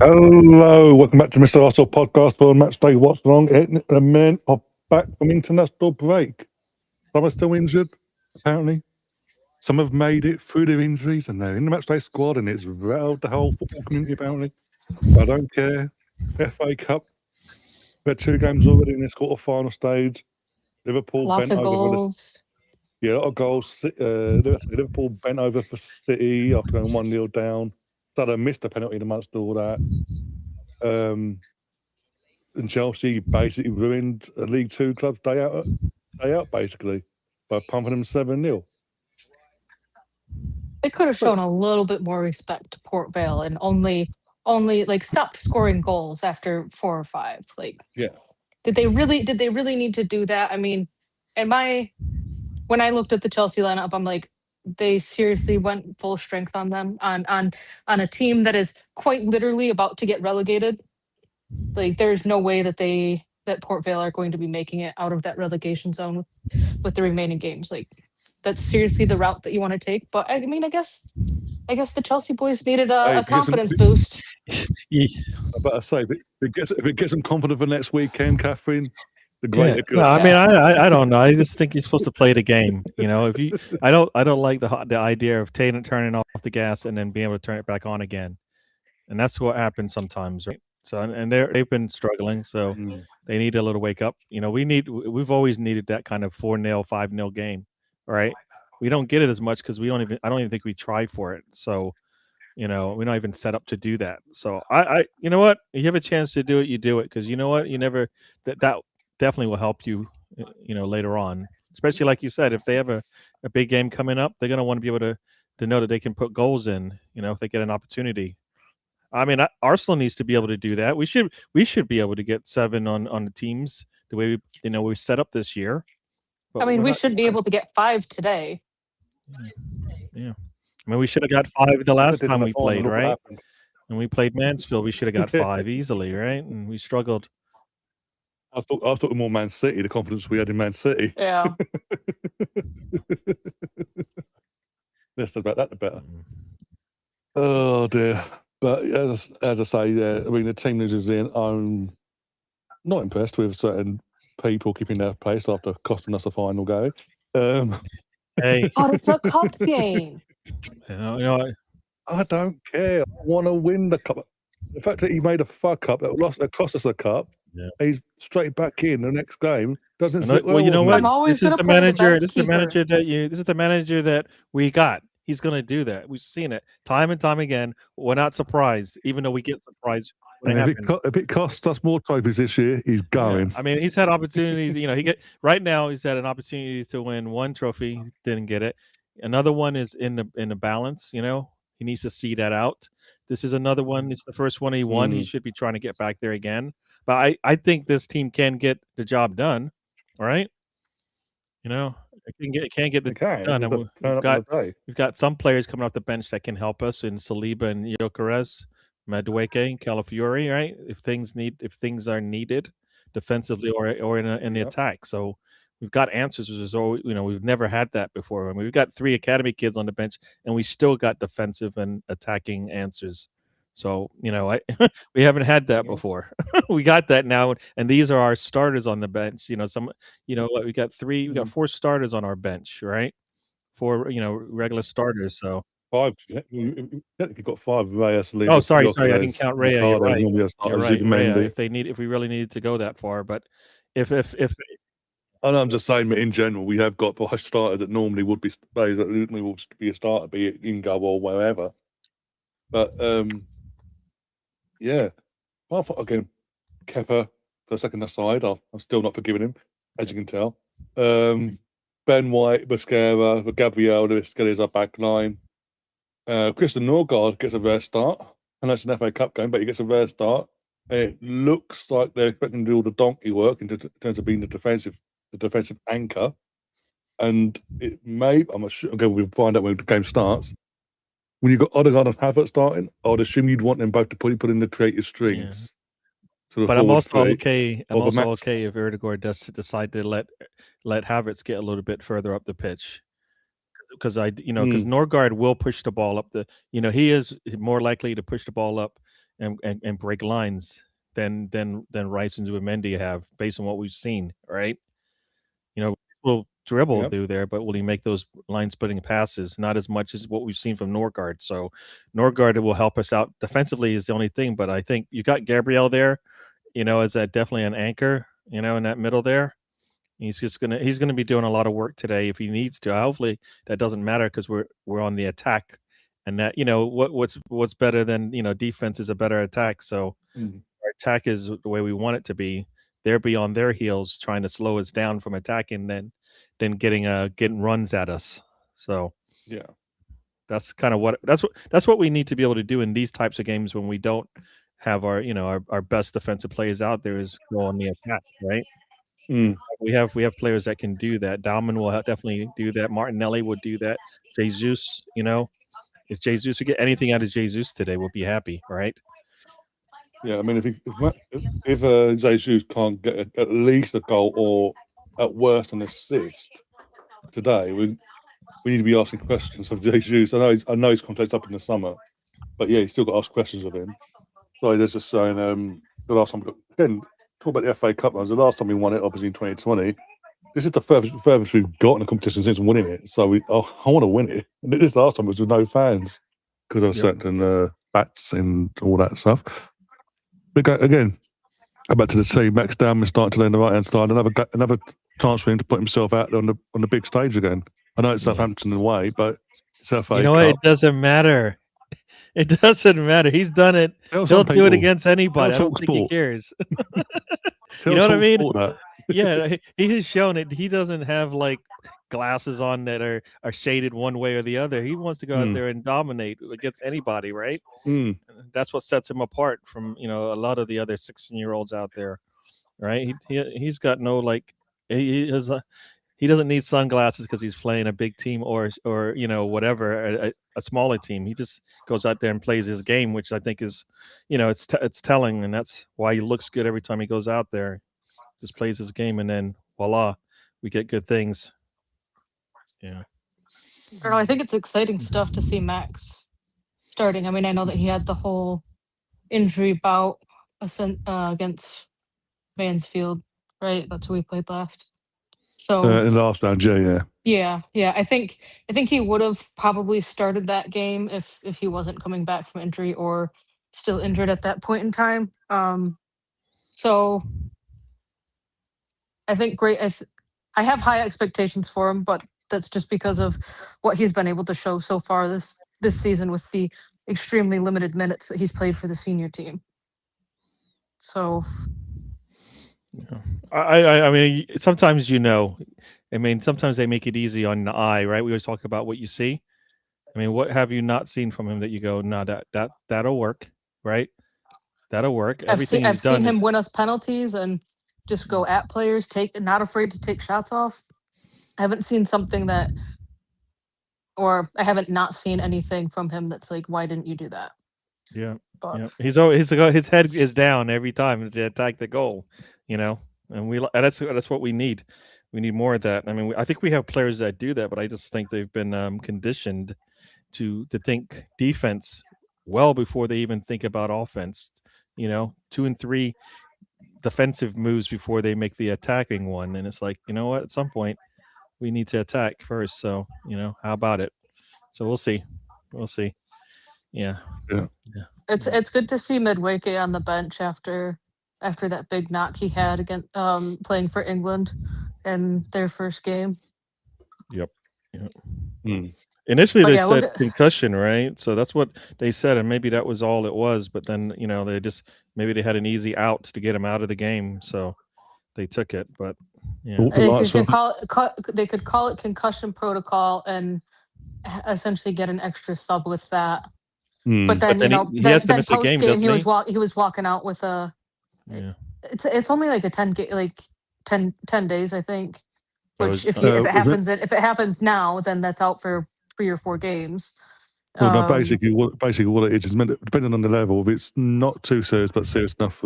Hello, welcome back to Mr. Arsenal podcast for Match Day Watchalong. The men are back from international break. Some are still injured, apparently. Some have made it through their injuries and they're in the Match Day squad, and it's rattled the whole football community, apparently. I don't care. FA Cup, we had 2 games already in this quarter-final stage. Liverpool Lots bent of over. goals. Yeah, a lot of goals. Liverpool bent over for City after going 1-0 down. Salah missed a penalty amongst all that. And Chelsea basically ruined a League Two club's day out, basically, by pumping them 7-0. They could have shown a little bit more respect to Port Vale and only like stopped scoring goals after 4 or 5. Like, Yeah. did they really need to do that? I mean, when I looked at the Chelsea lineup, I'm like, they seriously went full strength on them on a team that is quite literally about to get relegated. Like, there's no way that Port Vale are going to be making it out of that relegation zone with the remaining games. Like, that's seriously the route that you want to take. But I mean, I guess the Chelsea boys needed a confidence boost. Yeah. I better say, if it gets them confident for next weekend, Catherine, the greater good. No, I mean, I don't know. I just think you're supposed to play the game. You know, if you, I don't like the idea of turning off the gas and then being able to turn it back on again, and that's what happens sometimes, right? So, and they've been struggling, so they need a little wake up. You know, we've always needed that kind of 4-0, 5-0 game, right? We don't get it as much because I don't even think we try for it. So, you know, we're not even set up to do that. So you know what? If you have a chance to do it, you do it, because you know what? You never that definitely will help you, you know, later on. Especially like you said, if they have a big game coming up, they're gonna want to be able to know that they can put goals in. You know, if they get an opportunity. I mean, Arsenal needs to be able to do that. We should be able to get 7 on the teams the way we set up this year. I mean, we should be able to get 5 today. Yeah. I mean, we should have got 5 the last time we played, right? When we played Mansfield, we should have got 5 easily, right? And we struggled. I thought more Man City, the confidence we had in Man City. Yeah. Less about that, the better. Oh dear. But as I say, I mean, the team loses in. I'm not impressed with certain people keeping their place after costing us a final game. Hey, but it's a cup game. You know, I don't care. I want to win the cup. The fact that he made a fuck up that cost us a cup, he's straight back in the next game. Doesn't sit well. You know what? This is the manager. This is the manager that we got. He's going to do that. We've seen it time and time again. We're not surprised, even though we get surprised. And if it costs us more trophies this year, he's going. Yeah. I mean, he's had opportunities. You know, right now he's had an opportunity to win 1 trophy, didn't get it. Another one is in the balance. You know, he needs to see that out. This is another one. It's the first one he won. He should be trying to get back there again. But I think this team can get the job done. All right, you know, it can get the job done. And we've got some players coming off the bench that can help us in Saliba and Gyökeres, Madueke, Calafiori. Right, if things are needed defensively or in the attack. So we've got answers. We've never had that before. I mean, we've got 3 academy kids on the bench, and we still got defensive and attacking answers. So, you know, we haven't had that before. We got that now, and these are our starters on the bench. You know, we got 4 starters on our bench, right? 4, regular starters. So 5. You've got 5. Reyes, oh, sorry, I didn't count Raya. You're right. Raya, if we really needed to go that far, but if and I'm just saying, in general, we have got 5 starters that normally would be players that normally will be a starter, be it in goal or wherever. But yeah, I thought again, Kepa for a second aside. I'm still not forgiving him, as you can tell. Ben White, Busquera, Gabriel, the Skelly's our back line. Christian Norgard gets a rare start. I know it's an FA Cup game, but he gets a rare start. It looks like they're expecting to do all the donkey work in terms of being the defensive anchor. And it may, I'm not sure, again, we'll find out when the game starts. When you've got Odegaard and Havertz starting, I would assume you'd want them both to put in the creative strings. Yeah. But I'm also okay. I'm also okay if Erdegaard does decide to let Havertz get a little bit further up the pitch, because because Norgard will push the ball up he is more likely to push the ball up and break lines than Rice and Zubimendi have, based on what we've seen. Right? Will dribble Yep. through there, but will he make those line splitting passes? Not as much as what we've seen from Norgard. So Norgard will help us out defensively is the only thing. But I think you got Gabriel there, as that definitely an anchor, in that middle there. He's gonna be doing a lot of work today if he needs to. Hopefully that doesn't matter because we're on the attack, and that what's better than defense is a better attack. So our attack is the way we want it to be. They're beyond their heels trying to slow us down from attacking, then getting runs at us. So Yeah. that's kind of that's what we need to be able to do in these types of games when we don't have our best defensive players out there is go on the attack, right? We have players that can do that. Dalman will definitely do that. Martinelli would do that. Jesus, if Jesus we get anything out of Jesus today, we'll be happy, right? Yeah, I mean, if Jesus can't get at least a goal or at worst an assist today, we need to be asking questions of Jesus. I know his contract's up in the summer, but yeah, you still got to ask questions of him. So there's just saying the last time again talk about the FA Cup runs. The last time we won it, obviously in 2020. This is the furthest we've got in the competition since winning it. So I want to win it. And this last time was with no fans because of certain bats and all that stuff. But again, go back to the team. Max Dam is starting to lay on the right hand side. Another chance for him to put himself out there on the big stage again. I know it's Southampton away, but it's FA Cup. What? It doesn't matter. It doesn't matter. He's done it. He'll do it against anybody. I don't think he cares. You know what I mean? Yeah, he has shown it. He doesn't have like glasses on that are shaded one way or the other. He wants to go out there and dominate against anybody, right? That's what sets him apart from a lot of the other 16-year-olds out there, right? He's got no he doesn't need sunglasses because he's playing a big team or whatever, a smaller team. He just goes out there and plays his game, which I think is, it's telling, and that's why he looks good every time he goes out there. Just plays his game, and then voila, we get good things. Yeah. I don't know. I think it's exciting stuff to see Max starting. I mean, I know that he had the whole injury bout against Mansfield, right? That's who we played last. So in the last round, yeah. I think he would have probably started that game if he wasn't coming back from injury or still injured at that point in time. So I think great. I have high expectations for him, but that's just because of what he's been able to show so far this season with the extremely limited minutes that he's played for the senior team. So I mean, sometimes sometimes they make it easy on the eye, right? We always talk about what you see. I mean, what have you not seen from him that you go, no, that'll work, right? That'll work. I've seen him win us penalties and just go at players, not afraid to take shots off. I haven't seen something or I haven't not seen anything from him that's like, why didn't you do that? Yeah. But he's always his head is down every time to attack the goal, and that's what we need. We need more of that. I mean, I think we have players that do that, but I just think they've been conditioned to think defense well before they even think about offense. 2 and 3 defensive moves before they make the attacking one, and it's like, you know what? At some point, we need to attack first. So, how about it? So we'll see. Yeah. It's good to see Midwake on the bench after that big knock he had against playing for England in their first game. Yep. Initially, they said concussion, right? So that's what they said, and maybe that was all it was. But then, they just maybe they had an easy out to get him out of the game, so they took it. But yeah, they could call it concussion protocol and essentially get an extra sub with that. But then he has to miss a game, doesn't he was walking out with a. Yeah. It's only like a 10 days, I think. Which if it happens now, then that's out for 3 or 4 games. Well, no, basically what it is meant to, depending on the level, if it's not too serious but serious enough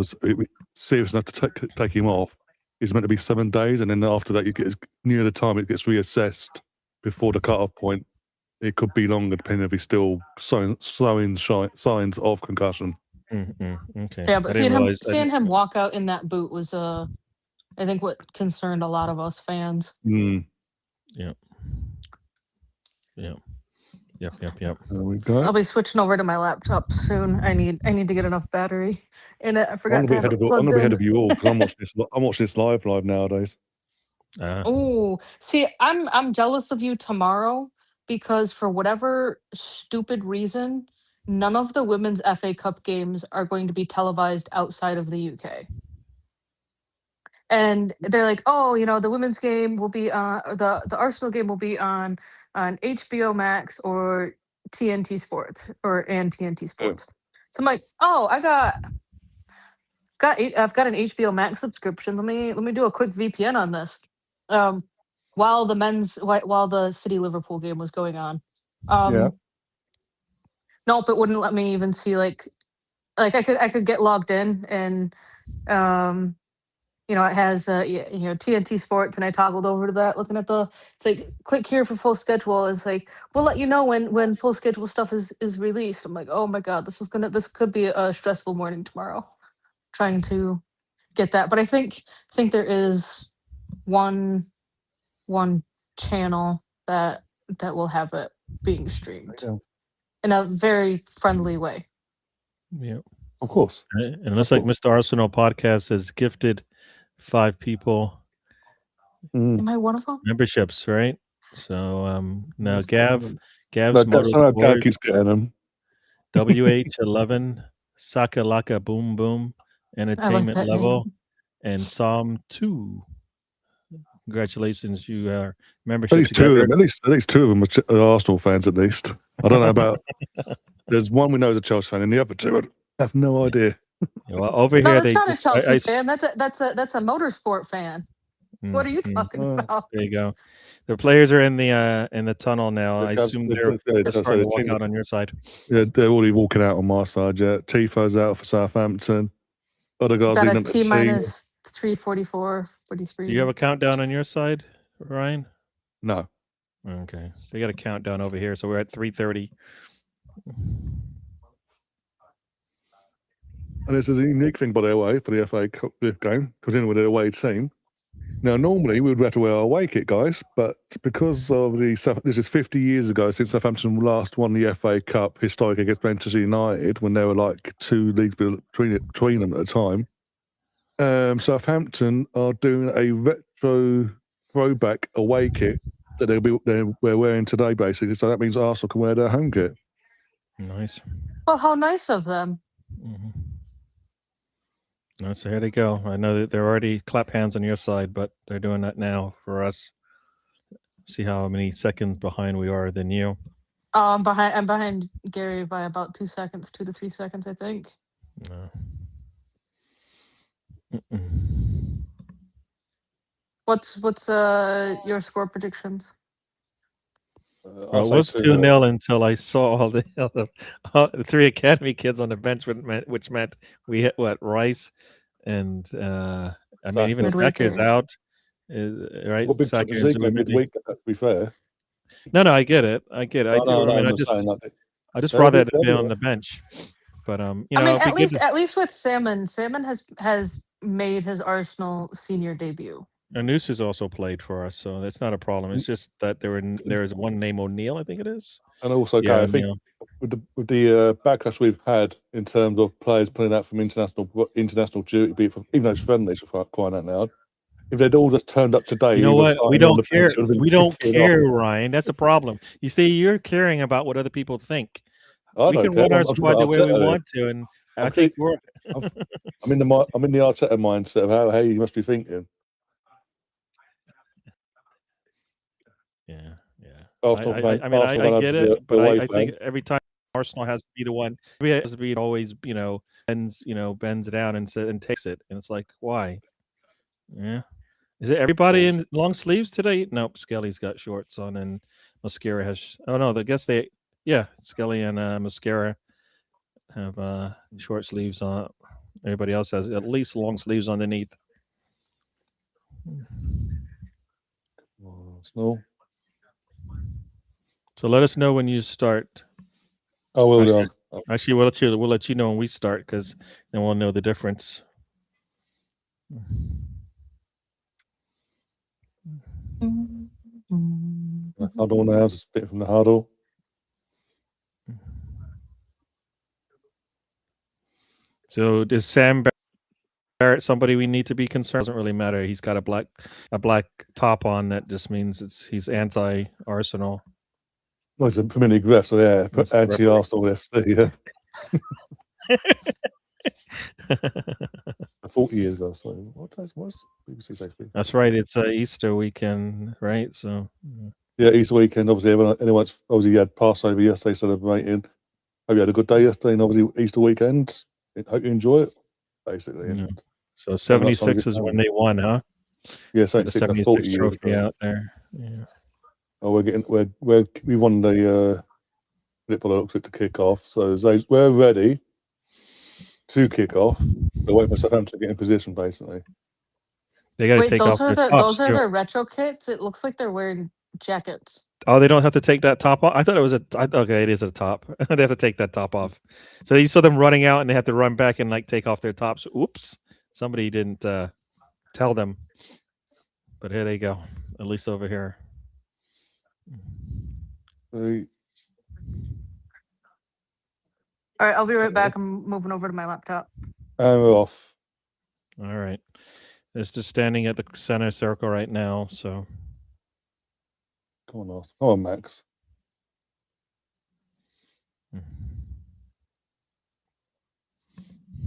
to take him off, it's meant to be 7 days, and then after that, near the time it gets reassessed before the cut-off point. It could be longer, depending if he's still showing signs of concussion. Okay. Yeah, I but didn't realize. seeing him walk out in that boot was I think what concerned a lot of us fans. Mm. Yeah. Yeah. Yep. There we go. I'll be switching over to my laptop soon. I need to get enough battery in it. I I'm forgot gonna to be have ahead it of I'm plugged gonna be ahead in. of you all because I'm watching this live nowadays. Oh, see, I'm jealous of you tomorrow because for whatever stupid reason, none of the women's FA Cup games are going to be televised outside of the UK. And they're like, oh, the women's game will be the Arsenal game will be on HBO Max or TNT Sports and TNT Sports. So I'm like, oh, I've got an HBO Max subscription. Let me do a quick VPN on this. While the City Liverpool game was going on. Yeah. Nope, it wouldn't let me even see like I could get logged in and it has TNT Sports, and I toggled over to that, looking at it's like click here for full schedule. It's like we'll let you know when full schedule stuff is released. I'm like, oh my god, this could be a stressful morning tomorrow, trying to get that. But I think there is one channel that will have it being streamed Yeah. in a very friendly way. Yeah. Of course. And it looks like Mr. Arsenal podcast has gifted 5 people Am I one of them? memberships, right? So now Gav's That's how Gav Motorsport, keeps getting them. WH11, Sakalaka Boom Boom, I like Entertainment that Level, name. and Psalm 2. Congratulations, you are At membership least two of together. them. At least two of them are Arsenal fans. At least I don't know about. There's one we know is a Chelsea fan, and the other two I have no idea. Well, over No, here that's they not a just Chelsea fan. That's a motorsport fan. What are you talking about? There you go. The players are in the tunnel now. I assume they're starting to walk out on your side. Yeah, they're already walking out on my side. Yeah, Tifo's out for Southampton. Other guys Got leading a up the T team. minus 344, 43. Do you have a countdown on your side, Ryan? No. Okay. They got a countdown over here, so we're at 3:30. And it's a unique thing, by the way, for the FA Cup game, continuing with the away team. Now, normally we would have to wear our away kit, guys, but because of this is 50 years ago since Southampton last won the FA Cup historically against Manchester United when there were like 2 leagues between them at the time. Southampton are doing a retro throwback away kit that we're wearing today, basically. So that means Arsenal can wear their home kit. Nice. Well, how nice of them. So here they go. I know that they're already clap hands on your side, but they're doing that now for us. See how many seconds behind we are than you. I'm behind Gary by about 2 seconds, 2 to 3 seconds, I think. No. What's your score predictions? Well, it was 2-0 until I saw all the 3 academy kids on the bench, which meant we hit Rice and I mean even Saka is out, right? Well, Saka is midweek. To be fair. No, I get it. I get it. I just rather have been on the bench. But I mean, at least with Salmon has made his Arsenal senior debut. Anus has also played for us, so that's not a problem. It's just that there is one named O'Neill, I think it is. And also, Gary, I think with the backlash we've had in terms of players pulling out from international duty, even though it's friendly, for crying out loud. If they'd all just turned up today, you know what? We don't care. We don't care, Ryan. That's the problem. You see, you're caring about what other people think. We can run our squad the way we want to, and I think I'm in the Arteta mindset of how you must be thinking. Yeah. I mean, I get it, but I think every time Arsenal has to be the one, it has to be always, bends down and takes it, and it's like, why? Yeah, is it everybody in long sleeves today? Nope, Skelly's got shorts on, and Mascara has. Oh no, I guess Skelly and Mascara have short sleeves on. Everybody else has at least long sleeves underneath. Small. So let us know when you start. I will do. Actually, we'll let you know when we start because then we'll know the difference. Huddle now, just a bit from the huddle. So is Sam Barrett somebody we need to be concerned? Doesn't really matter. He's got a black top on. That just means he's anti-Arsenal. Well, he's a Premier League ref, so yeah, That's the anti-Arsenal FC, yeah. 40 years ago, so what's BBC say? That's right. It's Easter weekend, right? So yeah, Easter weekend. Obviously, anyone's obviously you had Passover yesterday celebrating. Hope you had a good day yesterday, and obviously Easter weekend. Hope you enjoy it, basically. Yeah. And So 76 is when they won, huh? yeah, The 76 40 years trophy ago. out there. Yeah. Oh, we won the by the looks of it to kick off. So we're ready to kick off. We're waiting for Southampton to get in position, basically. They got to Wait, take off their tops. those are their retro kits. It looks like they're wearing jackets. Oh, they don't have to take that top off. I thought it was okay. It is a top. They have to take that top off. So you saw them running out, and they have to run back and like take off their tops. Oops, somebody didn't tell them. But here they go. At least over here. Right. All right, I'll be right back. I'm moving over to my laptop. And we're off. All right. It's just standing at the center circle right now. So come on, Max.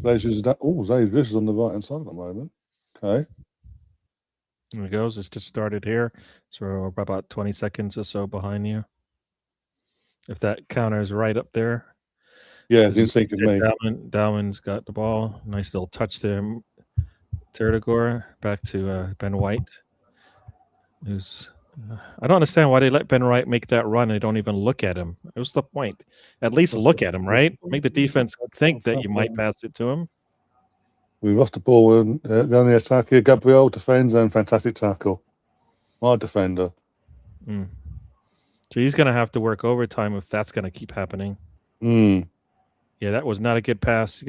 This is on the right hand side at the moment. Okay. There it goes. It's just started here. So we're about 20 seconds or so behind you. If that counter is right up there. Yeah, it's in sync with me. Dalman's got the ball. Nice little touch there. Tertigor back to Ben White. Who's I don't understand why they let Ben White make that run and they don't even look at him. What's the point? At least look at him, right? Make the defense think that you might pass it to him. We lost the ball and the only attack here. Gabriel defends and fantastic tackle. My defender. So he's going to have to work overtime if that's going to keep happening. Yeah, that was not a good pass.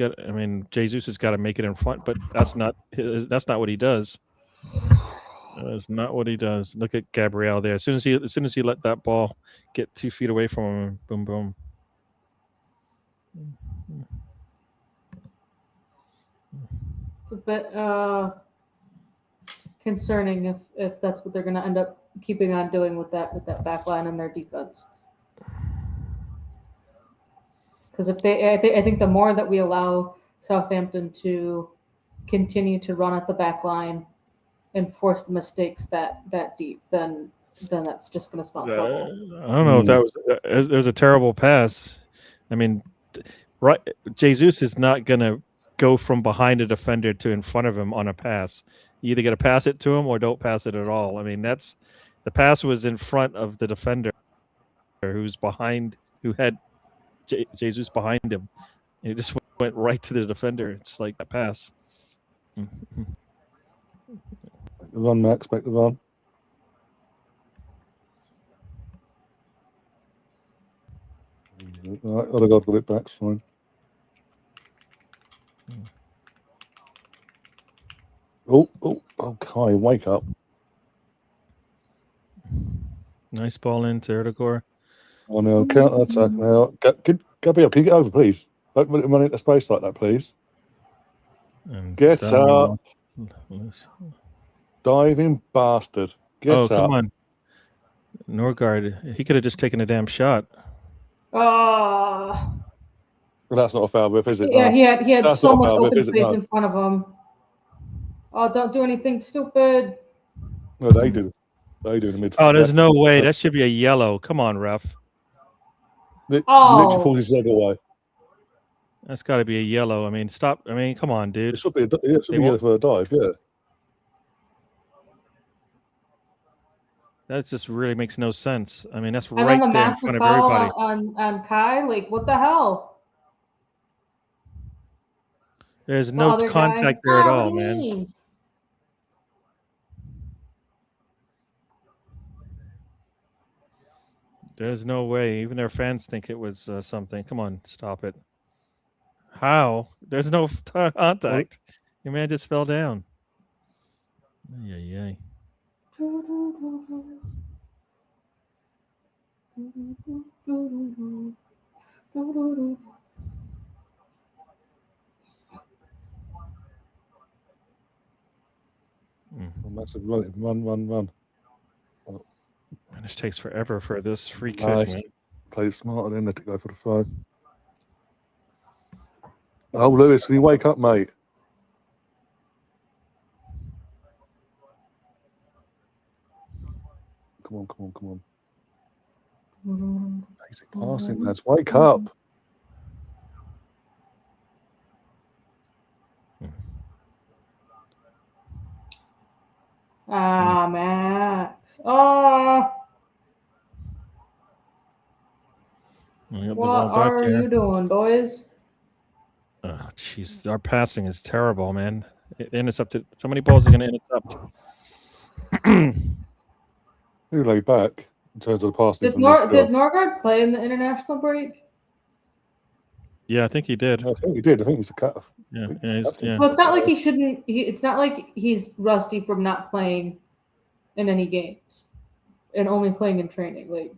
Jesus has got to make it in front, but that's not what he does. That's not what he does. Look at Gabriel there. As soon as he let that ball get 2 feet away from him, boom, boom. It's a bit concerning if that's what they're going to end up keeping on doing with that back line and their defense. Because I think the more that we allow Southampton to continue to run at the back line and force the mistakes that deep, then that's just going to spell trouble. I don't know if that was a terrible pass. I mean, right? Jesus is not going to go from behind a defender to in front of him on a pass. You either got to pass it to him or don't pass it at all. I mean, the pass was in front of the defender who had Jesus behind him. It just went right to the defender. It's like a pass. The run, Max, back the run. All right, I'll got it back. It's fine. Oh, Kai, wake up. Nice ball in, Tertigor. Oh, no, counter attack now. Gabriel, can you get over, please? Don't run into space like that, please. And get up. Diving bastard. Get up. Come on. Norgard, he could have just taken a damn shot. Well, that's not a foul ref, is it? Yeah, he had that's so much open space in front of him. Oh, don't do anything stupid. No, they do. They do in the midfield. Oh, there's no way. That should be a yellow. Come on, ref. Literally pulled his leg away. That's got to be a yellow. I mean, stop. I mean, come on, dude. It should be yellow for a dive, yeah. That just really makes no sense. I mean, that's and right then the there in front of everybody. On Kai, like, what the hell? There's no contact there at all, man. There's no way. Even their fans think it was something. Come on, stop it. How? There's no contact. Your man just fell down. Yeah. Massive run. And this takes forever for this free kick, Nice. man. Played it smarter than to go for the throw. Oh, Lewis, can you wake up, mate? Come on. Basic passing, lads. Wake up. Ah, Max. Oh, what are you doing, boys? Oh, jeez. Our passing is terrible, man. It intercepted. So many balls are going to intercept. Who lay back in terms of the passing? Did Norgard play in the international break? Yeah, I think he did. I think he did. I think he's a cut. Yeah. Well, it's not like he shouldn't. It's not like he's rusty from not playing in any games and only playing in training. Like,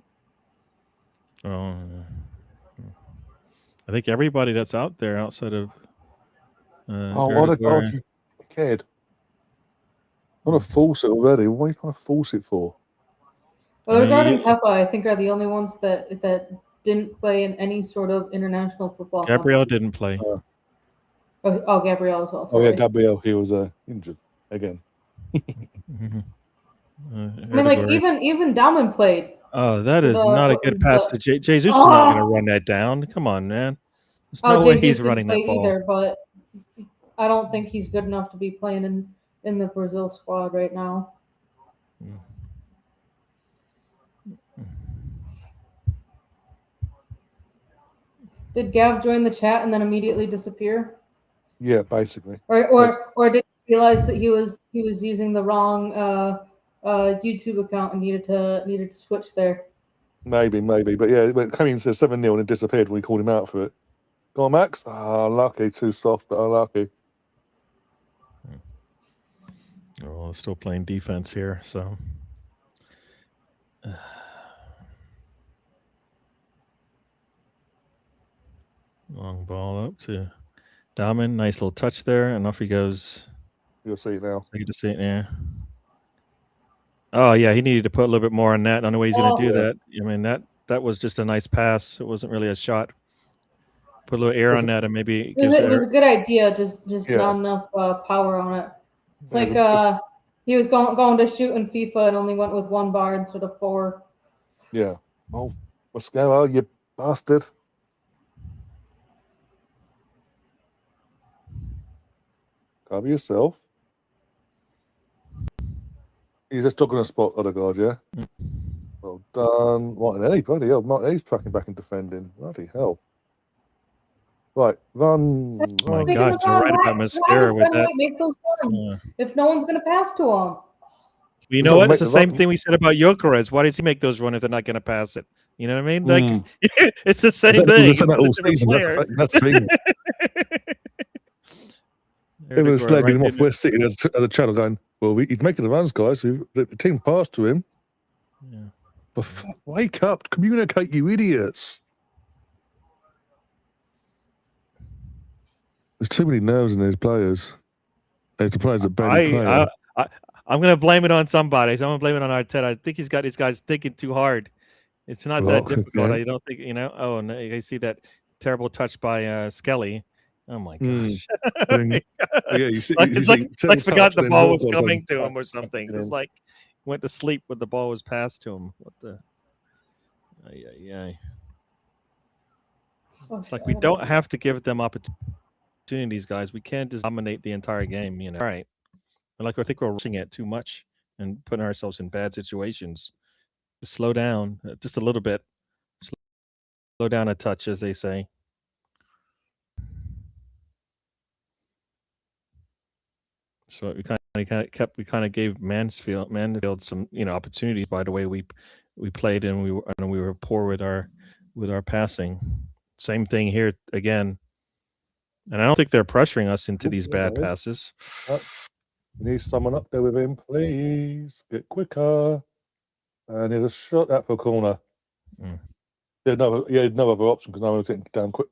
I think everybody that's out there outside of. What a god, you kid! I want to force it already. What are you trying to force it for? Odegaard and Kepa, I think, are the only ones that didn't play in any sort of international football. Gabriel didn't play. Oh, Gabriel as well. Sorry. Oh yeah, Gabriel. He was injured again. I mean, like even Dauman played. Oh, that is not a good pass to Jesus. Is not going to run that down. Come on, man. There's no way he's running that ball either. But I don't think he's good enough to be playing in the Brazil squad right now. Did Gav join the chat and then immediately disappear? Yeah, basically. Or did he realize that he was using the wrong YouTube account and needed to switch there? Maybe, but yeah, it came in, said 7-0 and it disappeared when we called him out for it. Go on, Max. Unlucky, too soft, but unlucky. Oh, still playing defense here, so. Long ball up to Daman. Nice little touch there, and off he goes. You'll see it now. I get to see it now. Oh yeah, he needed to put a little bit more on that. I don't know way he's going to do that. I mean that was just a nice pass. It wasn't really a shot. Put a little air on that, and maybe it was a good idea. Just not enough power on it. It's like he was going to shoot in FIFA and only went with 1 bar instead of 4. Yeah. Oh, Mascara, you bastard. Cover yourself. He's just stuck on a spot, Odegaard, yeah? Well done. Martinelli, bloody hell. Martinelli's tracking back and defending. Bloody hell. Right, run. Oh my God, you're right about Mascara with that. Make those runs if no one's going to pass to him. You know what? It's the same thing we said about Gyökeres. Why does he make those runs if they're not going to pass it? You know what I mean? Like, it's the same thing. We've said that all season. That's the thing. It was slagging him off West City as a channel going, well, he's making the runs, guys. The team passed to him. Yeah. But wake up. Communicate, you idiots. There's too many nerves in these players. The players that barely play. I'm going to blame it on somebody. So I'm going to blame it on Arteta. I think he's got these guys thinking too hard. It's not that difficult. I don't think, Oh, and I see that terrible touch by Skelly. Oh my gosh! Yeah, you see, it's like forgot the ball was coming to him or something. It's like went to sleep when the ball was passed to him. What the? It's like we don't have to give them opportunities, guys. We can't just dominate the entire game. All right. I think we're rushing it too much and putting ourselves in bad situations. Just slow down just a little bit. Slow down a touch, as they say. So we kind of gave Mansfield some opportunities by the way we we played and we were poor with our passing. Same thing here again. And I don't think they're pressuring us into these bad passes. We need someone up there with him, please. Get quicker. And he just shot that for a corner. Mm. He had no other option because no one was getting down quick,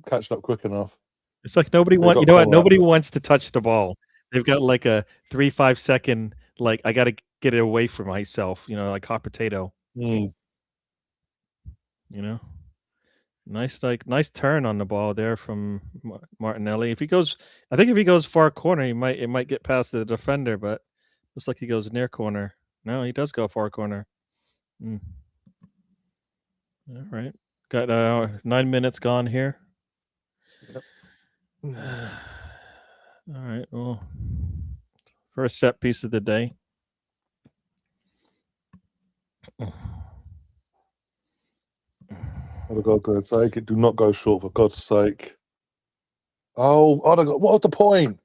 catching up quick enough. It's like nobody They wants. got You know what? corner Nobody up. wants to touch the ball. They've got like a 3-5 second. Like I got to get it away from myself. You know, like hot potato. Mm. You know, nice turn on the ball there from Martinelli. If he goes, I think if he goes far corner, it might get past the defender. But looks like he goes near corner. No, he does go far corner. Mm. All right, got 9 minutes gone here. Yep. All right, well, first set piece of the day. For God's sake, do not go short, for God's sake. Oh, what was the point?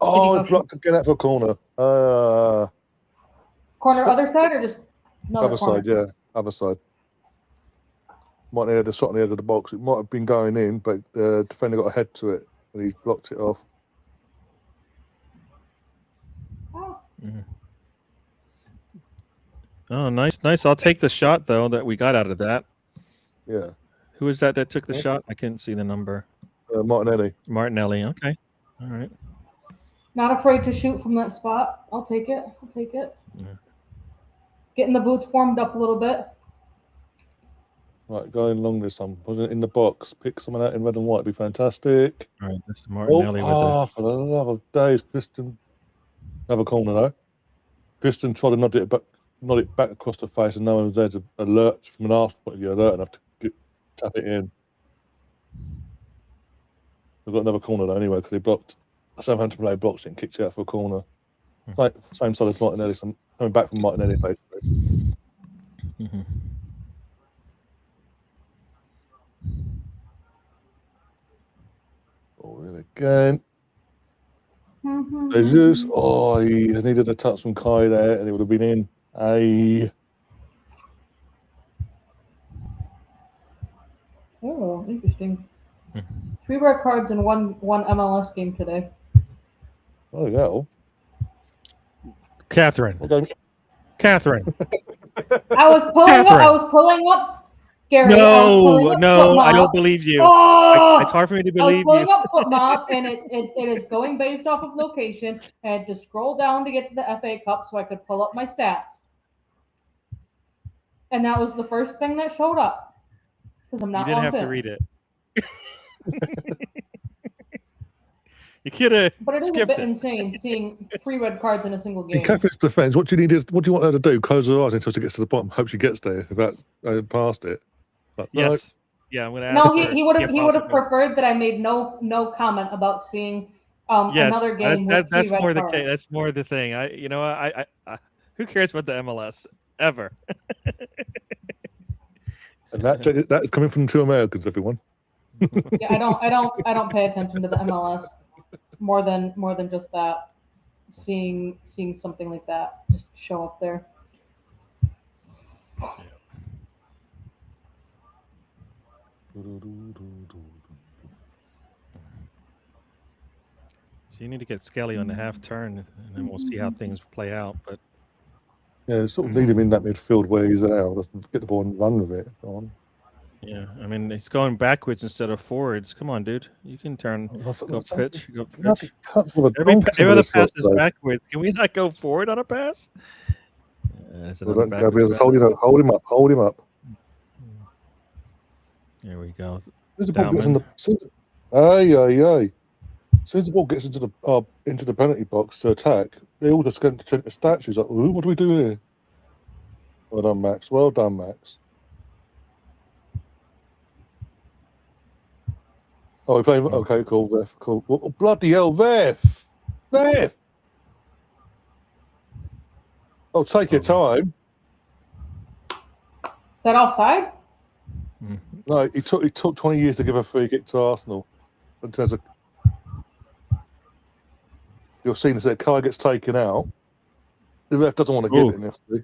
Oh, I blocked again out for a corner. Corner other side or just another Other corner? side, yeah. Other side. Might have had a shot on the edge of the box. It might have been going in, but the defender got a head to it and he blocked it off. Mm-hmm. Oh, nice. I'll take the shot though that we got out of that. Yeah. Who is that took the shot? I couldn't see the number. Martinelli. Okay. All right. Not afraid to shoot from that spot. I'll take it. Yeah. Getting the boots warmed up a little bit. Right, going long this time. Was it in the box? Pick someone out in red and white. Be fantastic. All right, this is Martinelli for the love of days, Piston. Another corner though. Piston tried to nod it back across the face, and no one was there to alert from an Arsenal point of view. Alert enough to tap it in. We've got another corner though, anyway, because he blocked. Southampton player blocked it and kicked it out for a corner. Same side as Martinelli. So I'm coming back from Martinelli, basically. Mm-hmm. Oh, in again. Jesus. Oh, he has needed a touch from Kai there, and it would have been in. Oh, interesting. 3 red cards in one MLS game today. Oh, there you go. Catherine. Okay. Catherine. I was pulling up. Gary, No, I don't believe you. Oh! It's hard for me to I was believe pulling you. up foot mob, and it is going based off of location. I had to scroll down to get to the FA Cup so I could pull up my stats. And that was the first thing that showed up. Because I'm You not didn't have logged to in. read it. You could have But it is a skipped bit it. insane seeing 3 red cards in a single game. In Catherine's defence, what do you want her to do? Close her eyes until she gets to the bottom. Hope she gets there without past it. But no. Yes. Yeah, I'm gonna ask No, her. he would have preferred that I made no comment about seeing Yes, another game with 3 that's red more cards. the that's more the thing. I who cares about the MLS ever? And that is coming from 2 Americans, everyone. Yeah, I don't pay attention to the MLS more than just that. Seeing something like that just show up there. So you need to get Skelly on the half turn, and then we'll see how things play out. But Yeah, sort of need him in that midfield where he's out. Just get the ball and run with it. Go on. yeah, I mean, it's going backwards instead of forwards. Come on, dude, you can turn, go pitch. Every other pass is backwards. Can we not go forward on a pass? Gabriel's hold him up. There we go. As the ball gets as soon as the ball gets into the penalty box to attack, they all just get into statues. Like, ooh, what do we do here? Well done, Max. Oh, we're playing. Okay, cool, Ref. Cool. Oh, bloody hell, Ref! Oh, take your time. Is that offside? No, it took 20 years to give a free kick to Arsenal. In terms of you're seeing as that Kai gets taken out, The ref doesn't want to give Ooh. it initially.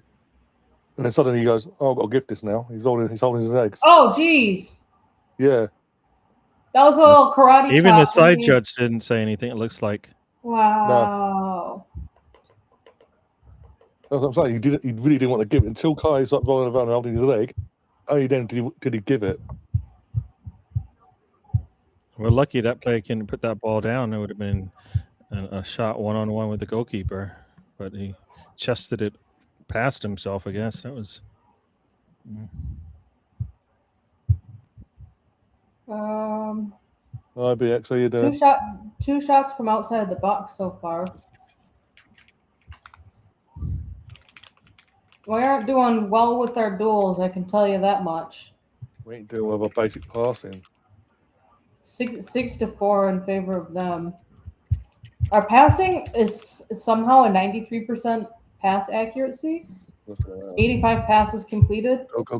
And then suddenly he goes, "Oh, I've got to gift this now." He's holding his eggs. Oh, jeez. Yeah. That was a little karate Even the chop. side judge didn't say anything. It looks like. Wow. That's what I'm saying. He really didn't want to give it until Kai started rolling around and holding his leg. Only then did he give it. We're lucky that player can put that ball down. It would have been a shot 1-on-1 with the goalkeeper, but he chested it past himself. I guess that was. IBX, how you doing? Two shots from outside the box so far. We aren't doing well with our duels, I can tell you that much. We ain't doing well with our basic passing. 6-4 in favor of them. Our passing is somehow a 93% pass accuracy. 85 passes completed. Go.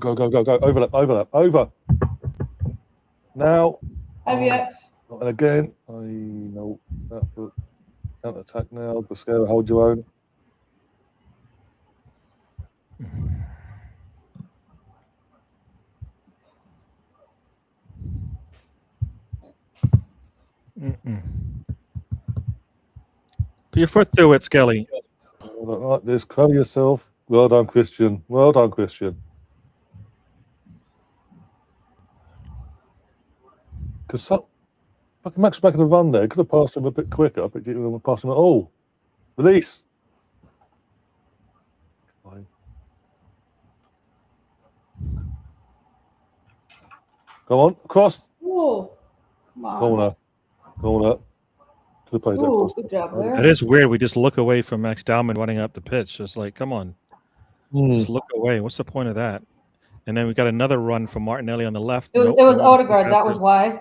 Overlap. Now. IVX. And again, I know that counter attack now. Busquera, hold your own. Put your foot through it, Skelly. Like this, cover yourself. Well done, Christian. Because fucking Max back in the run there. Could have passed him a bit quicker, but didn't pass him at all. Release. Fine. Go on, cross. Ooh, come on. Corner. Could have played that. Good job there. That is weird. We just look away from Max Dowman running up the pitch. It's like, come on. Just look away. What's the point of that? And then we got another run from Martinelli on the left. It was Odegaard. That was why.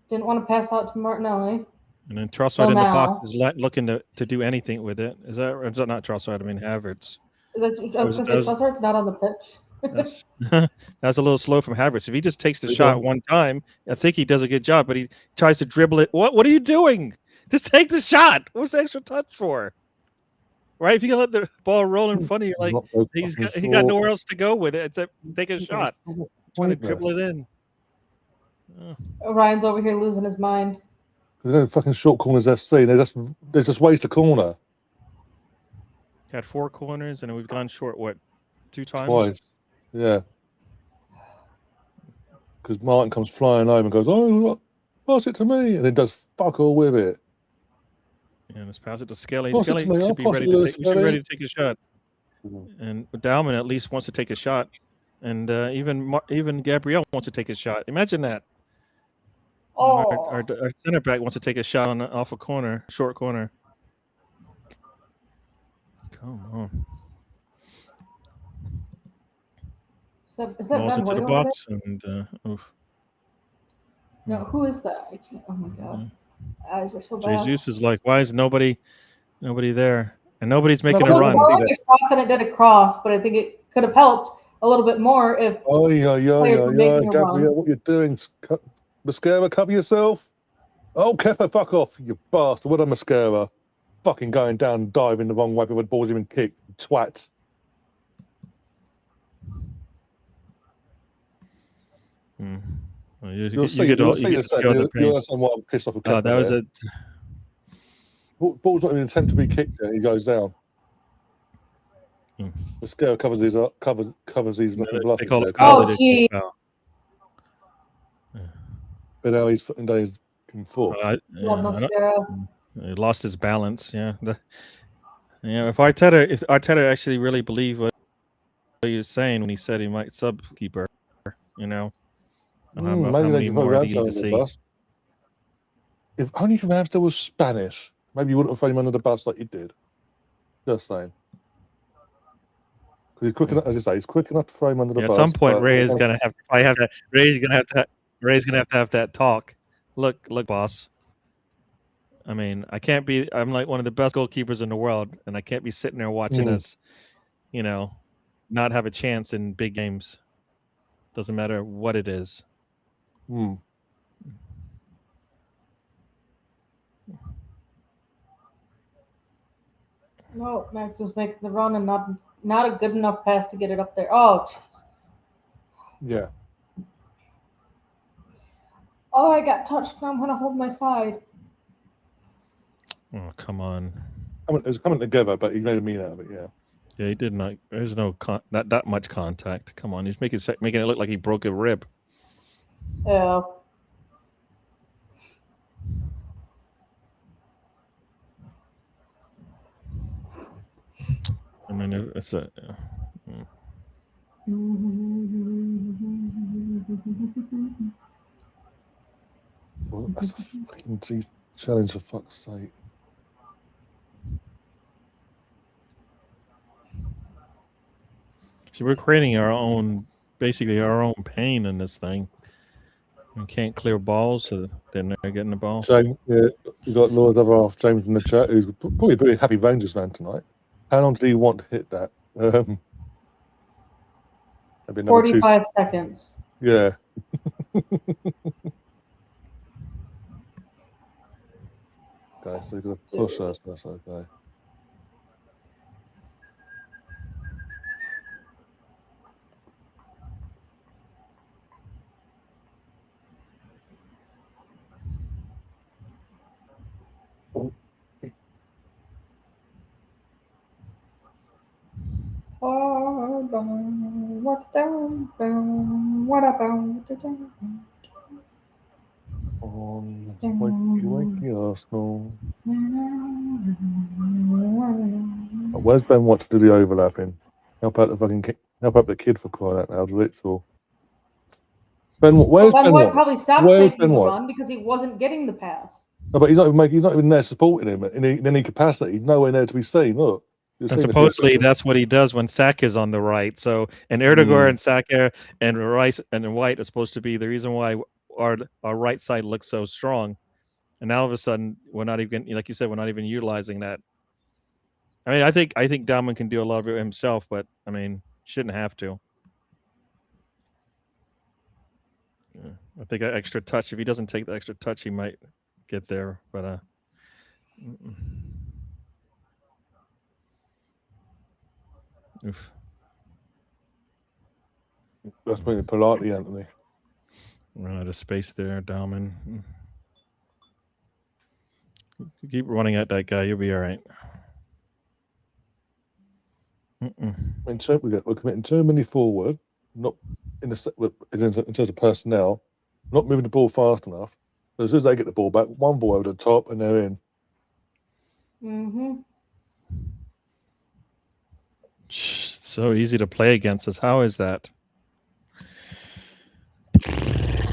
Didn't want to pass out to Martinelli. And then Trossard in the box is looking to do anything with it. Is that not Trossard? I mean Havertz. I was going to say Trossard's not on the pitch. That's a little slow from Havertz. If he just takes the shot one time, I think he does a good job. But he tries to dribble it. What are you doing? Just take the shot. What's the extra touch for? Right? If you can let the ball roll in front of you, like he got nowhere else to go with it except take a shot. Trying to dribble it in. Ryan's over here losing his mind. There's no fucking short corners FC. They're just ways to corner. Had 4 corners and we've gone short. What? 2 times? Twice. Yeah. Because Martin comes flying over and goes, "Oh, pass it to me," and then does fuck all with it. Yeah, let's pass it to Skelly. Pass Skelly should be ready to take a shot. And Dowman at least wants to take a shot, and even Gabriel wants to take a shot. Imagine that. Our center back wants to take a shot off a corner, short corner. Come on. Is that Balls into the box and oof. No, who is that? I can't. Oh my god, eyes are so bad. Jesus is like, why is nobody there, and nobody's making a run. And it did a cross, but I think it could have helped a little bit more if. Gabriel, what you're doing? Mascara, cover yourself. Oh, Kepa, fuck off, you bastard! What a Mascara, fucking going down, diving the wrong way, but the ball's even kicked, twat. Well, you'll see what I'm pissed off with Kepa. That was it. Ball's not even attempt to be kicked there. He goes down. The scale covers these looking bluffs. They call it oh, gee. But now he's in days foot. He lost his balance. Yeah. If Arteta actually really believed what he was saying when he said he might sub keeper, maybe they can put Ramsdale under the bus. If only Ramsdale was Spanish, maybe you wouldn't have thrown him under the bus like you did. Just saying. Because he's quick enough, as you say, he's quick enough to throw him under the bus. At some point, Ray is going to have that. Ray's going to have that talk. Look, boss. I mean, I'm like one of the best goalkeepers in the world, and I can't be sitting there watching us, not have a chance in big games. Doesn't matter what it is. No, Max was making the run and not a good enough pass to get it up there. Oh, jeez. Yeah. Oh, I got touched. Now I'm gonna hold my side. Oh, come on. It was coming together, but he made a mean out of it. Yeah. Yeah, he did not. There's no not that much contact. Come on, he's making it look like he broke a rib. Yeah. I mean, it's a. Well, that's a fucking challenge for fuck's sake. See, we're creating basically our own pain in this thing. We can't clear balls, so then they're getting the ball. James, yeah, we got Lord other half James in the chat, who's probably a pretty happy Rangers fan tonight. How long did he want to hit that? Maybe another 45 seconds. Yeah. Okay, so you're gonna push us. That's okay. On wakey Arsenal. Where's Ben Watt to do the overlapping? Help out the kid for crying out loud, literal. Ben, where's Ben Watt? Probably stopped Where's making Ben the Watt? run because he wasn't getting the pass. No, but he's not even there supporting him in any capacity. He's nowhere there to be seen. Look. And supposedly that's what he does when Saka is on the right. So, and Erdogan and Saka and Rice and White are supposed to be the reason why our right side looks so strong. And now all of a sudden, we're not even, like you said, we're not even utilizing that. I mean, I think Dalman can do a lot of it himself, but I mean, shouldn't have to. Yeah, I think that extra touch. If he doesn't take the extra touch, he might get there. But oof. That's putting it politely, Anthony. Run out of space there, Dalman. Keep running at that guy. You'll be all right. We're committing too many forward, not in terms of personnel, not moving the ball fast enough. So as soon as they get the ball back, one ball over the top and they're in. Mm-hmm. So easy to play against us. How is that?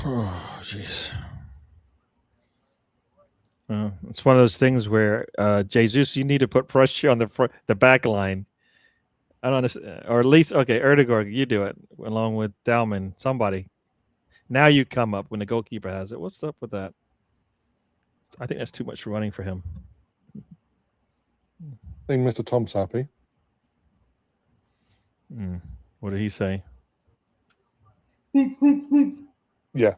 Oh, jeez. It's one of those things where Jesus, you need to put pressure on the back line. I don't understand, or at least Erdogan, you do it along with Dalman. Somebody. Now you come up when the goalkeeper has it. What's up with that? I think that's too much running for him. I think Mr. Tom's happy. What did he say? Leeds. Yeah.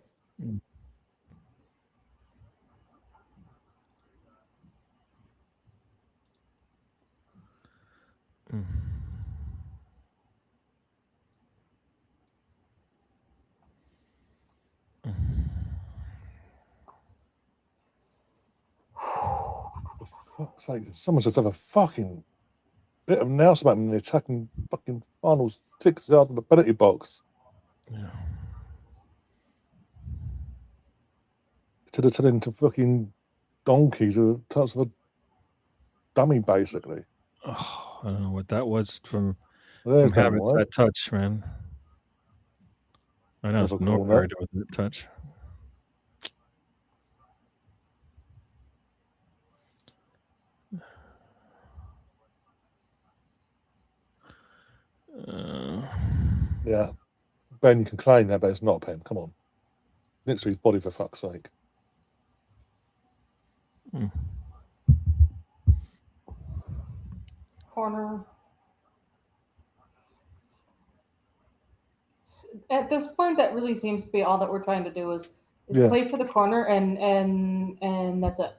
For fuck's sake, someone should have a fucking bit of nous about in the attacking fucking finals 6 yards of the penalty box. Yeah. To turn into fucking donkeys or types of a dummy, basically. Oh, I don't know what that was from There's having that touch, man. I know it's Norgard with the touch. Yeah. Ben, you can claim that, but it's not a pen. Come on. Next to his body, for fuck's sake. Corner. At this point, that really seems to be all that we're trying to do is play for the corner, and that's it.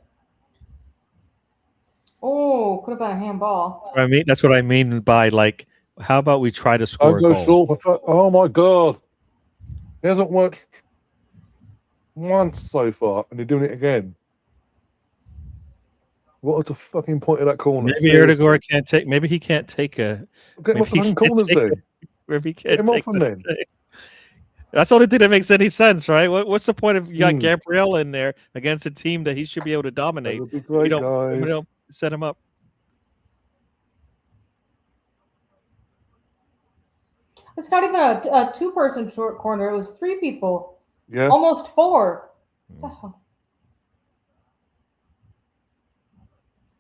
Oh, could have been a handball. I mean, that's what I mean by like, how about we try to score Don't a go goal? short for oh my god. It hasn't worked once so far, and you're doing it again. What was the fucking point of that corner? Maybe Seriously. Erdegaard can't take. Maybe he can't take a. Get Maybe the fucking he can't corners take then. Maybe he Get can't him take off him then. That's the only thing that makes any sense, right? What's the point of you got Hmm. Gabriel in there against a team that he should be able to That dominate? would be If you great, don't, if you guys. don't set him up. It's not even a two-person short corner. It was 3 people. Yeah. Almost 4. What the hell?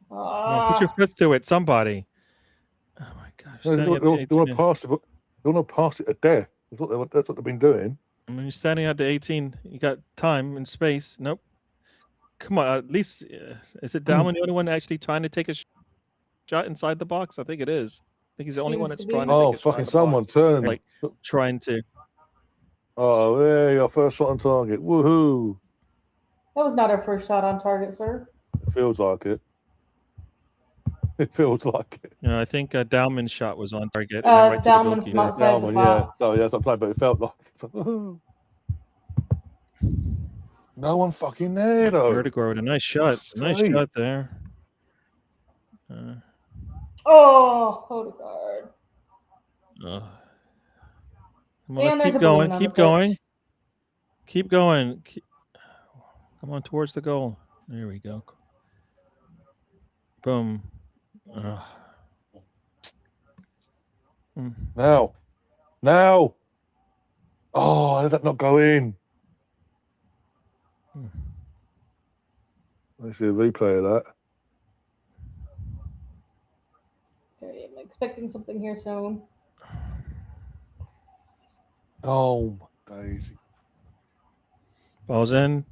Come on, put your foot through it, somebody. Oh my gosh! No, they want to pass it. They want to pass it to death. That's what they've been doing. I mean, you're standing at the 18. You got time and space. Nope. Come on, at least is it Dalman the only one actually trying to take a shot inside the box? I think it is. I think he's the only one that's trying to Oh, take a shot. fucking someone turn. Like trying to. Oh, there you go. First shot on target. Woohoo. That was not our first shot on target, sir. It feels like it. It feels like it. You know, I think Dalman's shot was on target. Dalman from Yeah, outside the Dalman, box. yeah. Oh, yeah, that's what I'm playing, but it felt like it's like, woohoo. No one fucking there though. Erdegaard with a nice shot. Nice shot there. Oh, Odegaard. Come on, let's keep going. Keep going. Keep going. Come on towards the goal. There we go. Boom. Now. Oh, I did that not go in? Let's see a replay of that. Okay, I'm expecting something here soon. Oh, my daisy. Ball's in,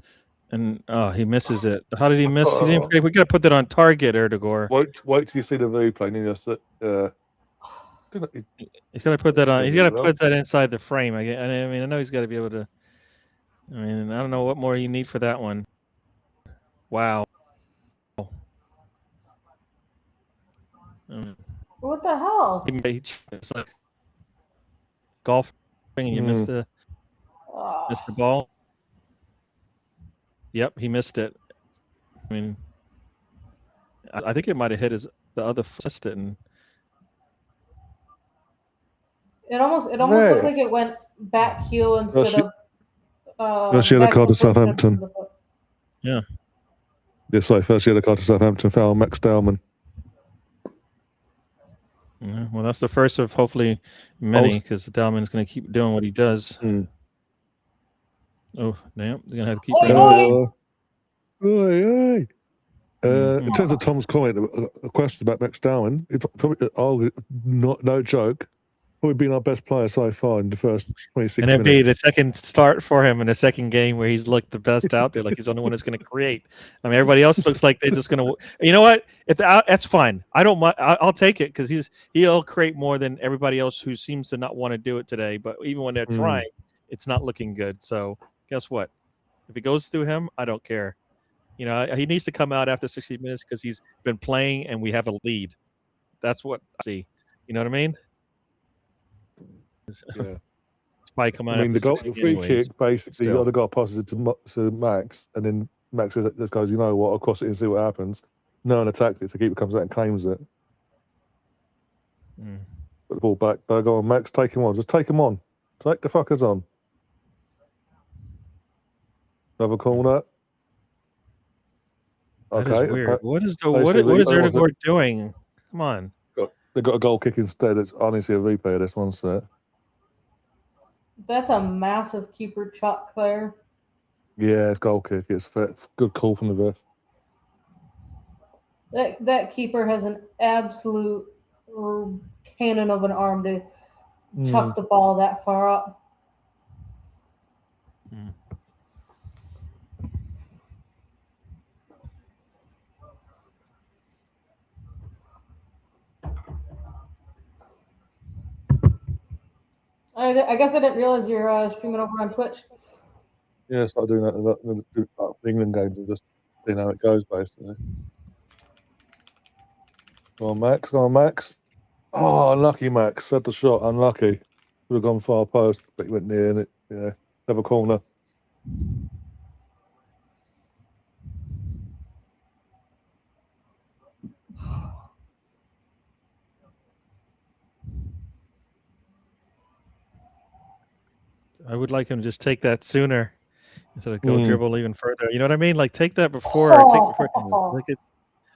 and he misses it. How did he miss? He didn't, we got to put that on target, Erdegaard. Wait till you see the replay. And you He's got to put that on. He's got to put that inside the frame. I mean, I know he's got to be able to. I mean, I don't know what more you need for that one. Wow. What the hell? It's like golf, and you missed the ball. Yep, he missed it. I mean, I think it might have hit the other fist, and it almost looked like it went back heel instead of. First yellow card to Southampton. Yeah. Yeah, sorry. First yellow card to Southampton. Foul Max Dalman. Yeah, well, that's the first of hopefully many, because Dalman's going to keep doing what he does. Oh, damn. They're going to have to keep in terms of Tom's comment, a question about Max Dalman, no joke, probably been our best player so far in the first 26 minutes. And it'd be the second start for him in the second game where he's looked the best out there, like he's the only one that's going to create. I mean, everybody else looks like they're just going to. You know what? That's fine. I don't mind. I'll take it because he'll create more than everybody else who seems to not want to do it today. But even when they're trying, it's not looking good. So guess what? If it goes through him, I don't care. You know, he needs to come out after 60 minutes because he's been playing and we have a lead. That's what I see. You know what I mean? Yeah. Probably come out. I mean, the free kick basically the other guy passes it to Max, and then Max just goes, you know what, I'll cross it and see what happens. No one attacked it, so keeper comes out and claims it. Put the ball back. But go on, Max, take him on. Just take him on. Take the fuckers on. Another corner. Okay. That is weird. What is Erdegaard doing? Come on. They got a goal kick instead. It's honestly a replay of this one set. That's a massive keeper chuck there. Yeah, it's goal kick. It's fair. Good call from the ref. That keeper has an absolute cannon of an arm to chuck the ball that far up. I guess I didn't realize you're streaming over on Twitch. Yeah, start doing that in the England games and just seeing how it goes, basically. Go on, Max. Go on, Max. Oh, unlucky, Max. Had the shot. Unlucky. Would have gone far post, but he went near it. Yeah. Have a corner. I would like him to just take that sooner instead of go dribble even further. You know what I mean? Like take that before. Like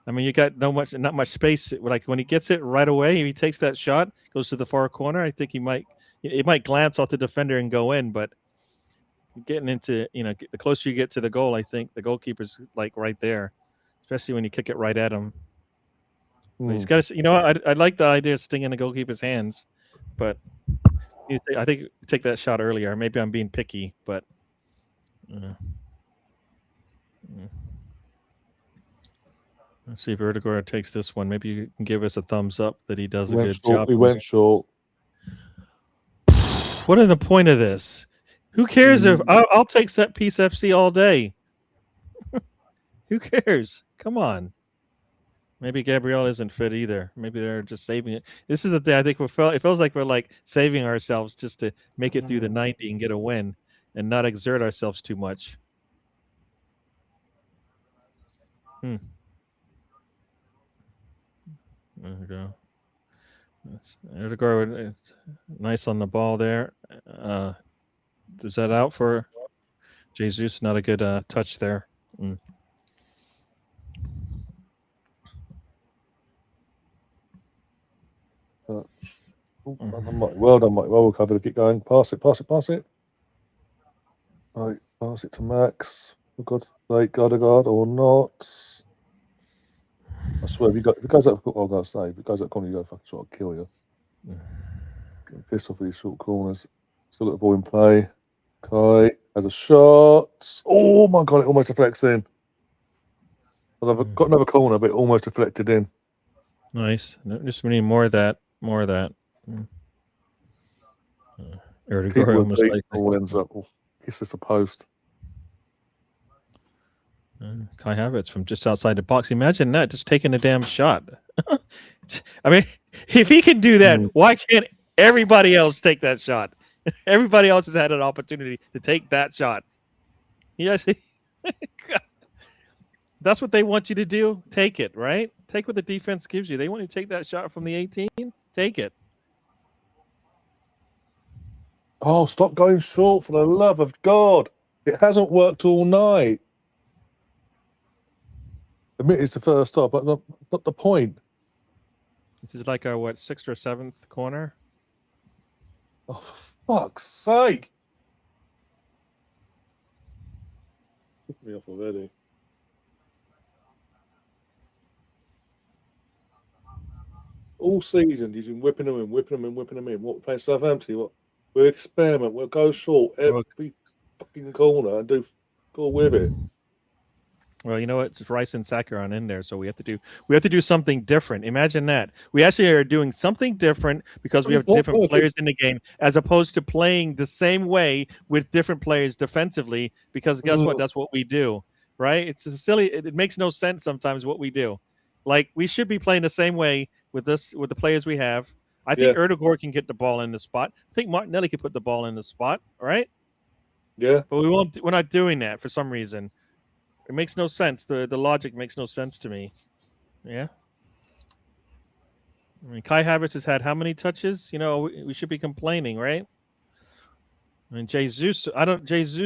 I mean, you got not much space. Like when he gets it right away, if he takes that shot, goes to the far corner. I think it might glance off the defender and go in. But getting into, the closer you get to the goal, I think the goalkeeper's like right there, especially when you kick it right at him. But he's got to, I like the idea of stinging the goalkeeper's hands, but I think take that shot earlier. Maybe I'm being picky, but. Let's see if Erdegaard takes this one. Maybe you can give us a thumbs up that he does a good job. He went short. What is the point of this? Who cares if I'll take set piece FC all day? Who cares? Come on. Maybe Gabriel isn't fit either. Maybe they're just saving it. This is the day I think it feels like we're like saving ourselves just to make it through the 90 and get a win and not exert ourselves too much. There we go. Erdegaard, nice on the ball there. Is that out for Jesus? Not a good touch there. Well done, Mike. Well recovered. Keep going. Pass it. Right, pass it to Max. For God's sake, Erdegaard or not. I swear, if it goes up, I'm going to say, if it goes up corner, you go fucking shot, I'll kill you. Getting pissed off with these short corners. Still got the ball in play. Kai has a shot. Oh my God, it almost deflects in. I've got another corner, but it almost deflected in. Nice. Just we need more of that. Erdegaard almost ends up. Kisses the post. Kai Havertz from just outside the box. Imagine that, just taking a damn shot. I mean, if he can do that, why can't everybody else take that shot? Everybody else has had an opportunity to take that shot. Yes, that's what they want you to do. Take it, right? Take what the defense gives you. They want you to take that shot from the 18. Take it. Oh, stop going short, for the love of God. It hasn't worked all night. Admit it's the first stop, but not the point. This is like our, 6th or 7th corner? Oh, for fuck's sake. Took me off already. All season, he's been whipping them in. What, play Southampton? What? We'll experiment. We'll go short every fucking corner and go with it. Well, you know what? It's Rice and Saka on in there, so we have to do something different. Imagine that. We actually are doing something different because we have different players in the game, as opposed to playing the same way with different players defensively. Because guess what? That's what we do, right? It's silly. It makes no sense sometimes what we do. Like we should be playing the same way with the players we have. I think Erdegaard can get the ball in the spot. I think Martinelli can put the ball in the spot. All right. Yeah. But we won't. We're not doing that for some reason. It makes no sense. The logic makes no sense to me. Yeah. I mean, Kai Havertz has had how many touches? We should be complaining, right? I mean, Jesus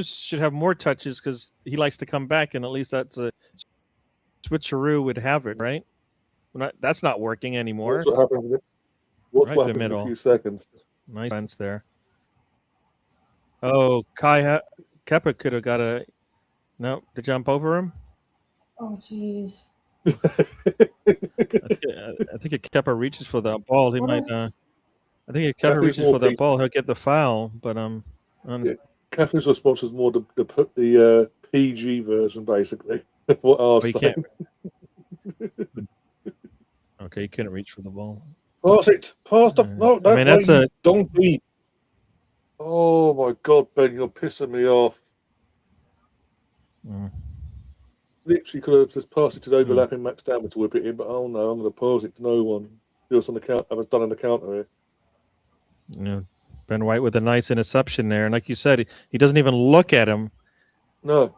should have more touches because he likes to come back, and at least that's a switcheroo with Havertz, right? That's not working anymore. What's what happened? What's what happened in a few seconds? Nice sense there. Oh, Kepa could have got a. No, to jump over him. Oh, jeez. I think if Kepa reaches for that ball, he might. I think if Kepa reaches for that ball, he'll get the foul. But Catherine's response is more the PG version, basically. What I was saying. Okay, he couldn't reach for the ball. Pass it. Pass the. No, I mean, that's a donkey. Oh my God, Ben, you're pissing me off. literally could have just passed it to the overlapping Max Dammer to whip it in, but oh no, I'm going to pass it to no one. Do us on the count. I was done on the counter here. Yeah, Ben White with a nice interception there, and like you said, he doesn't even look at him. No,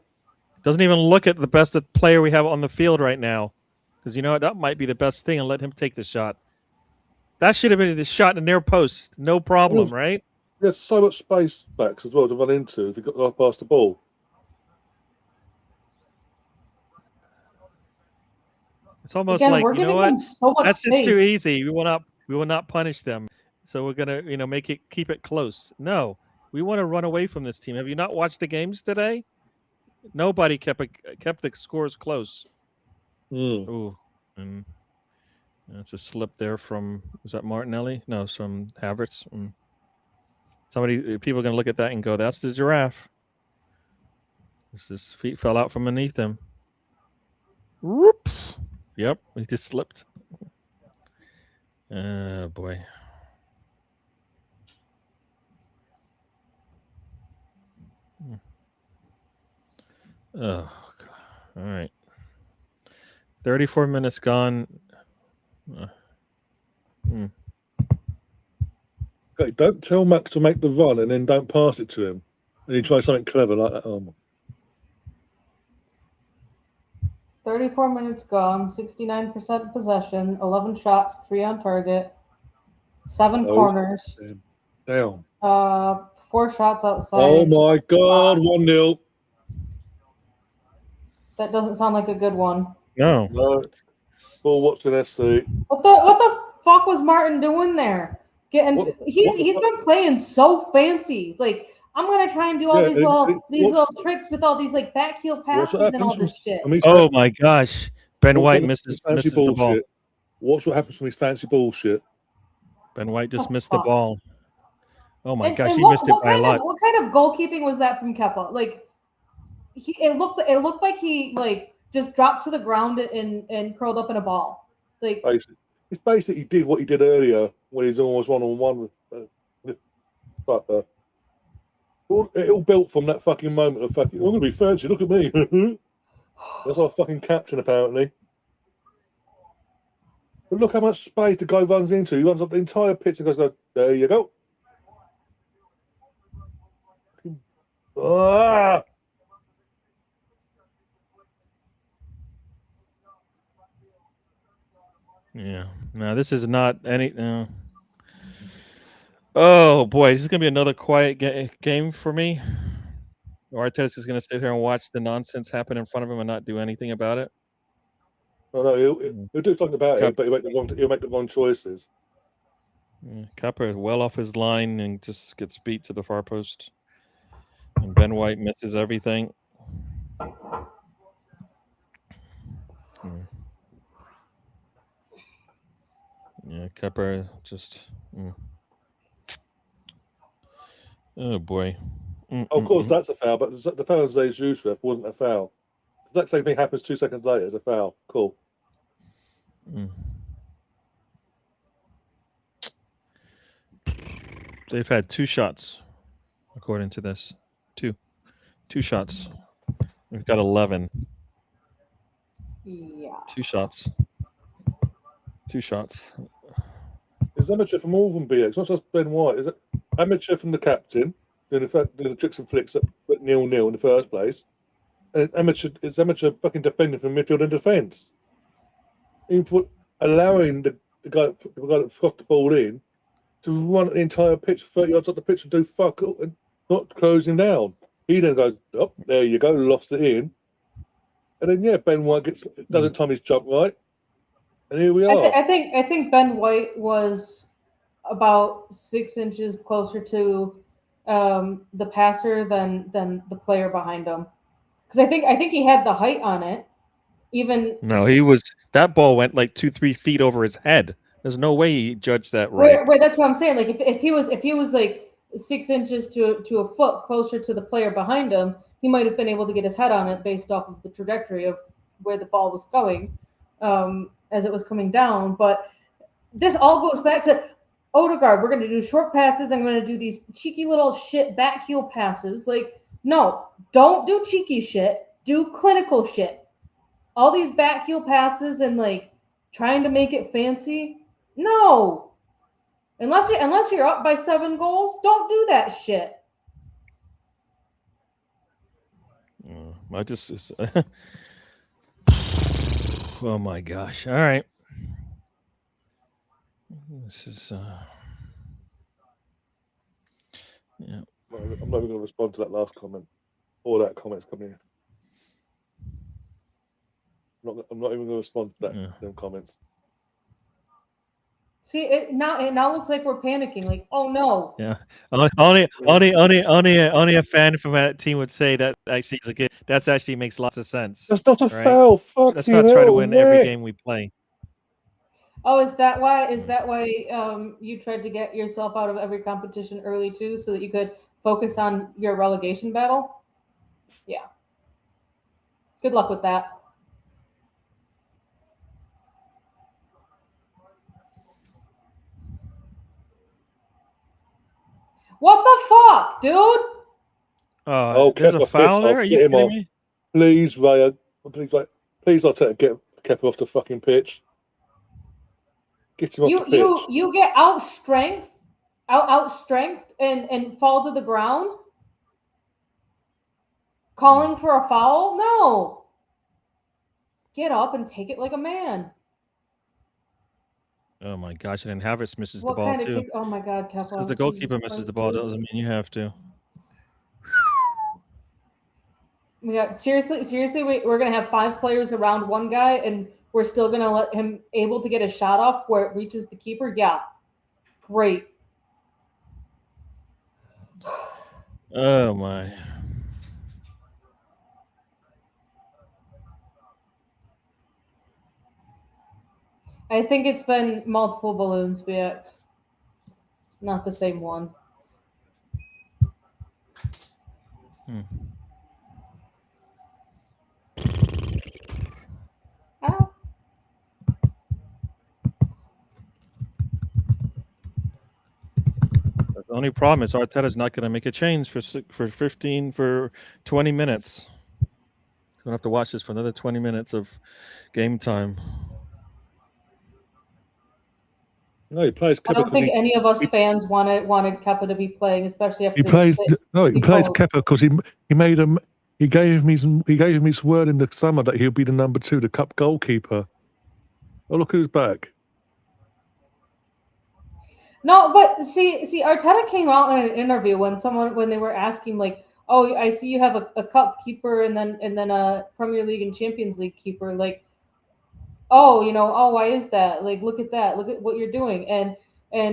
Doesn't even look at the best player we have on the field right now, because you know what? That might be the best thing, and let him take the shot. That should have been the shot in the near post, no problem, right? there's so much space backs as well to run into if you got past the ball. It's almost Again, like, we're you know giving what? them so much That's just space. too easy. We will not punish them. So we're gonna, keep it close. No, we want to run away from this team. Have you not watched the games today? Nobody kept the scores close. Ooh, and that's a slip there from, was that Martinelli? No, it's from Havertz. People are gonna look at that and go, "That's the giraffe." His feet fell out from underneath him. Whoop. Yep, he just slipped. Oh boy. Oh, God. All right. 34 minutes gone. Okay, don't tell Max to make the run and then don't pass it to him. And he tries something clever like that. 34 minutes gone, 69% possession, 11 shots, 3 on target, 7 corners, Down. 4 shots outside. Oh my God, 1-0. That doesn't sound like a good one. No. Ball watching FC. What the fuck was Martin doing there? He's been playing so fancy. Like, I'm gonna try and do all these little tricks with all these like back heel passes and all this shit. Oh my gosh. Ben White misses the ball. Watch what happens from his fancy bullshit. Ben White just missed the ball. Oh my gosh, and he missed it by a lot. What kind of goalkeeping was that from Kepa? Like, it looked like he like just dropped to the ground and curled up in a ball. Like, he basically did what he did earlier when he was almost 1-on-1 with Butler. It all built from that fucking moment of fucking, I'm going to be fancy, look at me. That's our fucking captain, apparently. But look how much space the guy runs into. He runs up the entire pitch and goes, there you go. Ah! Yeah. No, this is not any. Oh boy, this is gonna be another quiet game for me. Arteta is gonna sit here and watch the nonsense happen in front of him and not do anything about it. No, he'll do something about it, but he'll make the wrong choices. Kepa is well off his line and just gets beat to the far post. And Ben White misses everything. Yeah, Kepa just. Oh boy. Of course, that's a foul, but the foul on Jesus wasn't a foul. The exact same thing happens 2 seconds later as a foul. Cool. They've had 2 shots, according to this. Two shots. We've got 11. Yeah. 2 shots. 2 shots. It's amateur from all of them, BX. It's not just Ben White. Is it amateur from the captain, doing the tricks and flicks at 0-0 in the first place? And it's amateur fucking defending from midfield and defence. Allowing the guy that got the ball in to run the entire pitch, 30 yards up the pitch and do fuck all and not close him down. He then goes, oh, there you go, lofts it in. And then, Ben White doesn't time his jump right. And here we are. I think Ben White was about 6 inches closer to the passer than the player behind him, because I think he had the height on it. No, that ball went like 2-3 feet over his head. There's no way he judged that right. Wait, that's what I'm saying. Like if he was like 6 inches to a foot closer to the player behind him, he might have been able to get his head on it based off of the trajectory of where the ball was going. As it was coming down, but this all goes back to Odegaard. We're going to do short passes. I'm going to do these cheeky little shit back heel passes. Like, no, don't do cheeky shit. Do clinical shit. all these back heel passes and like trying to make it fancy. No, unless you're up by 7 goals, don't do that shit. I just. Oh my gosh! All right. This is. Yeah. I'm not even going to respond to that last comment or that comment's coming in. I'm not even going to respond to that them comments. See, it now looks like we're panicking. Like, oh no. Yeah. Only a fan from that team would say that actually is a good. That actually makes lots of sense. That's not a right? foul. Fuck Let's you. not try to win every game we play. Oh, is that why? You tried to get yourself out of every competition early too, so that you could focus on your relegation battle? Yeah. Good luck with that. What the fuck, dude? There's a Kepa, foul piss there? off. Are Get you him kidding off. me? Please, Raya. Please, Arteta, get Kepa off the fucking pitch. Get him off the pitch. You get outstrengthed and fall to the ground? Calling for a foul? No. Get up and take it like a man. Oh my gosh! And then Havertz misses What the ball kind too. of kick? Oh my God, Kepa. Because the goalkeeper misses the ball doesn't mean you have to. We got seriously. We're gonna have 5 players around one guy, and we're still gonna let him able to get a shot off where it reaches the keeper. Yeah, great. Oh my! I think it's been multiple balloons, BX. Not the same one. Ah. The only problem is Arteta's not going to make a change for 20 minutes. We'll have to watch this for another 20 minutes of game time. No, he plays Kepa. I don't think any of us fans wanted Kepa to be playing, especially after He plays Kepa because he gave me some word in the summer that he'll be the number 2, the cup goalkeeper. Oh, look who's back. No, but see, Arteta came out in an interview when they were asking like, "Oh, I see you have a cup keeper and then a Premier League and Champions League keeper." Like, oh, why is that? Like, look at that. Look at what you're doing. And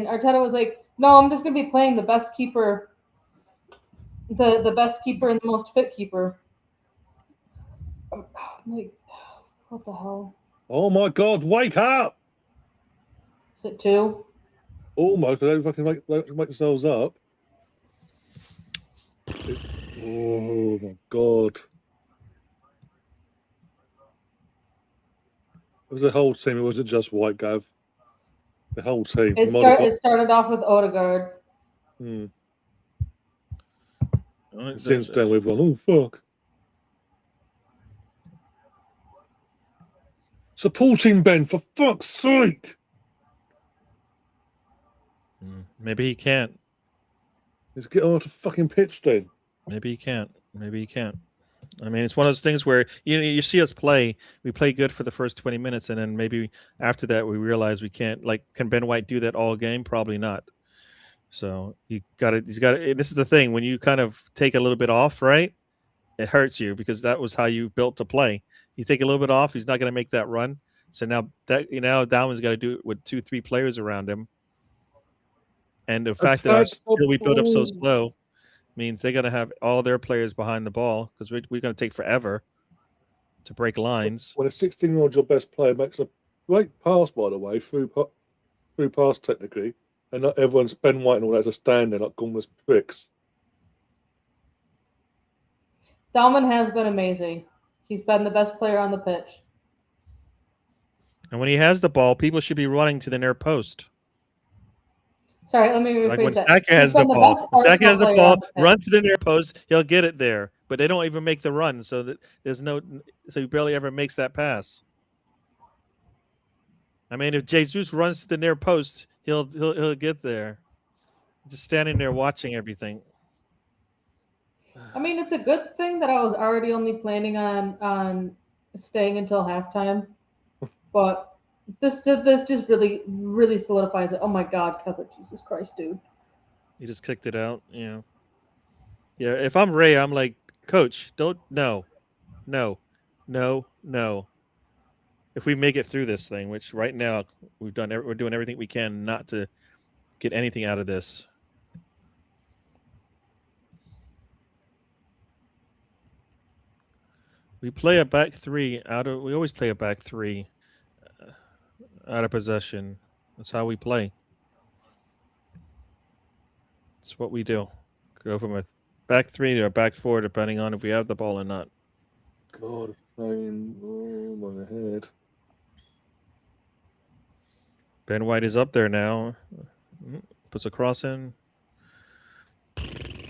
Arteta was like, "No, I'm just gonna be playing the best keeper, the best keeper and the most fit keeper." Like, what the hell? Oh my God! Wake up! Is it 2? Almost. They don't fucking make themselves up. Oh my God! It was the whole team. It wasn't just White Gav. The whole team. It started off with Odegaard. Since then, we've gone, oh fuck. Supporting Ben, for fuck's sake. Maybe he can't. Let's get on to fucking pitch then. Maybe he can't. I mean, it's one of those things where you see us play. We play good for the first 20 minutes, and then maybe after that we realize we can't. Like, can Ben White do that all game? Probably not. So he's got to. This is the thing: when you kind of take a little bit off, right? It hurts you because that was how you built to play. You take a little bit off, he's not going to make that run. So now Darwin's got to do it with 2-3 players around him. And the fact that we build up so slow means they're going to have all their players behind the ball because we're going to take forever to break lines. When a 16-year-old your best player makes a great pass, by the way, through pass technically, and not everyone's Ben White and all that as a stand-in like Gunner's pricks. Dalman has been amazing. He's been the best player on the pitch. And when he has the ball, people should be running to the near post. Sorry, let me Like when rephrase that. Saka has He's the been ball, best when Saka Arsenal has the player ball, on the pitch. run to the near post, he'll get it there. But they don't even make the run, so that there's no, so he barely ever makes that pass. I mean, if Jesus runs to the near post, he'll get there. Just standing there watching everything. I mean, it's a good thing that I was already only planning on staying until halftime, but this just really solidifies it. Oh my God, Kevin, Jesus Christ, dude! He just kicked it out. Yeah. Yeah. If I'm Ray, I'm like, Coach, don't no. If we make it through this thing, which right now we're doing everything we can not to get anything out of this. We play a back three we always play a back three out of possession. That's how we play. It's what we do. Go from a back three to a back four, depending on if we have the ball or not. God, pain. Oh, my head. Ben White is up there now. Puts a cross in.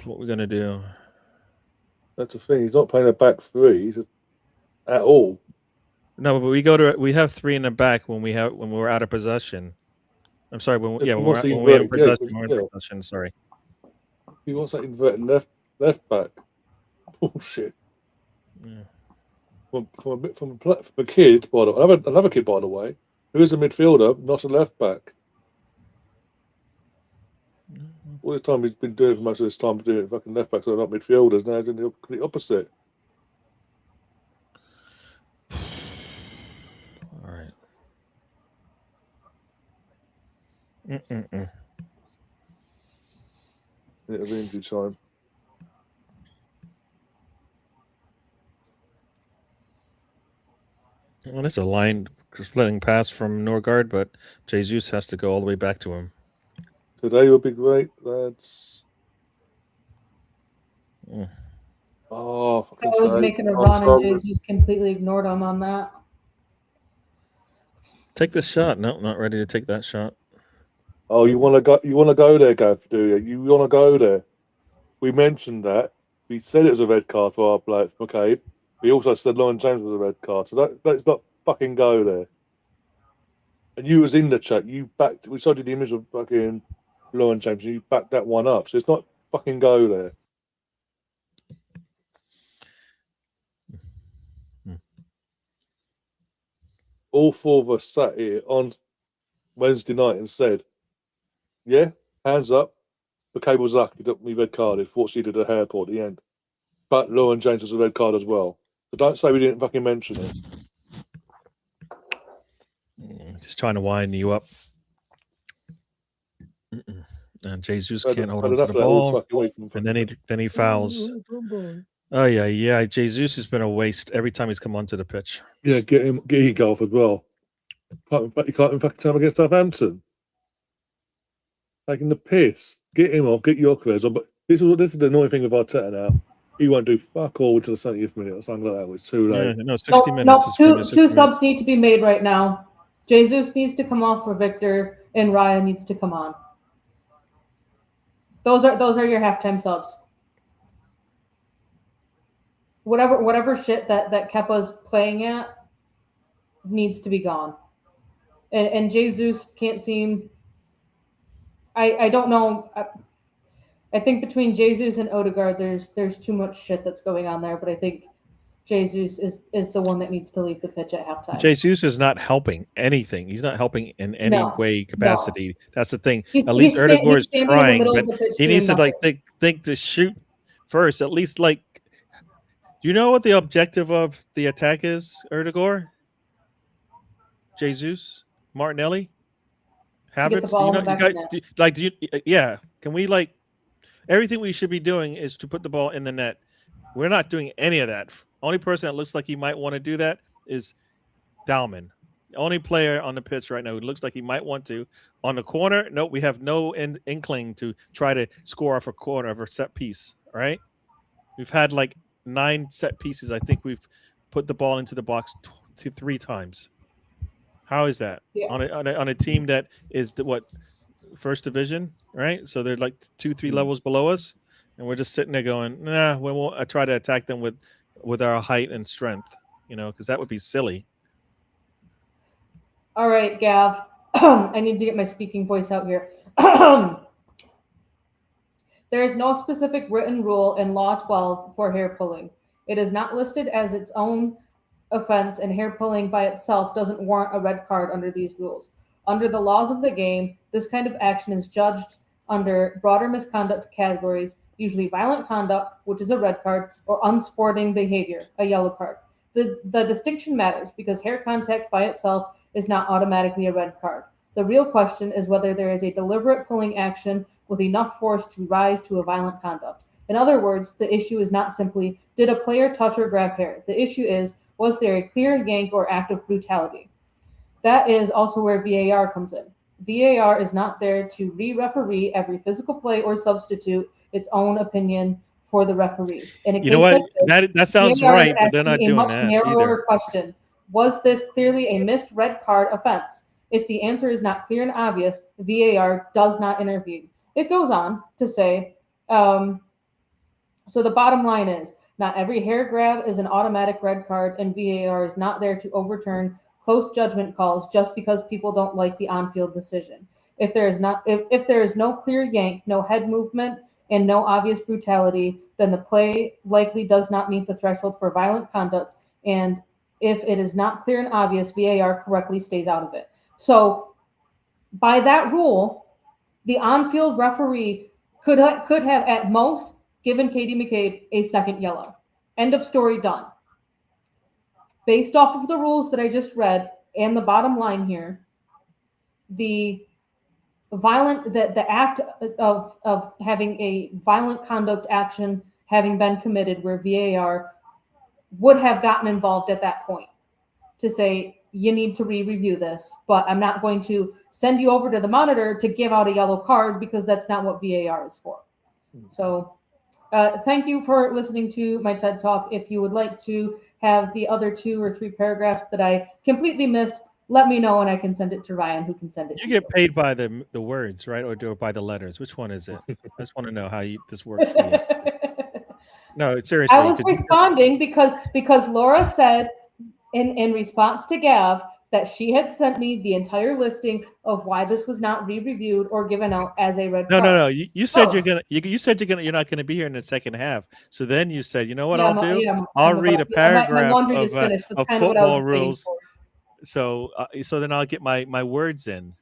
What we're gonna do? That's the thing. He's not playing a back three at all. No, but we have three in the back when we're out of possession. I'm sorry, when we're in possession. We're in possession. Sorry. He wants that inverted left back. Bullshit. Yeah. From a kid, by the way, another kid, by the way, who is a midfielder, not a left back. All the time he's been doing it for most of his time, doing it fucking left backs, so they're not midfielders. Now he's doing the complete opposite. All right. It'll be injury time. Well, it's a line splitting pass from Norgard, but Jesus has to go all the way back to him. Today will be great, lads. Mm. Oh, fucking I was making a run and Jesus completely ignored him on that. Take this shot. No, not ready to take that shot. Oh, you want to go? You want to go there, Gav? Do you? You want to go there? We mentioned that. We said it was a red card for our bloke, McCabe. We also said Lauren James was a red card. So let's not fucking go there. And you was in the chat. You backed. We showed you the image of fucking Lauren James, and you backed that one up. So it's not fucking go there. All four of us sat here on Wednesday night and said, yeah, hands up. McCabe was lucky that we red carded. Thought she did a hairport at the end. But Lauren James was a red card as well. So don't say we didn't fucking mention it. Just trying to wind you up. And Jesus can't hold on to the ball. And then he fouls. Oh yeah. Jesus has been a waste every time he's come onto the pitch. Yeah, get Eagolf as well. You can't in fact tell him against Southampton. Taking the piss. Get him off, get Yorkers on. But this is the annoying thing with Arteta now. He won't do fuck all until the 70th minute or something like that. It's too late. Yeah, no, 60 minutes. Two subs need to be made right now. Jesus needs to come off for Victor, and Ryan needs to come on. Those are your halftime subs. Whatever shit that Kepa's playing at needs to be gone. And Jesus can't seem. I don't know. I think between Jesus and Odegaard, there's too much shit that's going on there. But I think Jesus is the one that needs to leave the pitch at halftime. Jesus is not helping anything. He's not helping in any way, capacity. No. That's the thing. At least Odegaard is trying, but he needs to think to shoot first. At least do you know what the objective of the attack is, Odegaard? Jesus, Martinelli, Havertz. Can we everything we should be doing is to put the ball in the net. We're not doing any of that. Only person that looks like he might want to do that is Dalman. The only player on the pitch right now who looks like he might want to. On the corner, no, we have no inkling to try to score off a corner of a set piece. All right, we've had 9 set pieces. I think we've put the ball into the box 3 times. How is that on a team that is first division, right? So they're like 2-3 Mm. levels below us, and we're just sitting there going, nah. We won't. I try to attack them with our height and strength, because that would be silly. All right, Gav. I need to get my speaking voice out here. There is no specific written rule in Law 12 for hair pulling. It is not listed as its own offense, and hair pulling by itself doesn't warrant a red card under these rules. Under the laws of the game, this kind of action is judged under broader misconduct categories, usually violent conduct, which is a red card, or unsporting behavior, a yellow card. The distinction matters because hair contact by itself is not automatically a red card. The real question is whether there is a deliberate pulling action with enough force to rise to a violent conduct. In other words, the issue is not simply, did a player touch or grab hair? The issue is, was there a clear yank or act of brutality? That is also where VAR comes in. VAR is not there to re-referee every physical play or substitute its own opinion for the referees. In a You know case what? like this, That sounds VAR is right, but they're not asking a doing much that narrower either. question. Was this clearly a missed red card offense? If the answer is not clear and obvious, VAR does not intervene. It goes on to say, so the bottom line is, not every hair grab is an automatic red card, and VAR is not there to overturn close judgment calls just because people don't like the on-field decision. If there is no clear yank, no head movement, and no obvious brutality, then the play likely does not meet the threshold for violent conduct, and if it is not clear and obvious, VAR correctly stays out of it. So, by that rule, the on-field referee could have at most given Katie McCabe a second yellow. End of story, done. Based off of the rules that I just read and the bottom line here, the act of having a violent conduct action having been committed where VAR would have gotten involved at that point to say, you need to re-review this, but I'm not going to send you over to the monitor to give out a yellow card because that's not what VAR is for. So thank you for listening to my TED Talk. If you would like to have the other 2 or 3 paragraphs that I completely missed, let me know and I can send it to Ryan, who can send it to You get paid by the words, right, or by the letters? Which one is it? I just want to know how this works for you. No, seriously. I was responding because Laura said in response to Gav that she had sent me the entire listing of why this was not re-reviewed or given out as a red card. No. You said you're not gonna be here in the second half. So then you said, you know what I'll do? I'll read a paragraph my laundry of just finished. That's kind of what I football was waiting rules. for. So then I'll get my words in.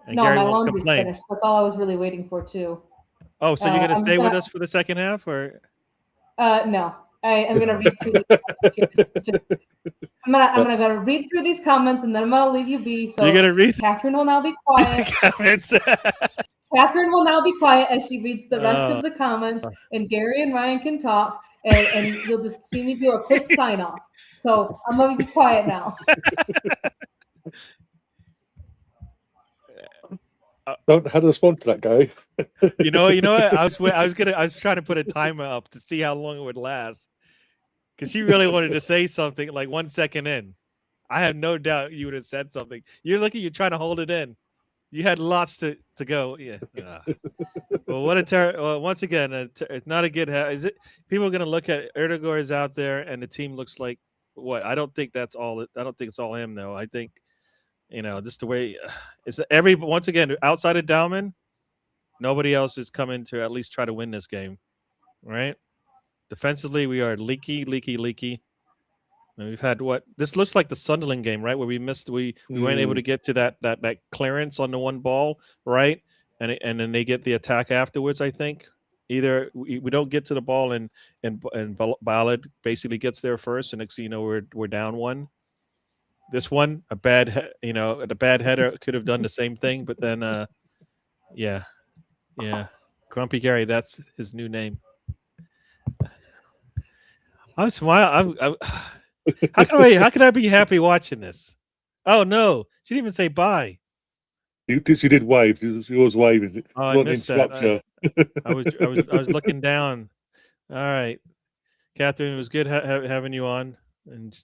And No, Gary my won't laundry's complain. finished. That's all I was really waiting for too. Oh, so you're gonna I'm stay with gonna- us for the second half, or? No, I'm gonna read through these comments here. I'm gonna read through these comments and then I'm gonna leave you be. So You're gonna read Catherine will now be quiet. comments. Catherine will now be quiet as she reads the rest of the comments, and Gary and Ryan can talk, and you'll just see me do a quick sign off. So I'm gonna be quiet now. Don't how to respond to that, Gary. You know what? I was trying to put a timer up to see how long it would last, because she really wanted to say something like 1 second in. I have no doubt you would have said something. You're trying to hold it in. You had lots to go. Yeah. Well, once again, it's not a good. Is it? People are going to look at Erdogan is out there, and the team looks like what? I don't think that's all. I don't think it's all him, though. I think, just the way it's once again outside of Dauman, nobody else is coming to at least try to win this game, right? Defensively, we are leaky. And we've had this looks like the Sunderland game, right? Where we missed, we weren't able to get to that clearance on the one ball, right? And then they get the attack afterwards. I think either we don't get to the ball and Ballard basically gets there first, and next thing you know we're down 1. This one, the bad header could have done the same thing, but then yeah, Grumpy Gary, that's his new name. I'm smiling. How can I be happy watching this? Oh no, she didn't even say bye. She did wave. She was waving. Oh, I missed that. I was looking down. All right, Catherine, it was good having you on, and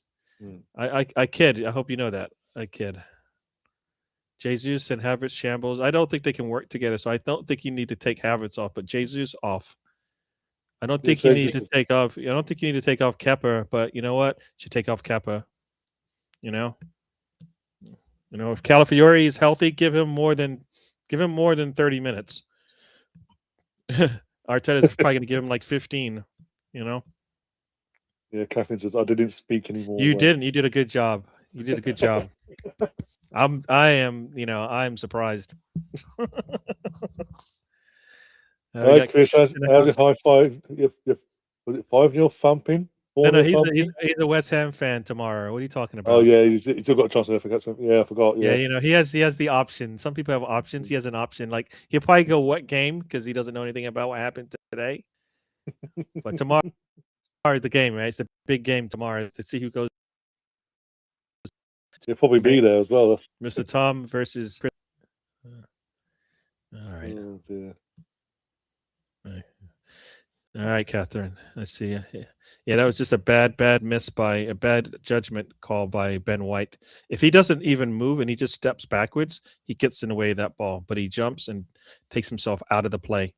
I kid. I hope you know that I kid. Jesus and Havertz shambles. I don't think they can work together, so I don't think you need to take Havertz off, but Jesus off. I don't think you need to take off. I don't think you need to take off Kepa, but you know what? You should take off Kepa. You know, if Calafiori is healthy, give him more than 30 minutes. Arteta's probably going to give him like 15. You know. Yeah, Catherine says I didn't speak anymore. You didn't. You did a good job. You did a good job. I am surprised. All right, Chris, how's your high five? Was it 5-0 thumping? No, he's a West Ham fan tomorrow. What are you talking about? Oh yeah, he's still got a chance. I forgot something. Yeah, I forgot. Yeah, he has the option. Some people have options. He has an option. Like he'll probably go what game because he doesn't know anything about what happened today. But tomorrow, the game, right? It's the big game tomorrow to see who goes. He'll probably be there as well. Mr. Tom versus. All right. Oh, dear. All right, Catherine. I see. Yeah, that was just a bad judgment call by Ben White. If he doesn't even move and he just steps backwards, he gets in the way of that ball. But he jumps and takes himself out of the play.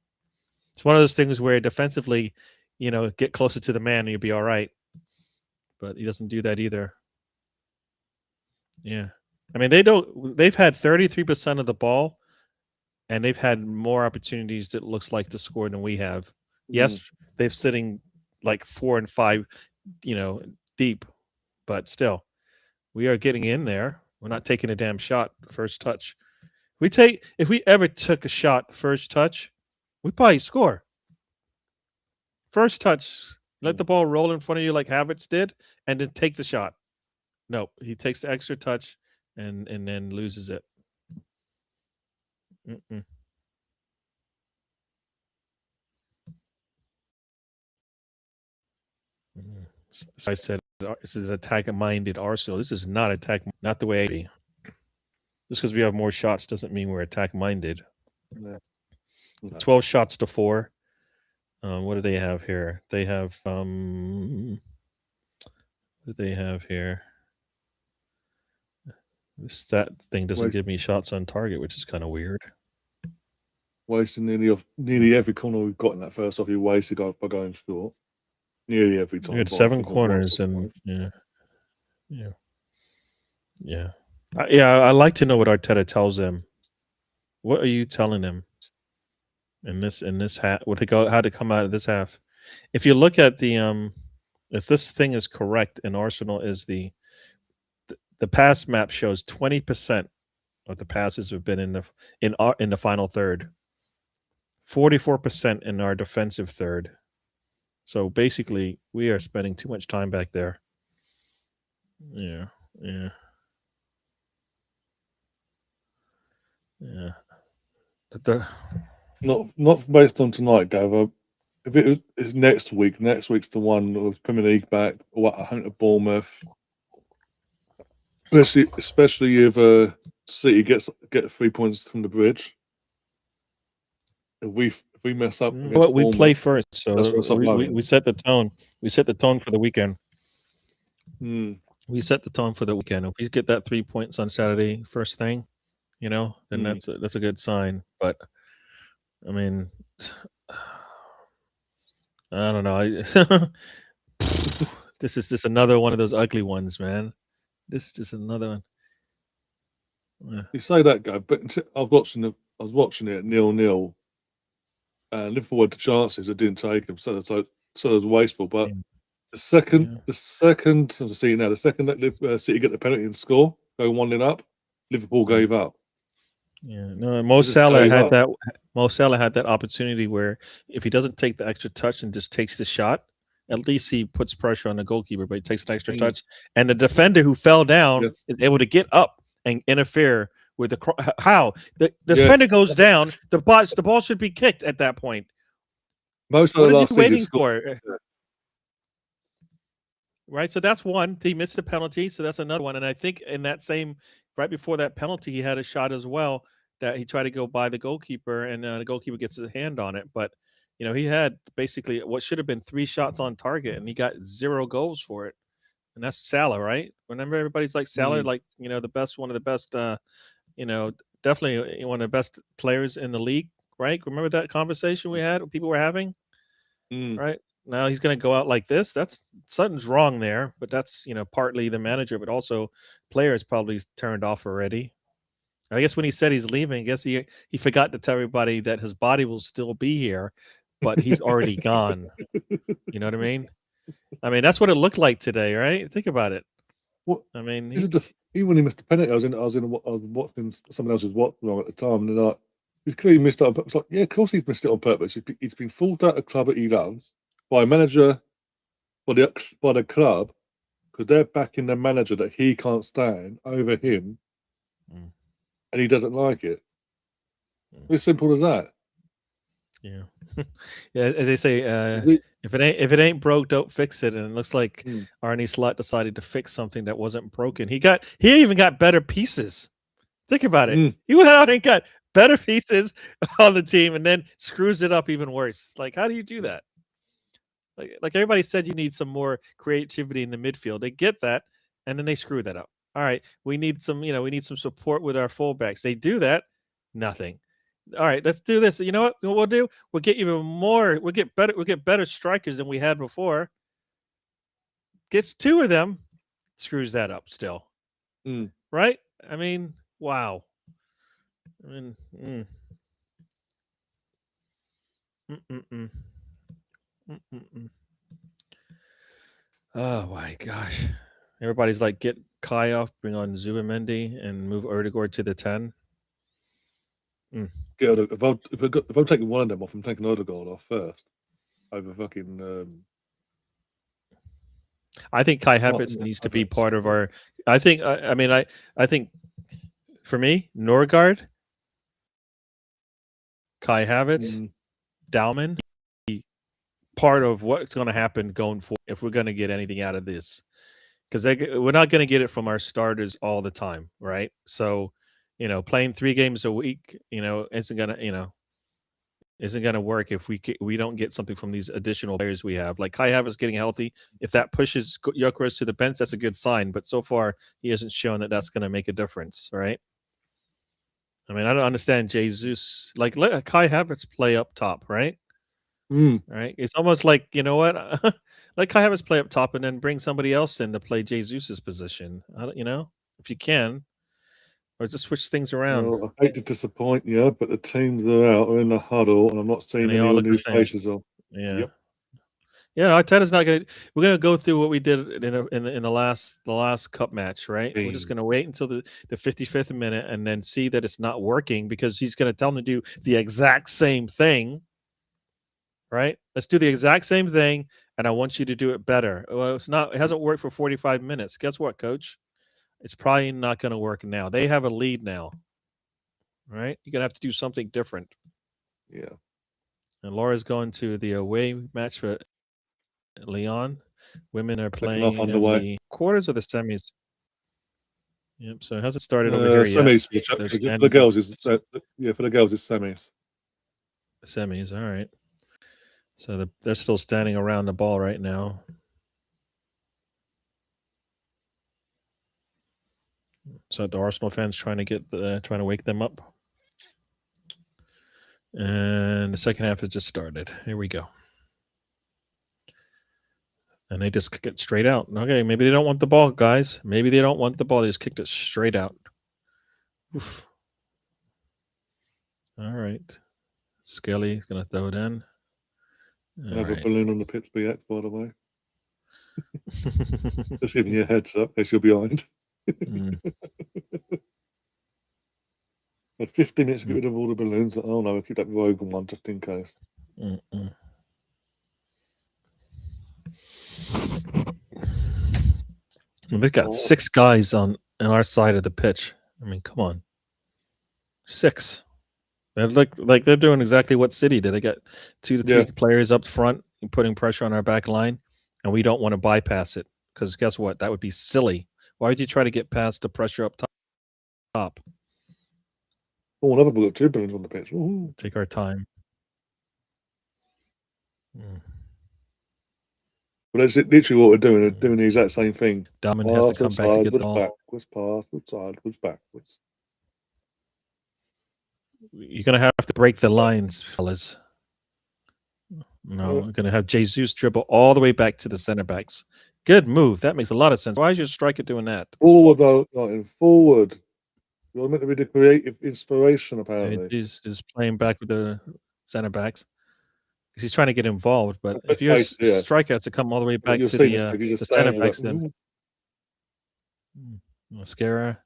It's one of those things where defensively, get closer to the man and you'll be all right. But he doesn't do that either. Yeah. I mean, they've had 33% of the ball and they've had more opportunities that looks like to score than we have. Yes, they're sitting like 4 and 5, deep, but still, we are getting in there. We're not taking a damn shot first touch. If we ever took a shot first touch, we probably score. First touch, let the ball roll in front of you like Havertz did, and then take the shot. No, he takes the extra touch and then loses it. So I said, this is attack-minded Arsenal. This is not not the way it be. Just because we have more shots doesn't mean we're attack-minded. No. 12 shots to 4. What do they have here? They have what do they have here? This stat thing doesn't give me shots on target, which is kind of weird. Wasting nearly every corner we've got in that first half. You wasted by going short. Nearly every time. We had 7 corners and I like to know what Arteta tells them. What are you telling them in this half? How to come out of this half? If you look at the if this thing is correct and Arsenal is the pass map shows 20% of the passes have been in the final third. 44% in our defensive third. So basically, we are spending too much time back there. Yeah. Not based on tonight, Gav. If it is next week's the one with Premier League back. Home to Bournemouth. Especially if City get 3 points from the bridge. If we mess up, we play first, so we set the tone. We set the tone for the weekend. We set the tone for the weekend. If we get that 3 points on Saturday, first thing, then that's a good sign. But I mean, I don't know. This is just another one of those ugly ones, man. This is just another one. Yeah. You say that, guy, but I was watching it 0-0. And Liverpool had the chances, it didn't take them, so it was wasteful. But the second that City get the penalty and score, go 1-0 up, Liverpool gave up. Yeah, no. Mo Salah had that. Mo Salah had that opportunity where if he doesn't take the extra touch and just takes the shot, at least he puts pressure on the goalkeeper. But he takes an extra touch, and the defender who fell down is able to get up and interfere. With the defender goes down, the ball should be kicked at that point. Most of what the is he waiting for? Right, so that's one. He missed the penalty, so that's another one. And I think in that same right before that penalty, he had a shot as well that he tried to go by the goalkeeper, and the goalkeeper gets his hand on it. But he had basically what should have been 3 shots on target, and he got 0 goals for it. And that's Salah, right? Remember, everybody's like Salah, like the best, one of the best. definitely one of the best players in the league, right? Remember that conversation we had? People were having, right? Now he's going to go out like this. That's something's wrong there, but that's partly the manager, but also players probably turned off already. I guess when he said he's leaving, I guess he forgot to tell everybody that his body will still be here, but he's already gone. You know what I mean? I mean, that's what it looked like today, right? Think about it. What? I mean, even when he missed the penalty, I was watching someone else's Watchalong at the time, and they're like, he's clearly missed it on purpose. Like, yeah, of course he's missed it on purpose. He's been fooled out of a club that he loves by a manager, by the club, because they're backing the manager that he can't stand over him, and he doesn't like it. It's simple as that. Yeah, yeah. As they say, if it ain't broke, don't fix it. And it looks like Arne Slot decided to fix something that wasn't broken. He even got better pieces. Think about it. He went out and got better pieces on the team, and then screws it up even worse. Like, how do you do that? Like everybody said, you need some more creativity in the midfield. They get that, and then they screw that up. All right, we need some support with our fullbacks. They do that, nothing. All right, let's do this. You know what we'll do? We'll get even more. We'll get better strikers than we had before. Gets two of them, screws that up still. Right? I mean, wow. I mean, Oh my gosh. Everybody's like, get Kai off, bring on Zubamendi, and move Erdegaard to the 10. Yeah, if I'm taking one of them off, I'm taking Odegaard off first over fucking. I think Kai Havertz needs to be part of our. I think. I think for me, Norgard, Kai Havertz, Dalman, part of what's going to happen going forward if we're going to get anything out of this, because we're not going to get it from our starters all the time, right? So, playing 3 games a week, isn't gonna work if we don't get something from these additional players we have. Like Kai Havertz getting healthy, if that pushes Gyökeres to the bench, that's a good sign. But so far, he hasn't shown that that's going to make a difference, right? I mean, I don't understand Jesus. Like, let Kai Havertz play up top, right? Right? It's almost like, you know what? Let Kai Havertz play up top and then bring somebody else in to play Jesus's position. If you can. Or just switch things around. Well, I hate to disappoint you, but the teams are in the huddle, and I'm not seeing any new faces on. Yeah. Yep. Yeah, Arteta's not gonna. We're gonna go through what we did in the last cup match, right? We're just gonna wait until the 55th minute and then see that it's not working, because he's gonna tell them to do the exact same thing, right? Let's do the exact same thing, and I want you to do it better. Well, it's not. It hasn't worked for 45 minutes. Guess what, coach? It's probably not going to work now. They have a lead now, right? You're going to have to do something different. Yeah. And Laura's going to the away match for Lyon. Women are playing in the quarters or the semis. Yep. So it hasn't started over here semis yet. For the girls, for the girls, it's semis. Semis. All right. So they're still standing around the ball right now. So the Arsenal fans trying to wake them up. And the second half has just started. Here we go. And they just kick it straight out. Okay, maybe they don't want the ball, guys. Maybe they don't want the ball. They just kicked it straight out. Oof. All right. Skelly's going to throw it in. Another balloon on the pitch, BX, by the way. Just giving you a heads up, in case you're behind. 15 minutes to get rid of all the balloons. Oh no, we'll keep that Rogan one just in case. We've got 6 guys on our side of the pitch. I mean, come on. 6. They're like they're doing exactly what City did. They got 2 to 3 players up front and putting pressure on our back line, and we don't want to bypass it, because guess what? That would be silly. Why would you try to get past the pressure up top? Oh, another got 2 balloons on the pitch. Ooh. Take our time. But that's literally what we're doing. We're doing the exact same thing. Dalman has to come back to get the ball. Backwards, backwards. You're gonna have to break the lines, fellas. No, we're gonna have Jesus dribble all the way back to the center backs. Good move. That makes a lot of sense. Why is your striker doing that? Forward though, not in forward. You're meant to be the creative inspiration, apparently. Jesus is playing back with the center backs because he's trying to get involved. But But if your basically, yeah. striker has to come all the way But back you're to seeing the this thing, he's just center standing there backs, then Mascara,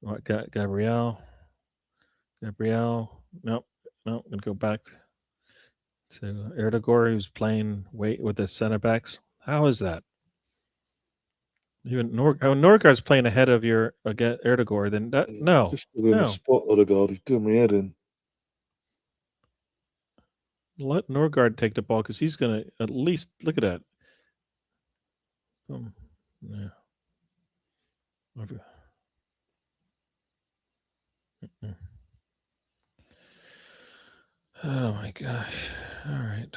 what? Gabrielle. Nope. I'm gonna go back to Erdogan, who's playing with the center backs. How is that? Even Norgard's playing ahead of your Erdogan. Then that no, He's just in the no. spot, Odegaard. He's doing me head in. Let Norgard take the ball because he's gonna at least look at that. Yeah. Oh my gosh! All right.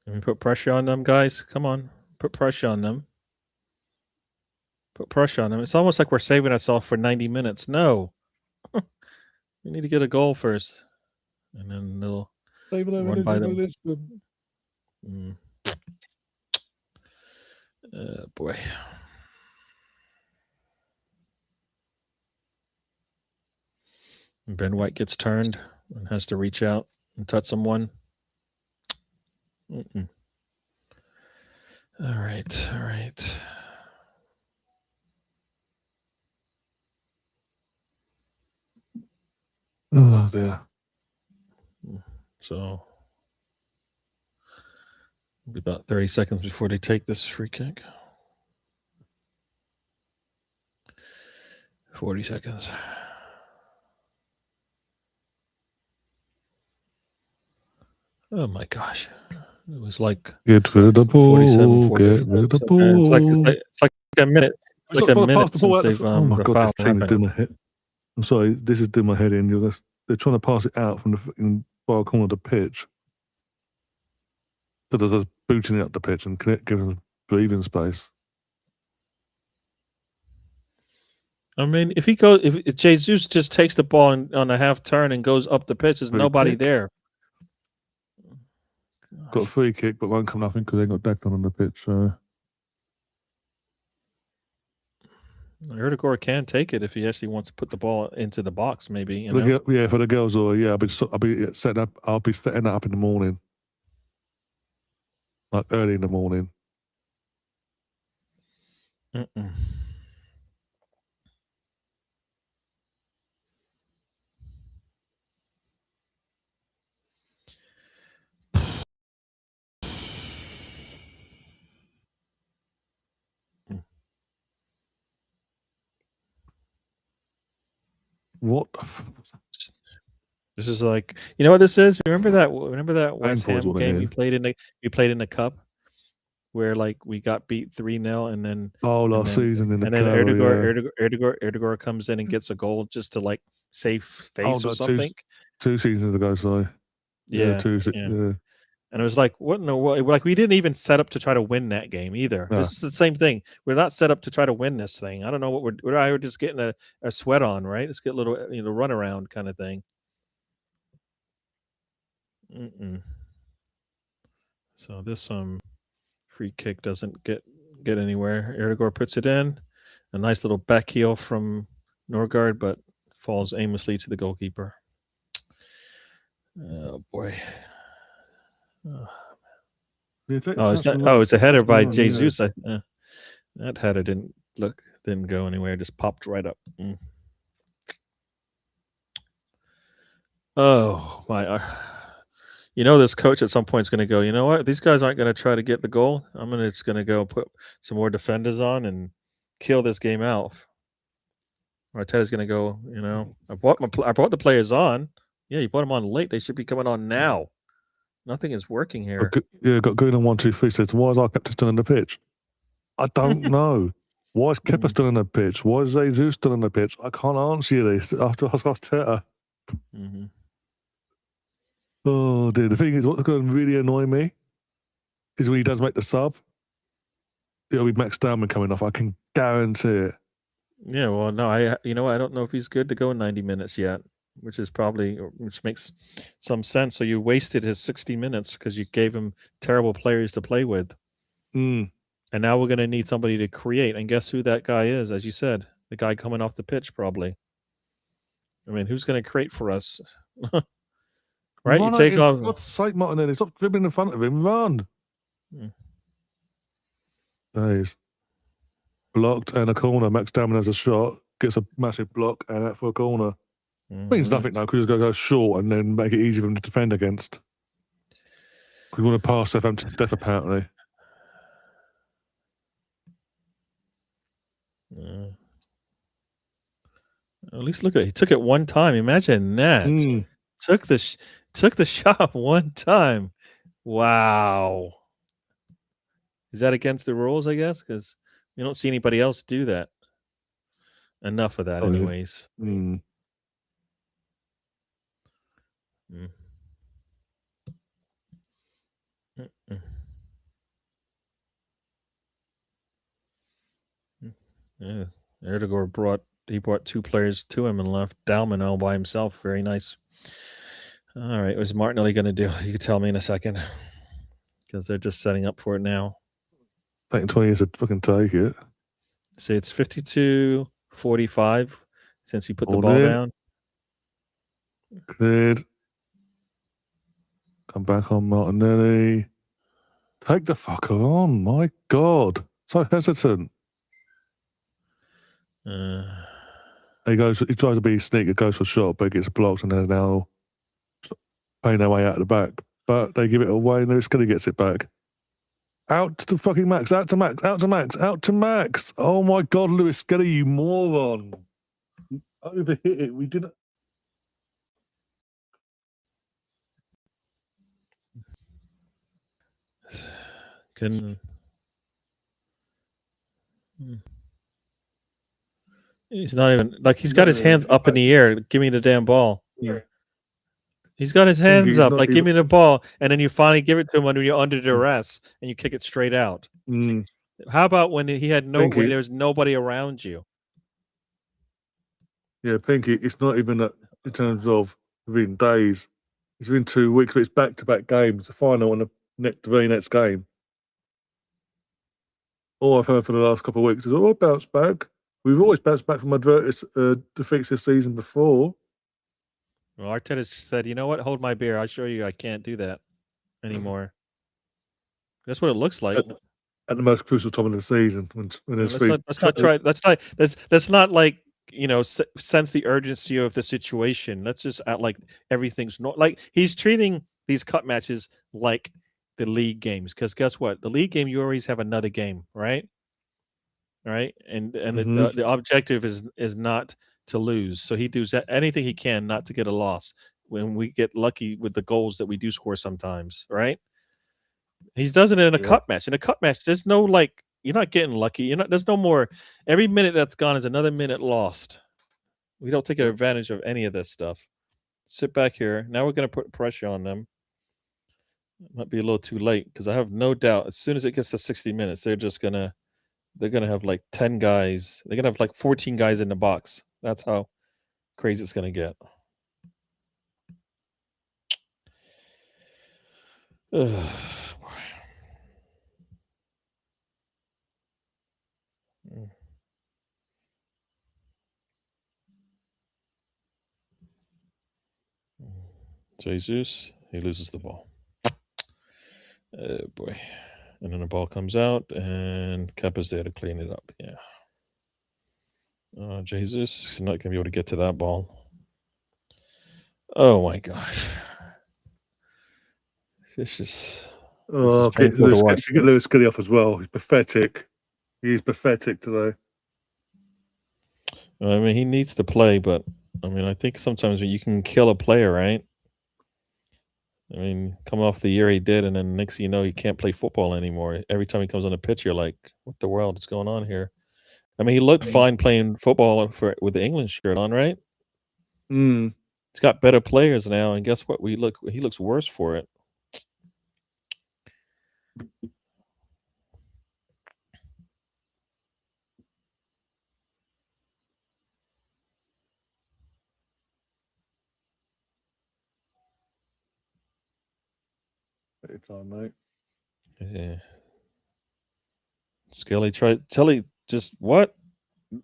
Can we put pressure on them, guys? Come on, put pressure on them. Put pressure on them. It's almost like we're saving ourselves for 90 minutes. No, we need to get a goal first, and then they'll run by them. Boy. Ben White gets turned and has to reach out and touch someone. All right. Oh dear. So it'll be about 30 seconds before they take this free kick. 40 seconds. Oh my gosh. It was like get rid of the ball. 47, Get rid of the ball. It's like a minute. It's like a minute since they've oh my god, this team is happened. doing my head. I'm sorry, this is doing my head in. They're trying to pass it out from the fucking far corner of the pitch. So they're booting it up the pitch and giving them breathing space. I mean, if Jesus just takes the ball on a half turn and goes up the pitch, there's nobody there. Got a free kick, but won't come nothing because they got Declan on the pitch. So Erdogan can take it if he actually wants to put the ball into the box. Maybe for the girls, or I'll be setting up. I'll be setting that up in the morning, like early in the morning. What the This is like, you know what this is? Remember that West Ham game you played in the cup where like we got beat 3-0 and then last season in the cup, Erdogan comes in and gets a goal just to like save face or something. Two seasons ago, sorry. Yeah. And it was like, what in the world? Like, we didn't even set up to try to win that game either. No. This is the same thing. We're not set up to try to win this thing. I don't know what we're just getting a sweat on, right? Let's get a little, run around kind of thing. So this free kick doesn't get anywhere. Erdogan puts it in. A nice little back heel from Norgard, but falls aimlessly to the goalkeeper. Oh boy. It's a header by Jesus. That header didn't go anywhere. Just popped right up. Oh my! This coach at some point is going to go. You know what? These guys aren't going to try to get the goal. I'm just going to go put some more defenders on and kill this game out. Arteta's going to go. I brought the players on. Yeah, you brought them on late. They should be coming on now. Nothing is working here. Got going on 1, 2, 3. Says, why is Kepa still on the pitch? I don't know. Why is Kepa still on the pitch? Why is Jesus still on the pitch? I can't answer you this after I asked Teta. Oh dear. The thing is, what's going to really annoy me is when he does make the sub. it'll be Max Dowman coming off. I can guarantee it. Yeah, well, no, I don't know if he's good to go 90 minutes yet, which makes some sense. So you wasted his 60 minutes because you gave him terrible players to play with. Mm. And now we're going to need somebody to create. And guess who that guy is, as you said? The guy coming off the pitch, probably. I mean, who's going to create for us? Right? Run You take for off. God's sake, Martinelli, stop dribbling in front of him. Run. Days. Blocked and a corner. Max Dowman has a shot, gets a massive block and out for a corner. Means nothing now because he's going to go short and then make it easy for him to defend against. We want to pass Southampton to death, apparently. At least look at it. He took it one time. Imagine that. Took the shot one time. Wow. Is that against the rules, I guess? Because we don't see anybody else do that. Enough of that, anyways. Yeah. Erdogan brought two players to him and left Dalman all by himself. Very nice. All right. What's Martinelli going to do? You can tell me in a second. Because they're just setting up for it now. Taking 20 years to fucking take it. See, it's 52-45 since he put the ball down. Cleared. Come back on Martinelli. Take the fucker on. My God. So hesitant. He tries to be sneaky, goes for a shot, but gets blocked, and they're now playing their way out of the back. But they give it away, and Lewis Skelly gets it back. Out to the fucking Max, out to Max, out to Max, out to Max. Oh my God, Lewis Skelly, you moron. You overhit it. We didn't. He's not even like he's got his hands up in the air. Give me the damn ball. Yeah. He's got his hands up, like give me the ball, and then you finally give it to him when you're under duress and you kick it straight out. How about when he had there was nobody around you? Yeah, Pinky, it's not even that in terms of within days. It's within 2 weeks, but it's back-to-back games, the final and the very next game. All I've heard for the last couple of weeks is, oh, bounce back. We've always bounced back from defeats this season before. Well, Arteta said, you know what? Hold my beer. I'll show you I can't do that anymore. That's what it looks like. At the most crucial time of the season. When there's let's not like, sense the urgency of the situation. Let's just act like everything's not like he's treating these cup matches like the league games. Because guess what? The league game, you always have another game, right? Right, and the objective is not to lose. So he does anything he can not to get a loss. When we get lucky with the goals that we do score sometimes, right? He does it in a cup match. In a cup match, there's no like you're not getting lucky. There's no more. Every minute that's gone is another minute lost. We don't take advantage of any of this stuff. Sit back here. Now we're going to put pressure on them. It might be a little too late because I have no doubt as soon as it gets to 60 minutes, they're going to have like 10 guys. They're going to have like 14 guys in the box. That's how crazy it's going to get. Jesus, he loses the ball. Oh boy. And then the ball comes out and Kepa's there to clean it up. Yeah. Jesus, not going to be able to get to that ball. Oh my gosh. This is get Lewis Skelly off as well. He's pathetic. He's pathetic today. I mean, he needs to play, but I mean, I think sometimes you can kill a player, right? I mean, coming off the year he did, and then next thing you know, he can't play football anymore. Every time he comes on the pitch, you're like, what the world is going on here? I mean, he looked fine playing football with the England shirt on, right? He's got better players now, and guess what? He looks worse for it. Take your time, mate. Yeah. Skelly Telly just what?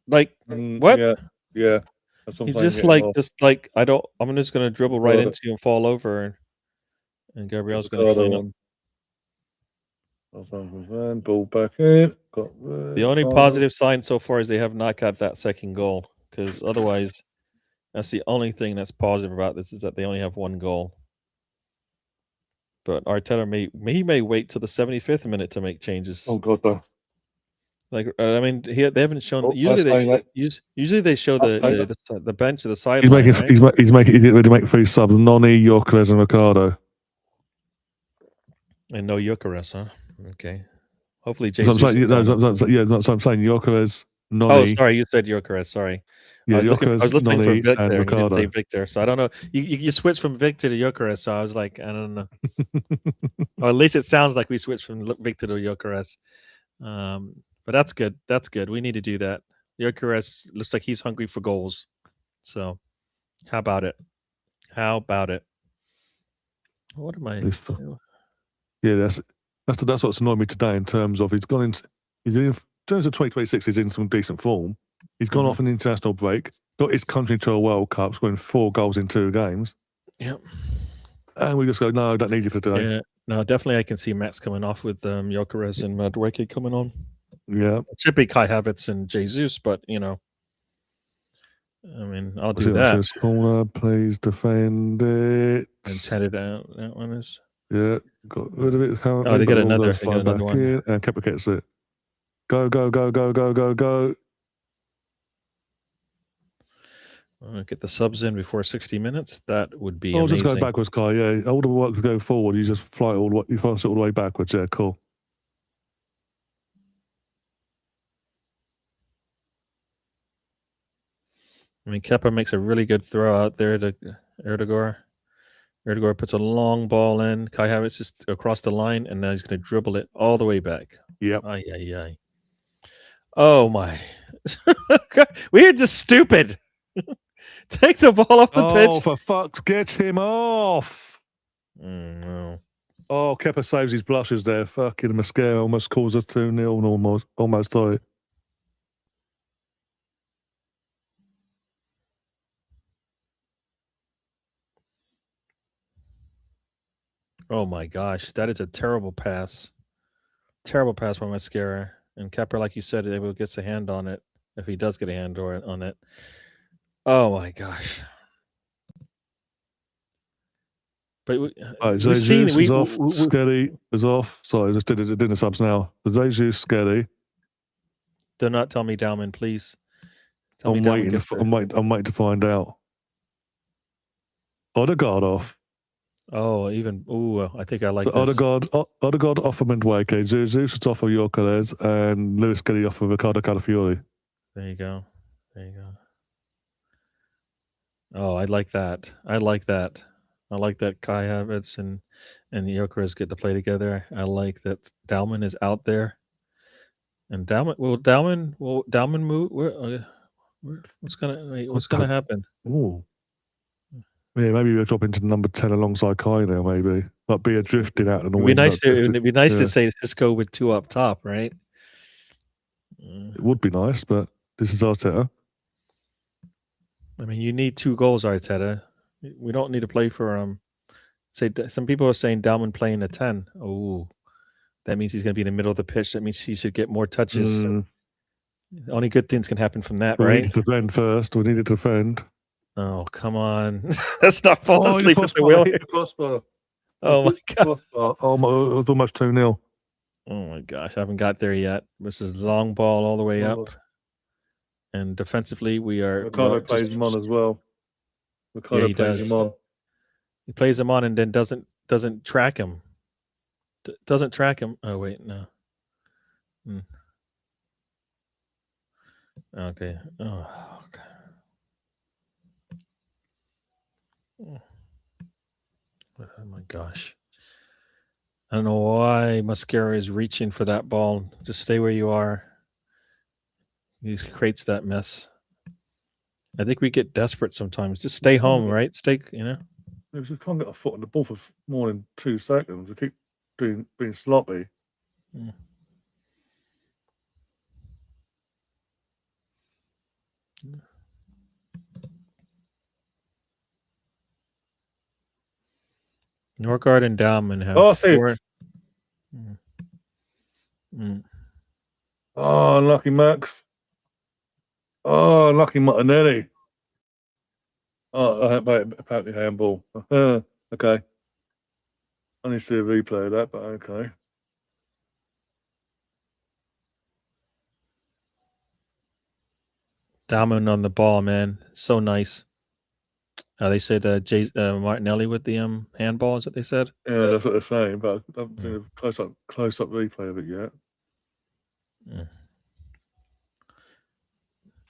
Like what? Yeah. That's what I'm He saying, just get him off. I'm just gonna dribble right Ricardo. into you and fall over and Gabriel's gonna Ricardo clean up. on. That's what I'm concerned. Ball back in. Got The only Ricardo. positive sign so far is they have not got that second goal, because otherwise, that's the only thing that's positive about this, is that they only have one goal. But Arteta may wait till the 75th minute to make changes. Oh God, no. Like I mean, they haven't shown. Oh, Usually they show the bench of the He's sideline. making. Right? He's ready to make 3 subs: Noni, Gyökeres, and Ricardo. And no Gyökeres, huh? Okay. Hopefully, So I'm Jesus. saying, that's what I'm saying. Gyökeres, Noni. Oh, sorry, you said Gyökeres. Sorry. Yeah, I was Gyökeres, listening for Noni, Victor, and and you didn't Ricardo. say Victor, so I don't know. You switched from Victor to Gyökeres, so I was like, I don't know. Or at least it sounds like we switched from Victor to Gyökeres. But that's good. That's good. We need to do that. Gyökeres looks like he's hungry for goals. So, how about it? How about it? What am I? Yeah, that's what's annoyed me today. In terms of in terms of 2026, he's in some decent form. He's gone off an international break, got his country to a World Cup, scoring 4 goals in 2 games. Yep. And we just go, no, don't need you for today. Yeah, no, definitely I can see Max coming off with Gyökeres and Madueke coming on. Yeah. It should be Kai Havertz and Jesus, but I mean, I'll do that. Corner, please defend it. And head it out. That one is. Yeah, got rid of it. Oh, they got another one. In, and Kepa gets it. Go, go, go, go, go, go, go. Get the subs in before 60 minutes. That would be I'll amazing. just go backwards, Kai. Yeah, all the work to go forward. You just fly it all the way. You fly it all the way backwards. Yeah, cool. I mean, Kepa makes a really good throw out there to Erdogan. Erdogan puts a long ball in. Kai Havertz is across the line, and now he's going to dribble it all the way back. Yep. Ay, ay, ay. Oh, my. We're just stupid. Take the ball off the pitch. Oh, for fuck's get him off. No. Oh, Kepa saves his blushes there. Fucking Mascara almost calls us 2-0 and almost tie. Oh my gosh, that is a terrible pass. Terrible pass by Mascara. And Kepa, like you said, able to get a hand on it if he does get a hand on it. Oh my gosh. But we've seen is off. Sketty is off. Sorry, I just did the subs now. Jesus, Sketty. Do not tell me Dalman, please. I'm waiting to find out. Odegaard off. Oh, I think I like this. Odegaard off of Madueke, Jesus is off of Gyökeres, and Lewis Sketty off of Ricardo Calafiori. There you go. There you go. Oh, I like that. I like that. I like that Kai Havertz and Gyökeres get to play together. I like that Dalman is out there. And Dalman move? What's gonna happen? Ooh. Yeah, maybe we'll drop into number 10 alongside Kai now, maybe. Like be a drifting out in the wing. It'd be nice to say Cisco with 2 up top, right? It would be nice, but this is Arteta. I mean, you need 2 goals, Arteta. We don't need to play for say some people are saying Dalman playing a 10. Oh, that means he's going to be in the middle of the pitch. That means he should get more touches. Only good things can happen from that, right? We need to defend first. We need to defend. Oh, come on. That's not fall asleep at the wheel. Oh, my God. Oh, it's almost 2-0. Oh, my gosh. I haven't got there yet. This is long ball all the way up. And defensively, we are... Ricardo plays him on as well. Ricardo plays him on. He plays him on and then doesn't track him. Doesn't track him. Oh, wait, no. Okay. Oh, okay. Oh my gosh. I don't know why Mascara is reaching for that ball. Just stay where you are. He creates that mess. I think we get desperate sometimes. Just stay home, right? Stay, We just can't get our foot on the ball for more than 2 seconds. We keep being sloppy. Norgard and Dowman have Pass it. 4. Mm. Oh, unlucky Max. Oh, unlucky Martinelli. Oh, apparently handball. Okay. I need to see a replay of that, but okay. Dowman on the ball, man. So nice. They said Martinelli with the handball, is what they said? Yeah, that's what they're saying, but I haven't seen a close-up replay of it yet.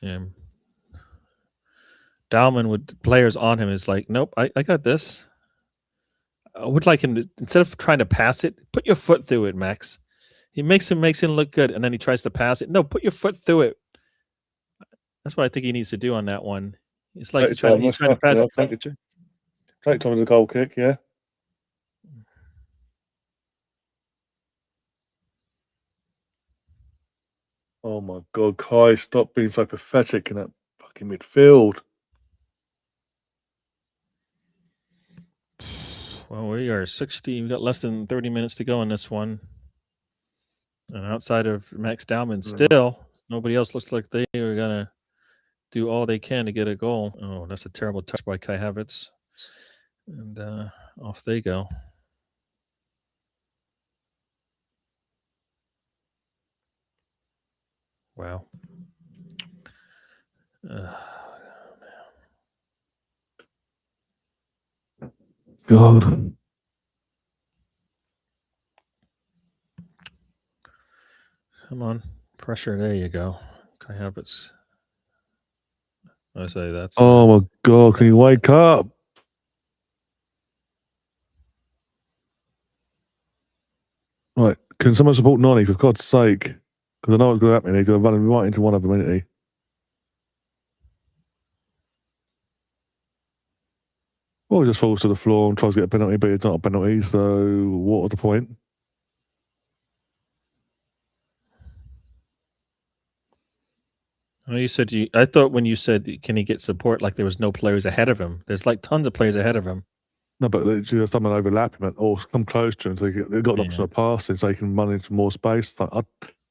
Yeah. Dowman with players on him is like, nope, I got this. I would like him to, instead of trying to pass it, put your foot through it, Max. He makes him look good, and then he tries to pass it. No, put your foot through it. That's what I think he needs to do on that one. It's like he's trying to pass it. Take time as a goal kick, yeah. Oh my God, Kai, stop being so pathetic in that fucking midfield. Well, we are 60. We've got less than 30 minutes to go in this one. And outside of Max Dowman, still, nobody else looks like they are going to do all they can to get a goal. Oh, that's a terrible touch by Kai Havertz. And off they go. Wow. God. Come on. Pressure. There you go. Kai Havertz. I say that's. Oh my God, can you wake up? Right, can someone support Nani for God's sake? Because I know what's going to happen. He's going to run him right into one of them, isn't he? Well, he just falls to the floor and tries to get a penalty, but it's not a penalty, so what was the point? Oh, I thought when you said, can he get support, like there was no players ahead of him. There's like tons of players ahead of him. No, but someone overlap him or come close to him, so they've got an option of passing, so he can run into more space.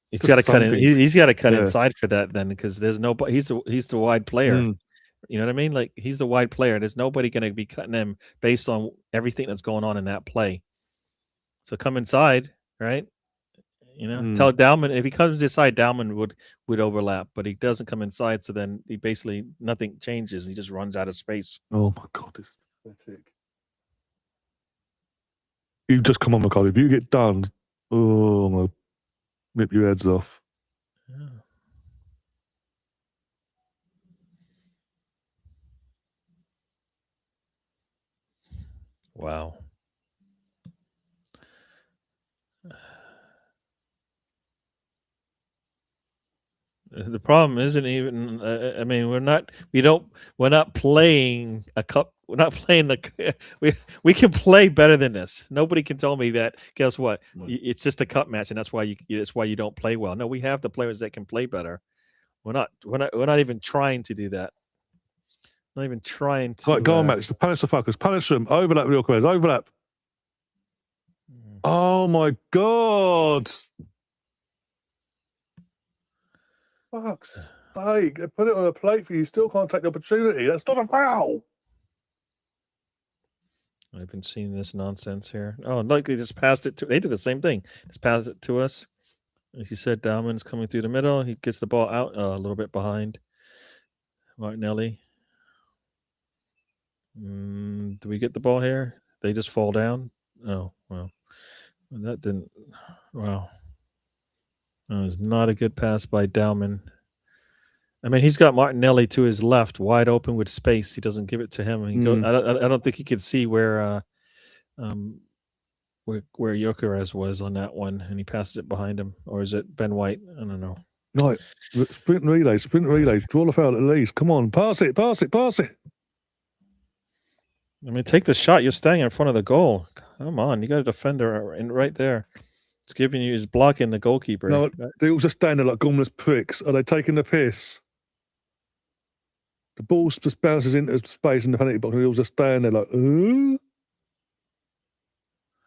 He's got to cut in. He's got to cut inside for that then, because there's nobody. He's the wide player. You know what I mean? Like he's the wide player. There's nobody going to be cutting him based on everything that's going on in that play. So come inside, right? You know, tell Dowman if he comes inside, Dowman would overlap, but he doesn't come inside. So then he basically nothing changes. He just runs out of space. Oh my God, this is pathetic. You just come on, McCall. If you get done, I'm gonna rip your heads off. Yeah. Wow. The problem isn't even. I mean, we're not playing a cup. We're not playing the. We can play better than this. Nobody can tell me that. Guess what? It's just a cup match, and that's why you don't play well. No, we have the players that can play better. We're not even trying to do that. Not even trying to. Right, go on, Max. Punish the fuckers. Punish them. Overlap real quick. Overlap. Oh my God. Fuck's sake. They put it on a plate for you. Still can't take the opportunity. That's not a foul. I've been seeing this nonsense here. Oh, like they just passed it to. They did the same thing. Just passed it to us. As you said, Dowman's coming through the middle. He gets the ball out a little bit behind Martinelli. Do we get the ball here? They just fall down. Oh, well, that didn't. Wow. That was not a good pass by Dowman. I mean, he's got Martinelli to his left, wide open with space. He doesn't give it to him. I don't think he could see where Gyökeres was on that one, and he passes it behind him. Or is it Ben White? I don't know. Right, sprint relay. Draw the foul at least. Come on, pass it. I mean, take the shot. You're standing in front of the goal. Come on, you got a defender right there. It's giving you, is blocking the goalkeeper. No, they all just stand there like gormless pricks. Are they taking the piss? The ball just bounces into space in the penalty box and they all just stand there like,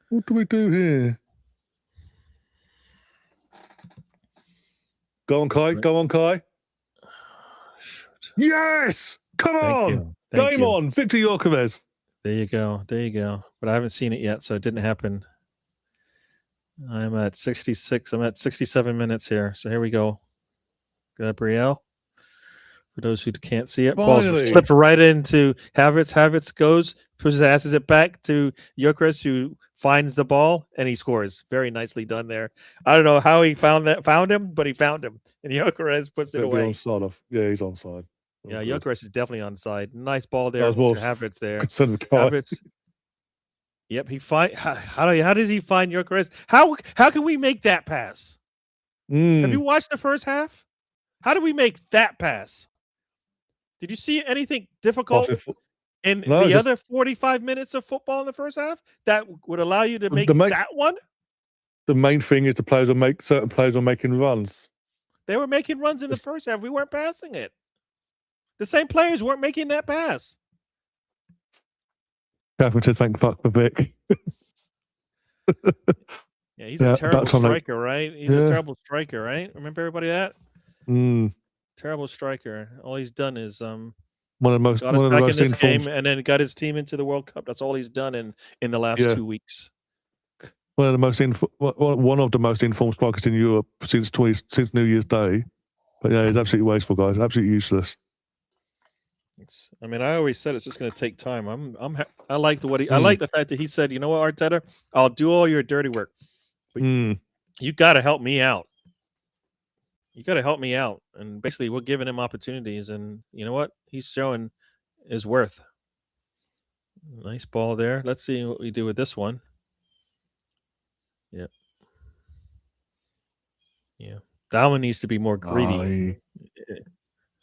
what do we do here? Go on, Kai. Go on, Kai. Yes! Come on! Game on! Victor Yorkeres. There you go. There you go. But I haven't seen it yet, so it didn't happen. I'm at 66. I'm at 67 minutes here. So here we go. Gabriel. For those who can't see it, ball slipped right into Havertz. Havertz goes, passes it back to Gyökeres, who finds the ball and he scores. Very nicely done there. I don't know how he found him, but he found him, and Gyökeres puts it away. Yeah, he's onside. Yeah, Gyökeres is definitely onside. Nice ball there to Havertz there. Havertz. Yep, he how does he find Gyökeres? How can we make that pass? Have you watched the first half? How do we make that pass? Did you see anything difficult in the other 45 minutes of football in the first half that would allow you to make that one? The main thing is certain players are making runs. They were making runs in the first half. We weren't passing it. The same players weren't making that pass. Catherine said, "Thank fuck for Vic." Yeah, he's a terrible striker, right? He's a terrible striker, right? Remember everybody that? Terrible striker. All he's done is one of the most in this game, and then got his team into the World Cup. That's all he's done in the last 2 weeks. One of the most informed strikers in Europe since New Year's Day. But yeah, he's absolutely wasteful, guys. Absolutely useless. I mean, I always said it's just going to take time. I like I like the fact that he said, you know what, Arteta, I'll do all your dirty work, but you got to help me out. You got to help me out, and basically, we're giving him opportunities, and you know what, he's showing his worth. Nice ball there. Let's see what we do with this one. Yeah, that one needs to be more greedy.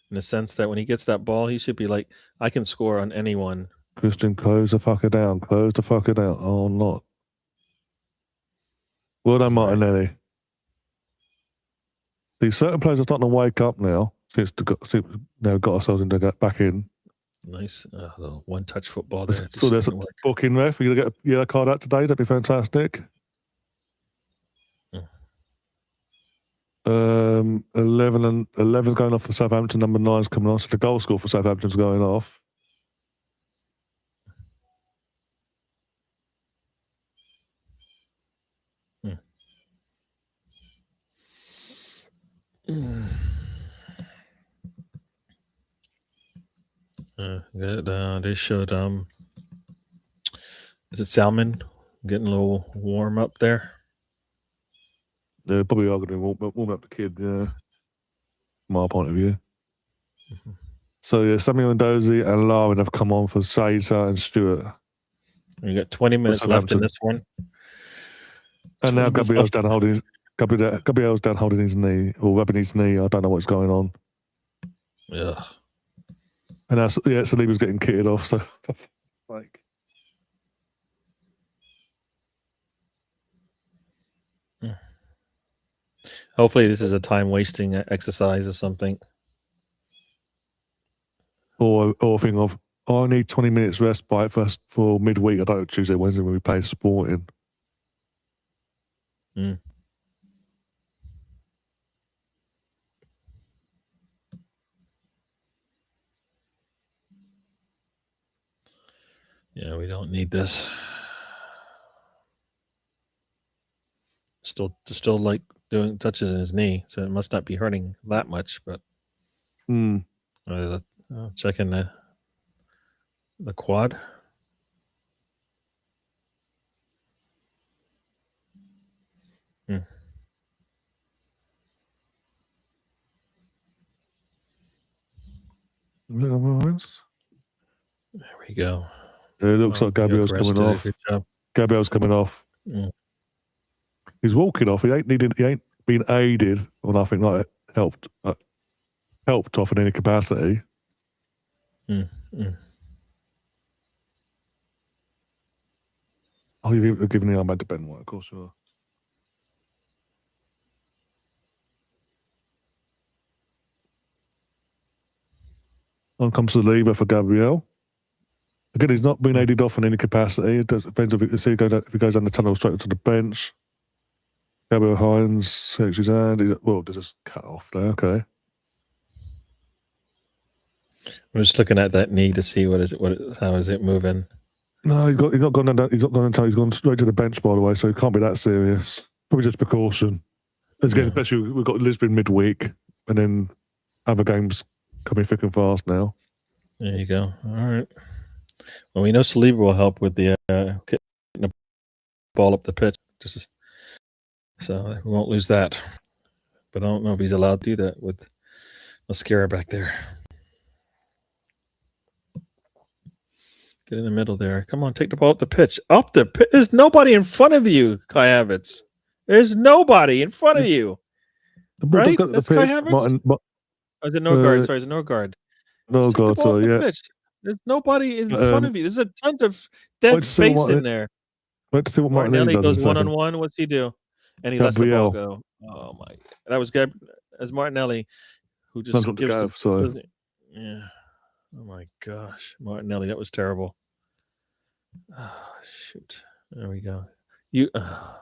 In the sense that when he gets that ball, he should be like, I can score on anyone. Christian, close the fucker down. Close the fucker down. Oh, not. Well done, Martinelli. These certain players are starting to wake up now since they've got ourselves back in. Nice. One-touch football there. So there's a booking ref. You're going to get a yellow card out today. That'd be fantastic. 11's going off for Southampton. Number 9's coming on. So the goal score for Southampton's going off. Good. They showed is it Salmon getting a little warm up there? They probably are going to warm up the kid, yeah. From our point of view. So yeah, Samuel Ndozi and Larwin have come on for Shazer and Stewart. We got 20 minutes left in this one. And now Gabriel's down holding his knee, or rubbing his knee. I don't know what's going on. Yeah. And now, Saliba's getting kitted off. So, like, hopefully, this is a time-wasting exercise or something. Or a thing of, I need 20 minutes respite for midweek. I don't know, Tuesday, Wednesday when we play Sporting. Yeah, we don't need this. Still like doing touches in his knee, so it must not be hurting that much. But checking the quad. There we go. It looks like Gabriel's coming off. Gabriel's coming off. He's walking off. He ain't been aided or nothing like helped off in any capacity. Oh, you're giving the armband to Ben White, of course you are. On comes the lever for Gabriel. Again, he's not been aided off in any capacity. It depends if he goes down the tunnel straight to the bench. Gabriel Hines takes his hand. Does this cut off there? Okay. I'm just looking at that knee to see how is it moving. No, he's not gone down. He's not gone down. He's gone straight to the bench, by the way. So it can't be that serious. Probably just precaution. Again, especially we've got Lisbon midweek, and then other games coming thick and fast now. There you go. All right. Well, we know Saliba will help with the getting the ball up the pitch. So we won't lose that. But I don't know if he's allowed to do that with Mascara back there. Get in the middle there. Come on, take the ball up the pitch. Up the pitch. There's nobody in front of you, Kai Havertz. There's nobody in front of you. The ball right? does go to the That's pitch. Kai Havertz? Or is it Norgard? Sorry, is it Norgard? Just take the ball off the pitch. There's nobody in front of you. There's a tons of dead space in there. Let's see what Martinelli does goes one-on-one. What's he do? And he lets the ball go. Oh, my. That was good. As Martinelli, who just gives yeah. Oh, my gosh. Martinelli, that was terrible. Oh, shoot. There we go.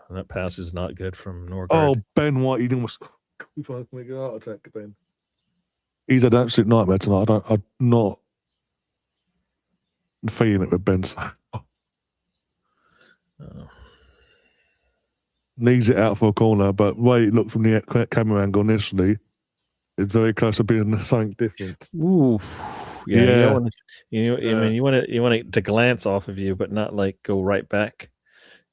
That pass is not good from Norgard. Oh, Ben White, he almost make a heart attack, Ben. He's had an absolute nightmare tonight. I'm not feeling it with Ben. Needs it out for a corner, but Ray looked from the camera angle initially. It's very close to being something different. Ooh, yeah. You want it to glance off of you, but not like go right back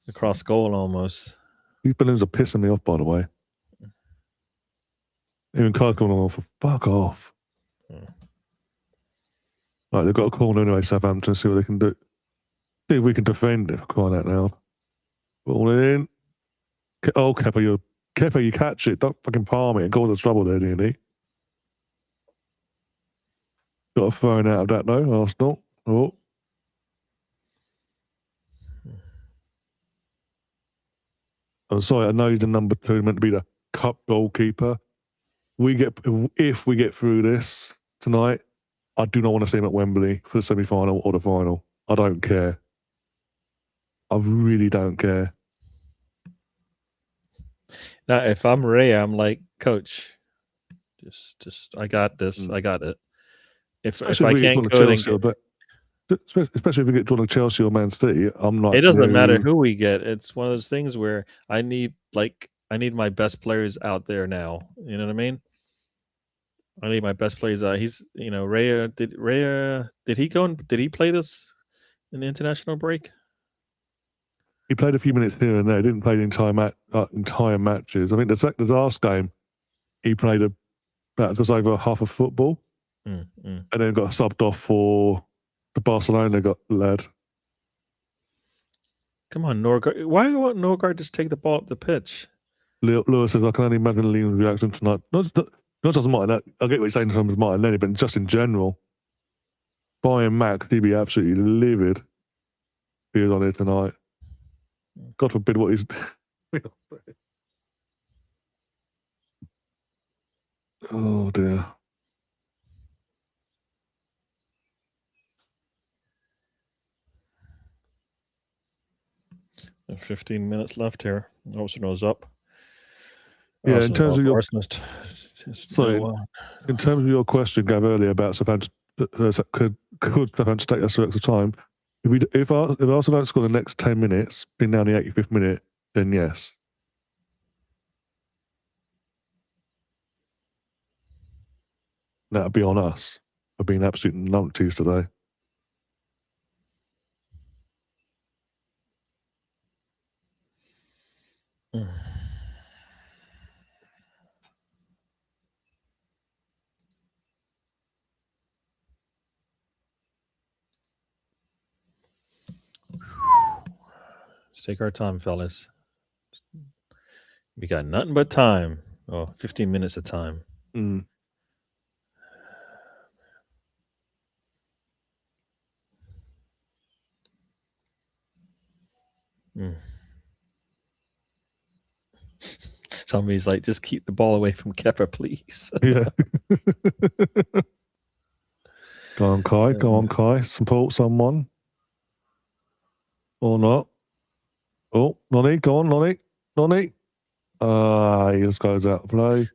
across goal almost. These balloons are pissing me off, by the way. Even Kyle coming on for fuck off. Right, they've got a corner anyway, Southampton, see what they can do. See if we can defend it, crying out loud. Ball in. Oh, Kepa, you catch it. Don't fucking palm it and cause us trouble there, nearly. Got a phone out of that, though, Arsenal. Oh. I'm sorry, I know he's the number 2, meant to be the cup goalkeeper. If we get through this tonight, I do not want to see him at Wembley for the semi-final or the final. I don't care. I really don't care. Now, if I'm Ray, I'm like, Coach, just I got this. I got it. If I can't go, especially if we get drawn to Chelsea or Man City, I'm not. It doesn't matter who we get. It's one of those things where I need my best players out there now. You know what I mean? I need my best players out. He's, Raya. Did he go and did he play this in the international break? He played a few minutes here and there. He didn't play the entire matches. I think the last game, he played about just over half of football, and then got subbed off for the Barcelona lad. Come on, Norgard. Why won't Norgard just take the ball up the pitch? Lewis says, I can only imagine Leon's reaction tonight. Not just Martin. I get what you're saying in terms of Martinelli, but just in general. Brian Mack, he'd be absolutely livid if he was on here tonight. God forbid what he's Oh dear. And 15 minutes left here. Arsenal's up. Yeah, in terms of your in terms of your question, Gav, earlier about Southampton, could Southampton take us to extra time? If Arsenal don't score the next 10 minutes, being down the 85th minute, then yes. That'd be on us for being absolute numpties today. Let's take our time, fellas. We got nothing but time. 15 minutes of time. Somebody's like, just keep the ball away from Kepa, please. Yeah. Go on, Kai. Go on, Kai. Support someone. Or not. Oh, Nonny. Go on, Nonny. Nonny. He just goes out of play.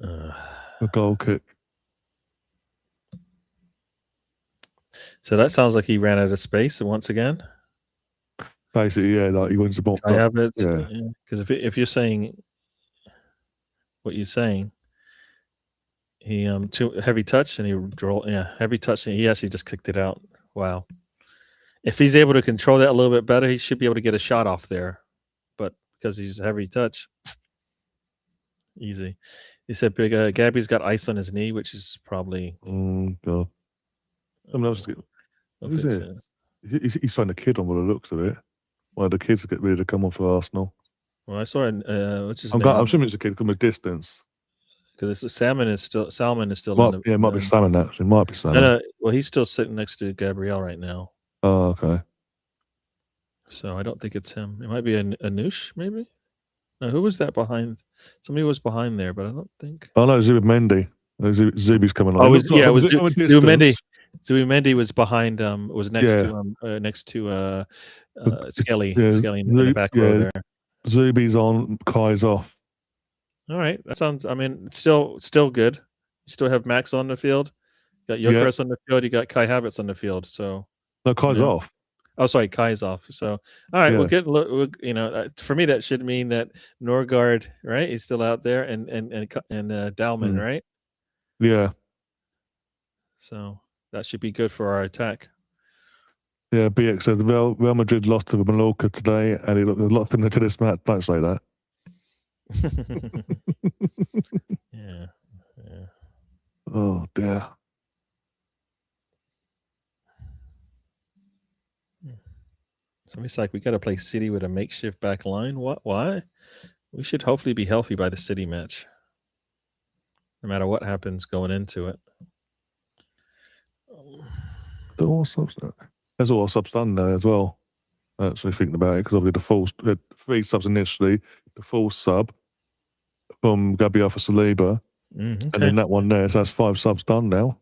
A goal kick. So that sounds like he ran out of space once again. Basically, yeah, like he wins the ball. I have it. Yeah. Because if you're saying what you're saying, he too heavy touch and he rolled. Yeah, heavy touch and he actually just kicked it out. Wow. If he's able to control that a little bit better, he should be able to get a shot off there. But because he's heavy touch, easy. He said, Gabby's got ice on his knee, which is probably. God. Someone else is getting. Who's it? He's trying to kid on by the looks of it. One of the kids get ready to come on for Arsenal. Well, I saw it. What's his I'm name? assuming it's a kid from a distance. Because Salmon is still in Might the. Yeah, it might be Salmon actually. Might be Salmon. No, well, he's still sitting next to Gabrielle right now. Oh, okay. So I don't think it's him. It might be Anush, maybe. No, who was that behind? Somebody was behind there, but I don't think. Oh no, Zubimendi. Zubi's coming on. Oh, it was Zubimendi. Zubimendi was behind. Was next to Skelly. Skelly in the back row there. Zubi's on. Kai's off. All right, that sounds. I mean, still good. You still have Max on the field. You got Jokeres on the field. You got Kai Havertz on the field. So no, Kai's off. Oh, sorry, Kai's off. So, all right, we'll get. For me, that should mean that Norgard, right? He's still out there, and Dalman, right? Yeah. So that should be good for our attack. Yeah, BX said Real Madrid lost to Mallorca today, and he lost into this match. Don't say that. Yeah. Oh dear. So it's like we got to play City with a makeshift back line. What? Why? We should hopefully be healthy by the City match, no matter what happens going into it. There's all subs done there as well. Actually thinking about it, because obviously the 3 subs initially, the full sub from Gabriel for Saliba, and then that one there. So that's 5 subs done now.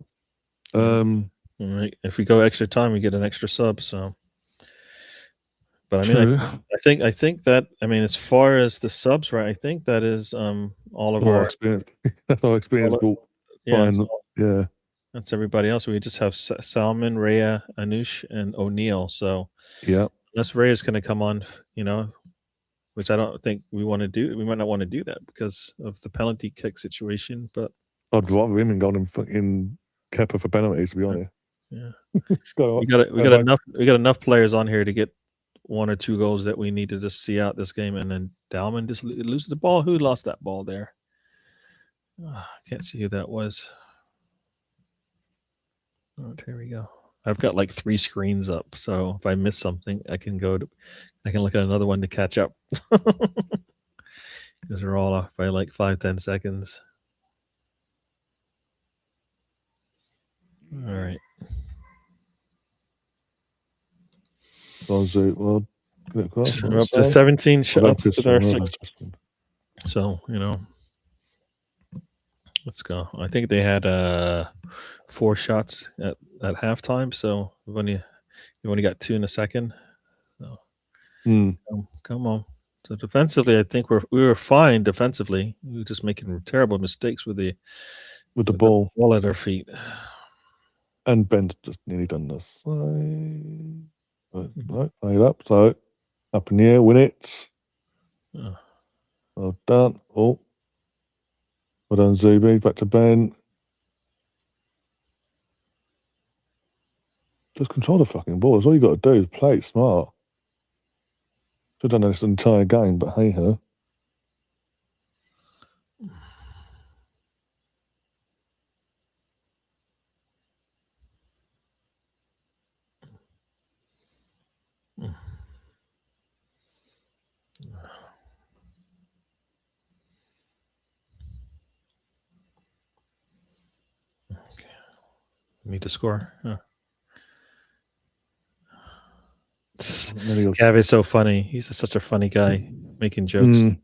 If we go extra time, we get an extra sub. So, but I mean, I think that as far as the subs, right? I think that is all of our experience. That's our experience. Yeah. That's everybody else. We just have Salman, Rhea, Anush, and O'Neill. So yeah, unless Rhea's going to come on, which I don't think we want to do. We might not want to do that because of the penalty kick situation. But I'd rather him go in fucking Kepa for penalties, to be honest. Yeah, we got enough players on here to get 1 or 2 goals that we need to just see out this game, and then Dalman just loses the ball. Who lost that ball there? I can't see who that was. Oh, here we go. I've got like 3 screens up, so if I miss something, I can look at another one to catch up. Because they're all off by like 5-10 seconds. All right. Well, we're up to 17 shots with our 6. So, let's go. I think they had 4 shots at halftime, so we've only got 2 in a second. So come on. So defensively, I think we were fine defensively. We were just making terrible mistakes with the ball at our feet. And Ben's just nearly done this. No, played up. So up in the air, win it. Well done. Oh, well done, Zubi. Back to Ben. Just control the fucking ball. That's all you got to do. Is play it smart. Should have done this entire game, but hey ho. Need to score. There we go. Gav is so funny. He's such a funny guy making jokes.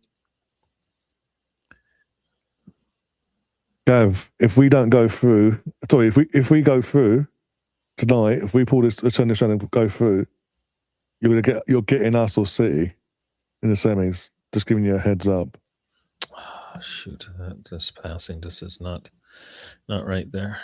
Gav, if we don't go through, sorry, if we go through tonight, if we pull this, turn this around and go through, you're getting us or City in the semis. Just giving you a heads up. Oh, shoot, this passing just is not right there.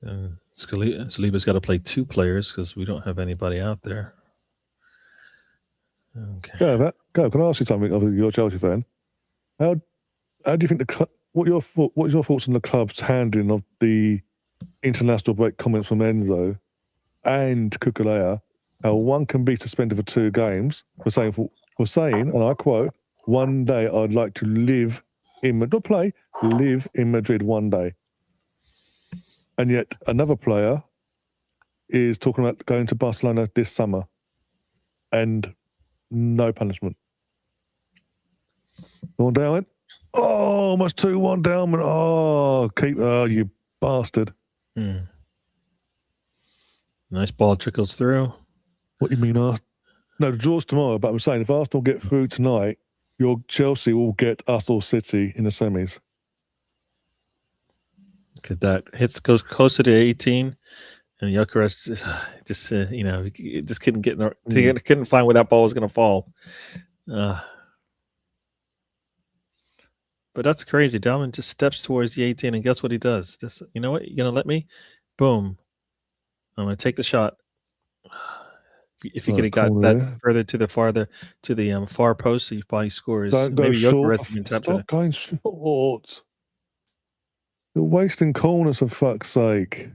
And Saliba's got to play 2 players because we don't have anybody out there. Okay. Gav, can I ask you something? Obviously, you're a Chelsea fan. How do you think the club? What is your thoughts on the club's handling of the international break comments from Enzo and Kukulea? How one can be suspended for 2 games for saying, and I quote, "One day I'd like to live in Madrid, not play, live in Madrid one day." And yet another player is talking about going to Barcelona this summer and no punishment. One down. Oh, almost 2-1 down. Oh, you bastard. Nice ball trickles through. What do you mean, Arsenal? No, the draw's tomorrow, but I'm saying if Arsenal get through tonight, your Chelsea will get us or City in the semis. Look at that. Goes closer to 18, and Gyökeres just couldn't couldn't find where that ball was going to fall. But that's crazy. Dalman just steps towards the 18, and guess what he does? Just, you know what? You're going to let me? Boom. I'm going to take the shot. If you could have got that further to the far post, he probably scores. Don't go Maybe short. Gyökeres Stop going short. You're wasting corners, for fuck's sake.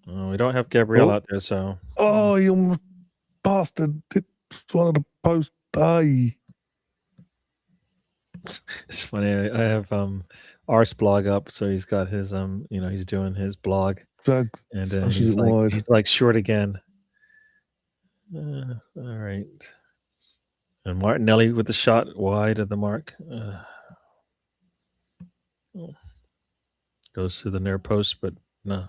Oh, we don't have Gabriel out there, so. Oh, you bastard. It's one of the posts. Aye. It's funny. I have Ars blog up, so he's got his he's doing his blog, and he's like short again. All right, and Martinelli with the shot wide of the mark. Goes to the near post, but no.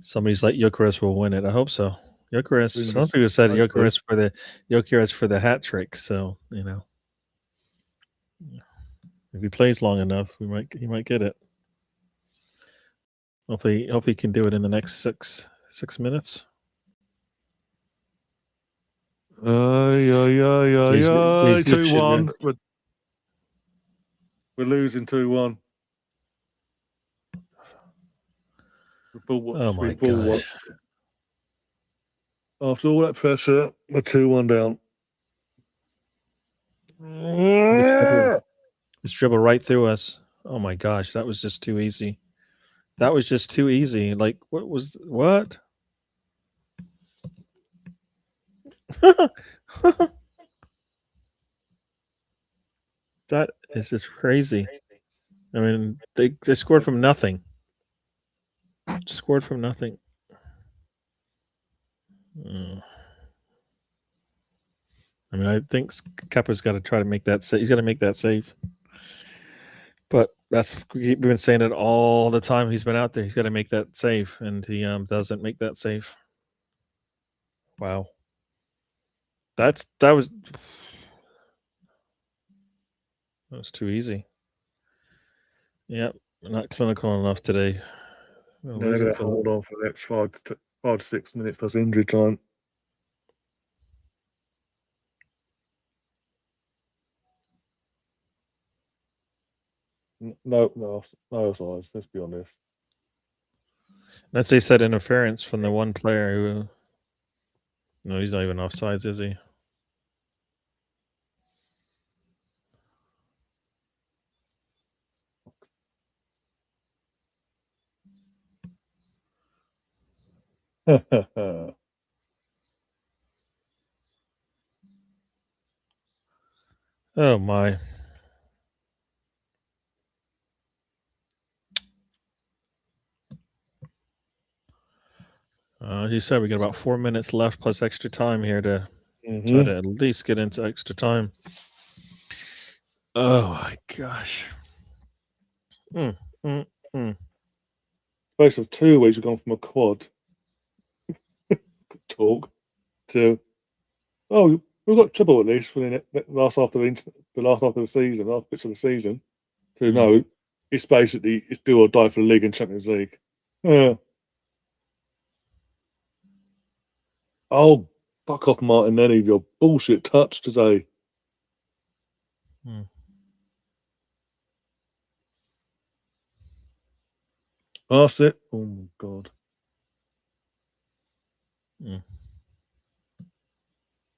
Somebody's like Gyökeres will win it. I hope so. Gyökeres. Some people said Gyökeres for the hat trick. So if he plays long enough, he might get it. Hopefully he can do it in the next six minutes. Yeah. 2-1. We're losing 2-1. Oh my God. After all that pressure, we're 2-1 down. Just dribble right through us. Oh my gosh, that was just too easy. That was just too easy. Like, what? That is just crazy. I mean, they scored from nothing. Scored from nothing. I mean, I think Kepa's got to try to make that save. He's got to make that save. But we've been saying it all the time. He's been out there. He's got to make that save, and he doesn't make that save. Wow. That was too easy. Yep, not clinical enough today. They're going to hold on for the next 5 to 6 minutes plus injury time. No size. Let's be honest. That's they said interference from the one player who. No, he's not even offsides, is he? Oh my. He said we got about 4 minutes left plus extra time here to try to at least get into extra time. Oh my gosh. Space of 2 weeks, we've gone from a quad talk to we've got trouble at least for the last half of the season, last bits of the season. To no, it's basically it's do or die for the league and Champions League. Yeah. Oh, fuck off, Martinelli! Your bullshit touch today. Pass it. Oh my god.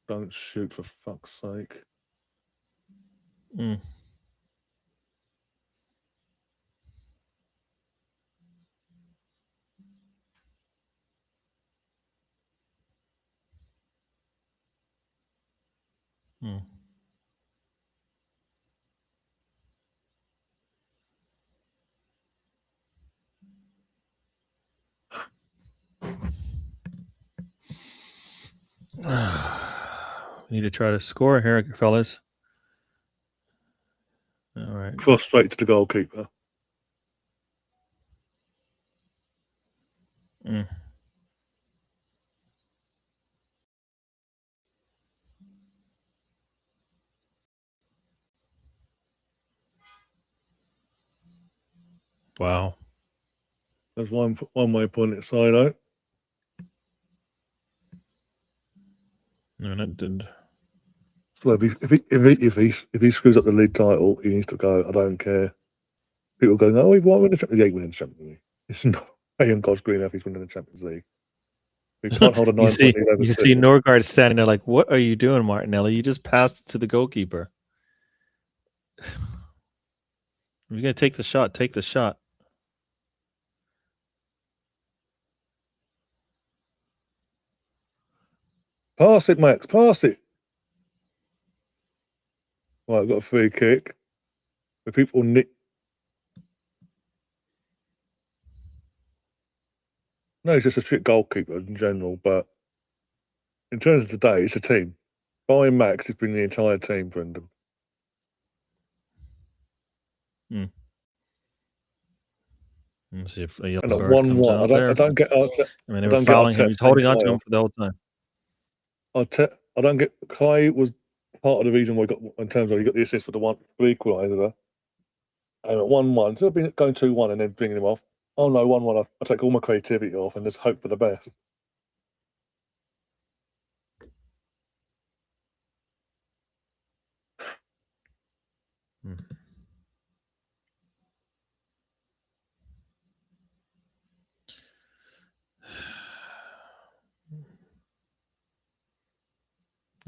Don't shoot for fuck's sake. We need to try to score here, fellas. All right. Cross straight to the goalkeeper. Wow. There's one way point it side out. No, that didn't. So if he screws up the league title, he needs to go. I don't care. People go, oh, he won the Champions League. Winning the Champions League. It's not paying God's green if he's winning the Champions League. We can't hold a 9 point lead over You City. see Norgard standing there like, what are you doing, Martinelli? You just passed to the goalkeeper. If you're going to take the shot, take the shot. Pass it, Max. Pass it. Right, I've got a free kick. The people nick. No, he's just a shit goalkeeper in general, but in terms of today, it's a team. Buying Max has been the entire team, Brendan. Let's see if a yellow And at card 1-1, comes out there. I don't get Arteta. I mean, they were fouling him. He's holding on to him for the whole time. I don't get. Kai was part of the reason why he got, in terms of he got the assist for the equaliser. And at 1-1, instead of being going 2-1 and then bringing him off, oh no, 1-1, I take all my creativity off and just hope for the best.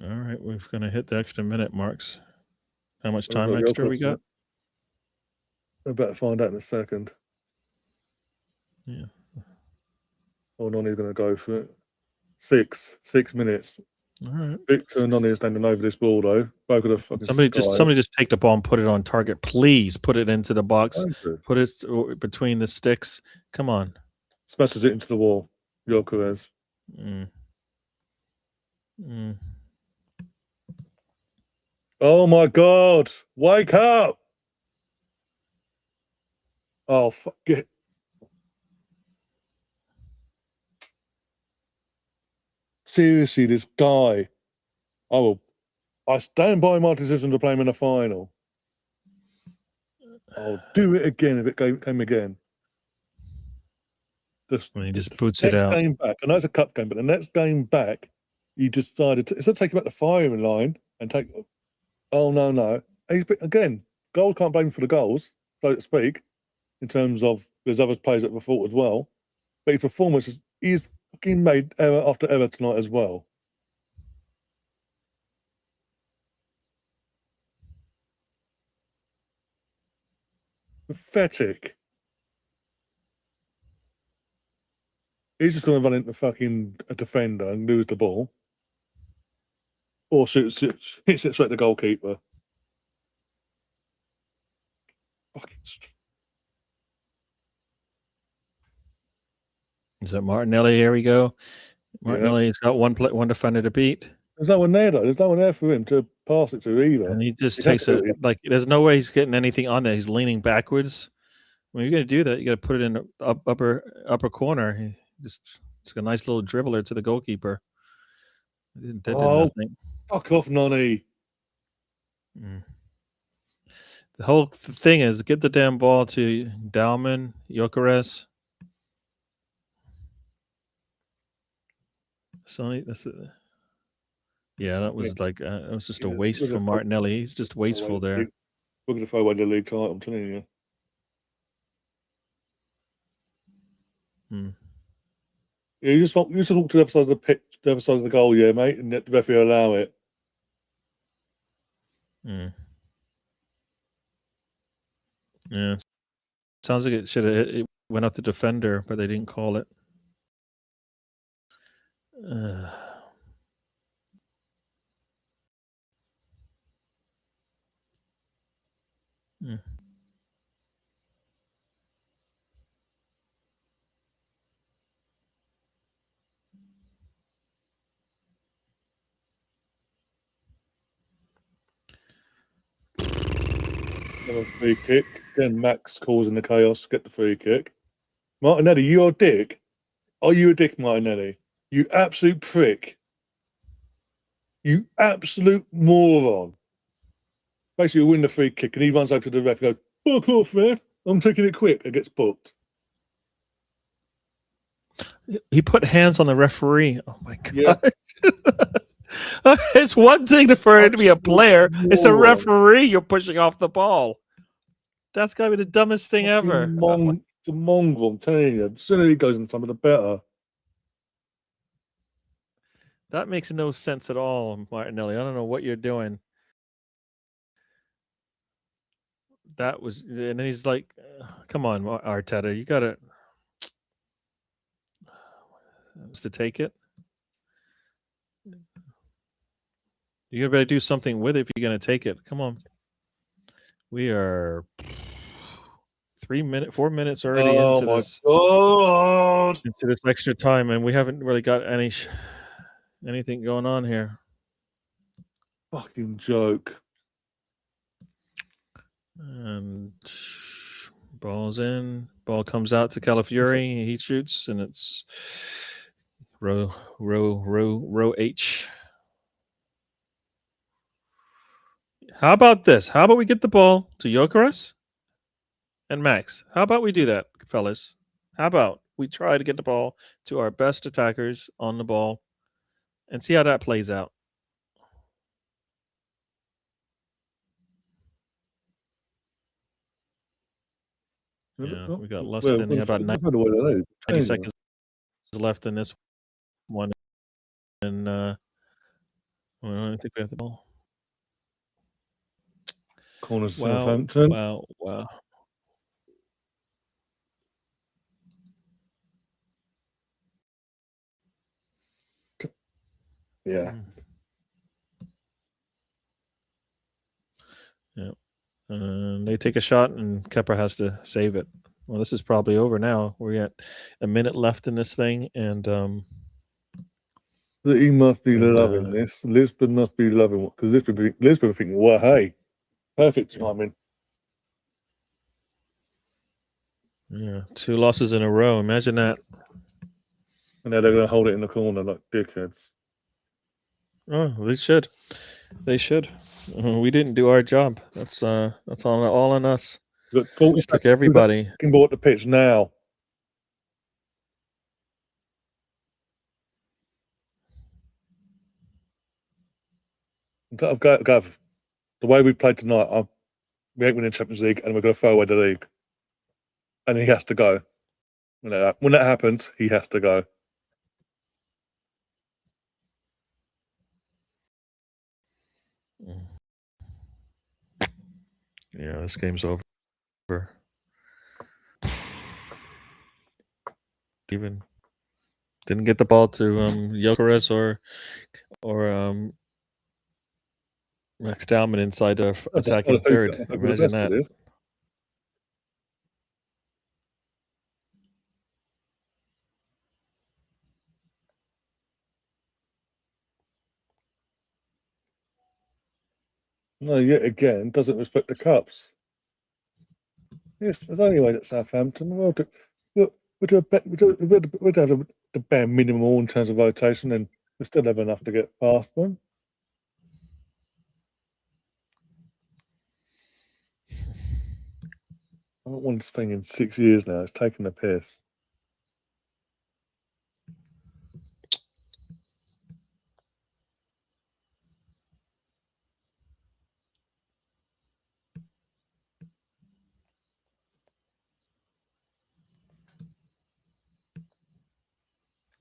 All right, we're going to hit the extra minute marks. How much We've time got extra we got? We better find out in a second. Yeah. Oh, Noni's going to go for it. 6 minutes. All right. Victor and Noni are standing over this ball though. Both of the fucking somebody just take the ball and put it on target. Please put it into the box. Put it between the sticks. Come on. Smashes it into the wall. Gyökeres. Oh my God! Wake up! Oh fuck it! Seriously, this guy. I stand by my decision to play him in the final. I'll do it again if it came again. He just boots it out. Next game back, I know it's a cup game, but the next game back, he decided to, instead of taking back the firing line and take. Oh no! Again, goals can't blame him for the goals, so to speak. In terms of there's other players that were fault as well, but his performance he's fucking made error after error tonight as well. Pathetic. He's just going to run into fucking a defender and lose the ball. Or hits it straight to the goalkeeper. Fucking. Is that Martinelli? Here we go. Martinelli's got one defender to beat. There's no one there though. There's no one there for him to pass it to either. And he just It has takes to it be- like there's no way he's getting anything on there. He's leaning backwards. When you're gonna do that, you got to put it in the upper corner. He just it's a nice little dribbler to the goalkeeper. That did nothing. Fuck off, Nonny. The whole thing is get the damn ball to Dowman, Gyökeres. Yeah, that was like it was just a waste from Martinelli. He's just wasteful there. We're going to throw away the league title. I'm telling you. Yeah, you just walk to the other side of the pitch, the other side of the goal, yeah, mate, and let the referee allow it. Yeah, sounds like it went up the defender, but they didn't call it. Another free kick. Then Max causing the chaos. Get the free kick. Martinelli, you're a dick. Are you a dick, Martinelli? You absolute prick. You absolute moron. Basically, we win the free kick, and he runs over to the ref and goes, "Fuck off, ref. I'm taking it quick." It gets booked. He put hands on the referee. Oh my god! Yeah. It's one thing for it to be a player. It's a referee you're pushing off the ball. That's gotta be the dumbest thing ever. It's a mongrel, I'm telling you. The sooner he goes in some of the better. That makes no sense at all, Martinelli. I don't know what you're doing. That was, and then he's like, "Come on, Arteta, you gotta to take it. You better do something with it if you're gonna take it. Come on." We are 4 minutes already into this. God. Into this extra time, and we haven't really got anything going on here. Fucking joke. And ball's in. Ball comes out to Calafiori. He shoots, and it's row H. How about this? How about we get the ball to Gyökeres and Max? How about we do that, fellas? How about we try to get the ball to our best attackers on the ball and see how that plays out? Yeah, we got less than about 90 seconds left in this one, and I don't think we have the ball. Corner Southampton. Wow. Yeah. Yeah. They take a shot, and Kepa has to save it. Well, this is probably over now. We're at a minute left in this thing, and he must be loving this. Lisbon must be loving it, because Lisbon thinking, well, hey, perfect timing. Yeah, 2 losses in a row. Imagine that. And now they're going to hold it in the corner like dickheads. Oh, they should. They should. We didn't do our job. That's all on us. Look, 40 Took everybody. Can ball at the pitch now. Gav, the way we've played tonight, we ain't winning the Champions League, and we're going to throw away the league. And he has to go. When that happens, he has to go. Yeah, this game's over. Even didn't get the ball to Gyökeres or Max Dowman inside of attacking third. Imagine that. No, yet again, doesn't respect the cups. Yes, there's only way that Southampton. We'll do the bare minimum in terms of rotation, and we still have enough to get past them. I haven't won this thing in 6 years now. It's taking the piss.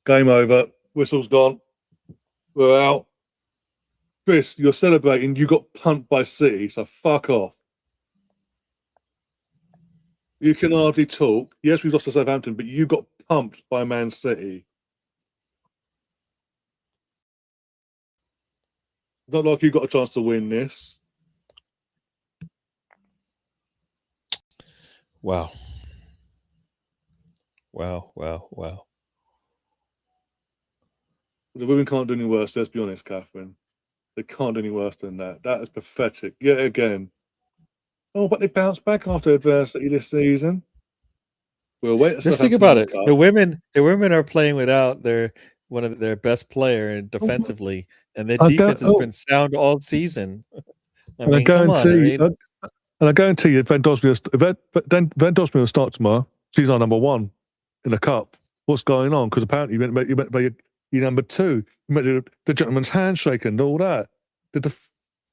Game over. Whistle's gone. We're out. Chris, you're celebrating. You got pumped by City, so fuck off. You can hardly talk. Yes, we've lost to Southampton, but you got pumped by Man City. Not like you got a chance to win this. Wow. Wow. The women can't do any worse, let's be honest, Catherine. They can't do any worse than that. That is pathetic. Yet again. Oh, but they bounced back after adversity this season. We'll wait. Just think about it. The women are playing without one of their best player and defensively, and their defense has been sound all season. I guarantee you, Van Dosme will start tomorrow. She's our number one in the cup. What's going on? Because apparently you meant by your number two. You meant the gentleman's handshake and all that.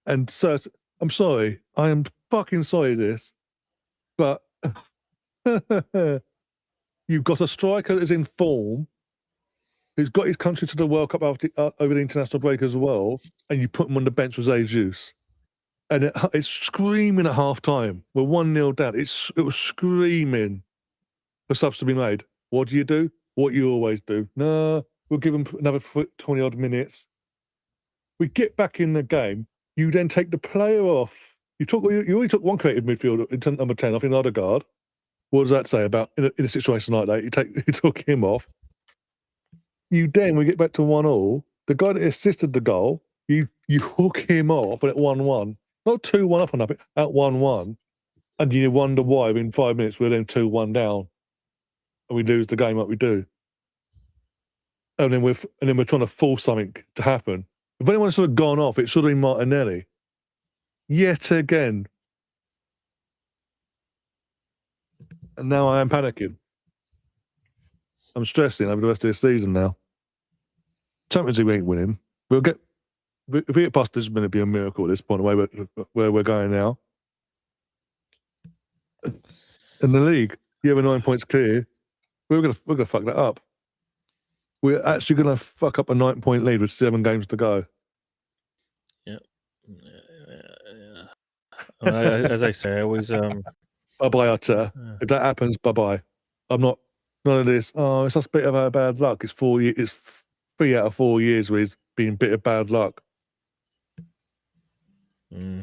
And so I'm sorry. I am fucking sorry this, but you've got a striker that is in form, who's got his country to the World Cup over the international break as well, and you put him on the bench with Jesus. And it's screaming at half time. We're 1-0 down. It was screaming for subs to be made. What do? What you always do. No, we'll give them another 20 odd minutes. We get back in the game. You then take the player off. You only took one creative midfielder, number 10, off in Odegaard. What does that say about in a situation like that? You took him off. We get back to 1-1. The guy that assisted the goal, you hook him off at 1-1. Not 2-1 up on up, at 1-1. And you wonder why in 5 minutes we're then 2-1 down. And we lose the game like we do. And then we're trying to force something to happen. If anyone sort of gone off, it should have been Martinelli. Yet again. And now I am panicking. I'm stressing over the rest of this season now. Champions League we ain't winning. If we get past this, it's going to be a miracle at this point, where we're going now. In the league, you have 9 points clear. We're gonna fuck that up. We're actually gonna fuck up a 9-point lead with 7 games to go. Yeah. As I say, I always bye-bye, Arteta. Yeah. If that happens, bye-bye. I'm not none of this. Oh, it's just a bit of a bad luck. It's 4 years. It's 3 out of 4 years where he's been a bit of bad luck.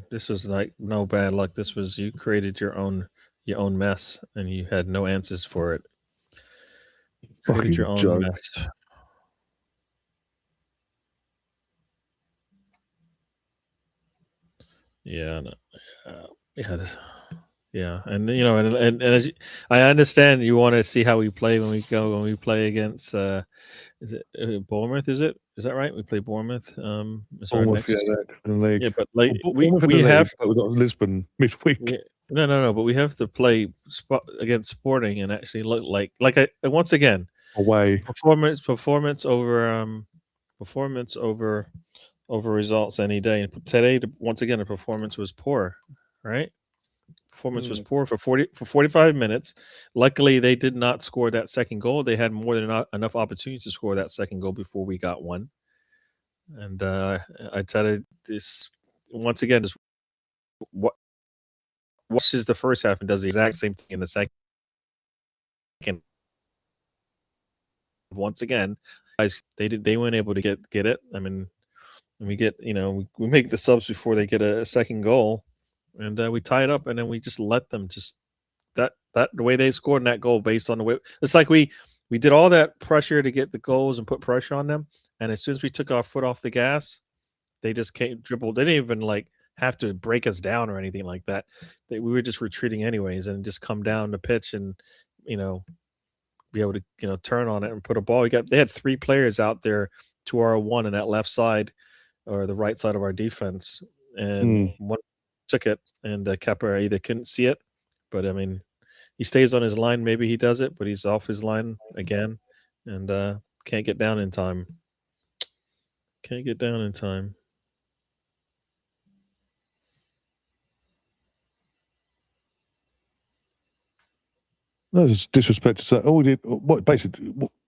This was like no bad luck. This was you created your own mess, and you had no answers for it. Created your own mess. Yeah, yeah, and and as I understand, you want to see how we play when we play against. Is it Bournemouth? Is that right? We play Bournemouth. Bournemouth, yeah, but like we have we've got Lisbon midweek. Yeah, no, but we have to play against Sporting and actually look like once again away performance over results any day. And today, once again, the performance was poor, right? Performance was poor for 45 minutes. Luckily, they did not score that second goal. They had more than enough opportunities to score that second goal before we got one. And I tell you, this once again, just watches the first half and does the exact same thing in the second. Once again, guys, they weren't able to get it. I mean, we get we make the subs before they get a second goal. And we tie it up, and then we just let them the way they scored in that goal based on the way it's like we did all that pressure to get the goals and put pressure on them, and as soon as we took our foot off the gas, they just dribbled. They didn't even have to break us down or anything like that. We were just retreating anyways, and just come down the pitch and be able to turn on it and put a ball. They had 3 players out there to our 1 in that left side or the right side of our defense, and one took it, and Kepa either couldn't see it, but I mean, he stays on his line. Maybe he does it, but he's off his line again, and can't get down in time. Can't get down in time. No, it's disrespect to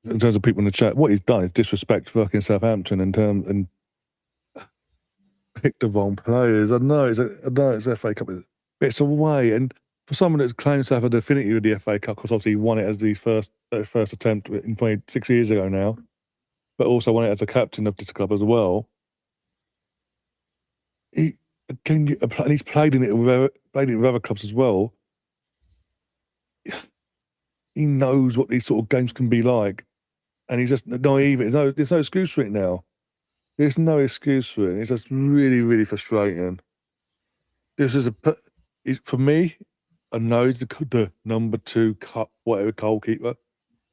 in terms of people in the chat, what he's done is disrespect fucking Southampton and pick the wrong players. I know it's FA Cup, but it's away, and for someone that claims to have a definitive with the FA Cup, because obviously he won it as the first attempt in 26 years ago now, but also won it as a captain of this club as well. And he's played in it with other clubs as well. He knows what these sort of games can be like, and he's just naive. There's no excuse for it now. There's no excuse for it. It's just really, really frustrating. This is for me. I know he's the number 2 cup whatever goalkeeper,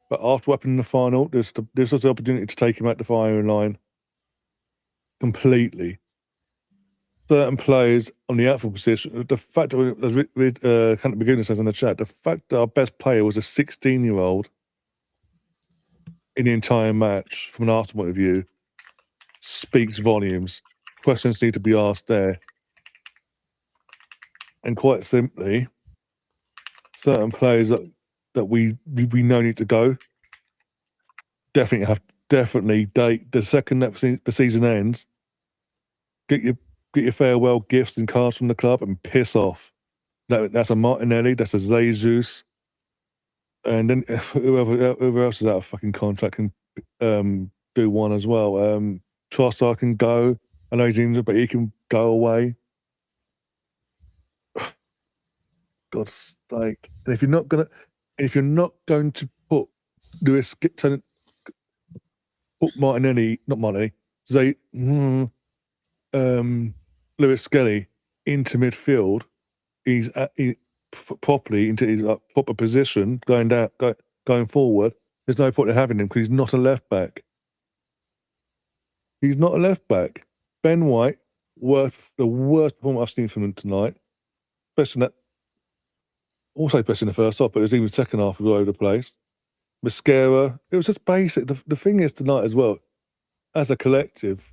but after what happened in the final, this was the opportunity to take him out the firing line completely. Certain players on the outfield position, the fact that Can't Begin says in the chat, the fact that our best player was a 16-year-old in the entire match, from an Arsenal point of view, speaks volumes. Questions need to be asked there. And quite simply, certain players that we know need to go definitely date the second that the season ends. Get your farewell gifts and cards from the club and piss off. That's a Martinelli, that's a Jesus, and then whoever else is out of fucking contract can do one as well. Trossard can go. I know he's injured, but he can go away. God's sake! And if you're not going to put Lewis Skelly into midfield, he's properly into his proper position going forward. There's no point in having him because he's not a left back. He's not a left back. Ben White, the worst performance I've seen from him tonight. Especially in the first half, but it was even second half all over the place. Mascara, it was just basic. The thing is tonight as well, as a collective,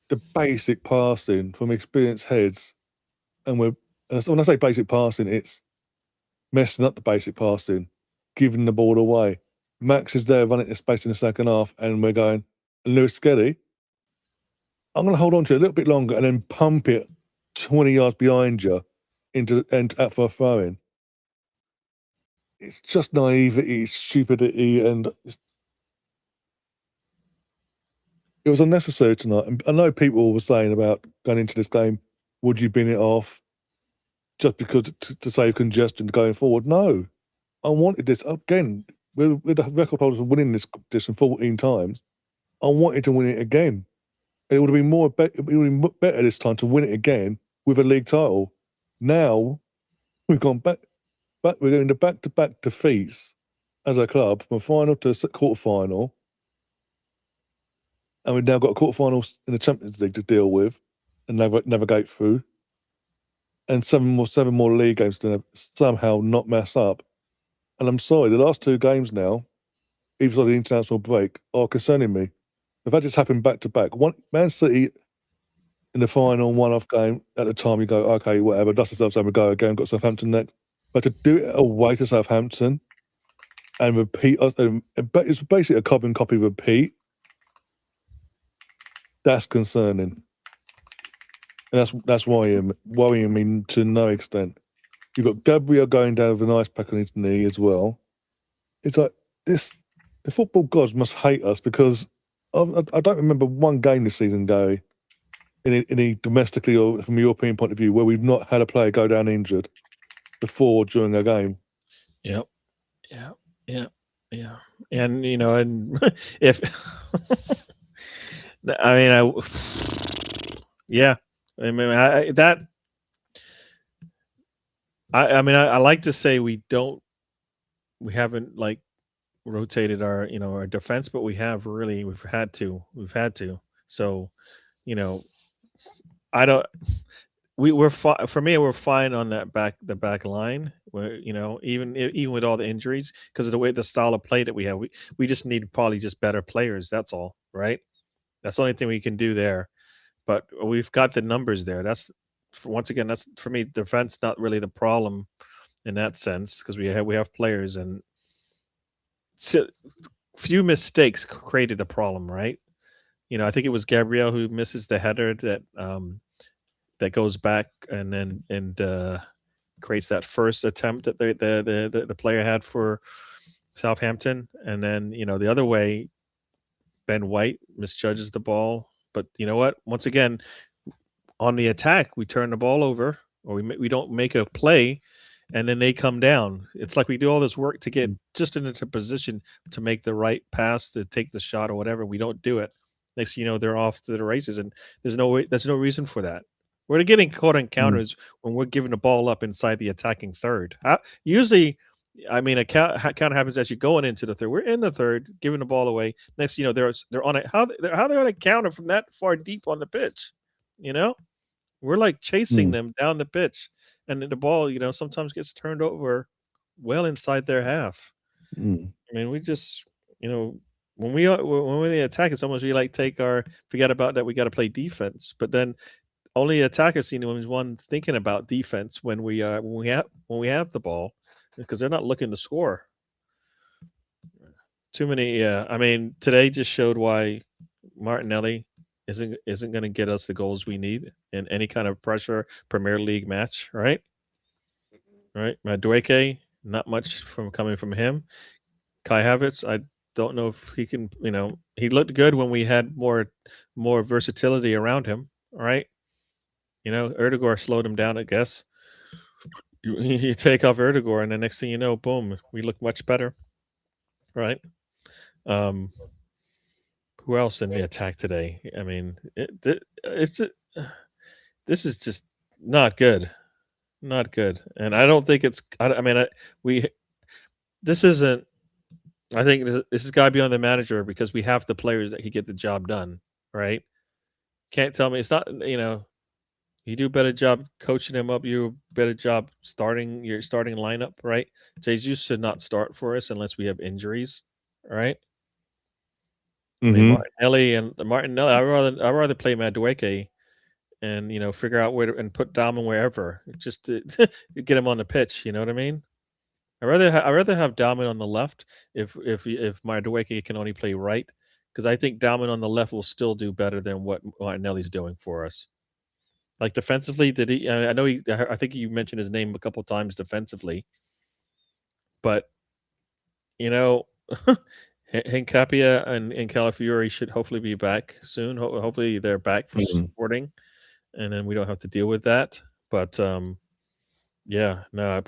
the basic passing from experienced heads, and when I say basic passing, it's messing up the basic passing, giving the ball away. Max is there running the space in the second half, and we're going, Lewis Skelly, I'm going to hold on to it a little bit longer and then pump it 20 yards behind you out for a throw-in. It's just naivety, stupidity, and it was unnecessary tonight. And I know people were saying about going into this game, would you bin it off just because to save congestion going forward? No. I wanted this. Again, we're the record holders of winning this competition 14 times. I wanted to win it again. And it would have been better this time to win it again with a league title. Now, we've gone back. We're going to back-to-back defeats as a club from final to quarter-final. And we've now got a quarter-final in the Champions League to deal with and navigate through. And seven more league games to somehow not mess up. And I'm sorry, the last 2 games now, even though the international break, are concerning me. The fact it's happened back-to-back. Man City in the final one-off game, at the time you go, okay, whatever, dust ourselves and we go again, got Southampton next. But to do it away to Southampton and repeat, it's basically a carbon copy repeat, that's concerning. And that's worrying me to no extent. You've got Gabriel going down with an ice pack on his knee as well. It's like this, the football gods must hate us because I don't remember one game this season, Gary, any domestically or from a European point of view, where we've not had a player go down injured before during a game. Yep. And and if yeah, I mean, I like to say we haven't like rotated our defense, but we've had to. So, I don't. We're for me, we're fine on the back line. Where even with all the injuries, because of the style of play that we have, we just need probably just better players. That's all, right? That's the only thing we can do there. But we've got the numbers there. Once again, that's for me. Defense not really the problem in that sense because we have players and few mistakes created a problem, right? I think it was Gabriel who misses the header that goes back and creates that first attempt that the player had for Southampton, and then the other way, Ben White misjudges the ball. But you know what? Once again, on the attack, we turn the ball over, or we don't make a play, and then they come down. It's like we do all this work to get just into position to make the right pass, to take the shot or whatever. We don't do it. Next thing you know, they're off to the races, and there's no reason for that. We're getting caught on counters when we're giving the ball up inside the attacking third. Usually, I mean, a counter happens as you're going into the third. We're in the third, giving the ball away. Next, they're on it. How they're on a counter from that far deep on the pitch? We're like chasing them down the pitch, and then the ball, sometimes gets turned over well inside their half. I mean, we just, when we attack, it's almost we like forget about that. We got to play defense, but then only attacker scene is one thinking about defense when we have the ball, because they're not looking to score. Too many. I mean, today just showed why Martinelli isn't going to get us the goals we need in any kind of pressure Premier League match, right? Right. Madueke, not much coming from him. Kai Havertz, I don't know if he can. He looked good when we had more versatility around him. Right. Erdegaard slowed him down, I guess. You take off Erdegaard, and the next thing you know, boom, we look much better. Right. Who else in the attack today? I mean, this is just not good. Not good. And I don't think it's this isn't I think this has got to be on the manager, because we have the players that can get the job done, right? Can't tell me it's not, you do a better job coaching him up, you do a better job starting your starting lineup, right? Jesus should not start for us unless we have injuries, right? I mean, Martinelli, I'd rather play Madueke and figure out where to, and put Dahlman wherever, just to get him on the pitch. You know what I mean? I'd rather have Dahlman on the left if Madueke can only play right, because I think Dahlman on the left will still do better than what Martinelli's doing for us. Like defensively, did he? I know I think you mentioned his name a couple of times defensively, but Hincapia and Calafiori should hopefully be back soon. Hopefully they're back for supporting, and then we don't have to deal with that. But yeah, no,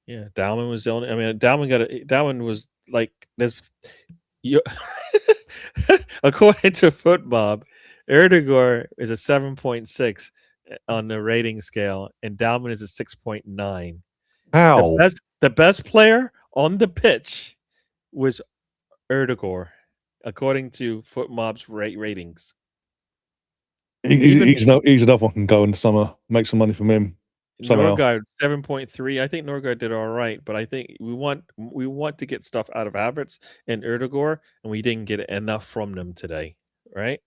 yeah, Dahlman was the only. I mean, Dahlman was like there's according to FootMob, Erdegaard is a 7.6 on the rating scale, and Dahlman is a 6.9. How? The best player on the pitch was Erdegaard, according to FootMob's ratings. He's another one can go in the summer, make some money from him. Norgard 7.3. I think Norgard did all right, but I think we want to get stuff out of Havertz and Erdegaard, and we didn't get enough from them today, right?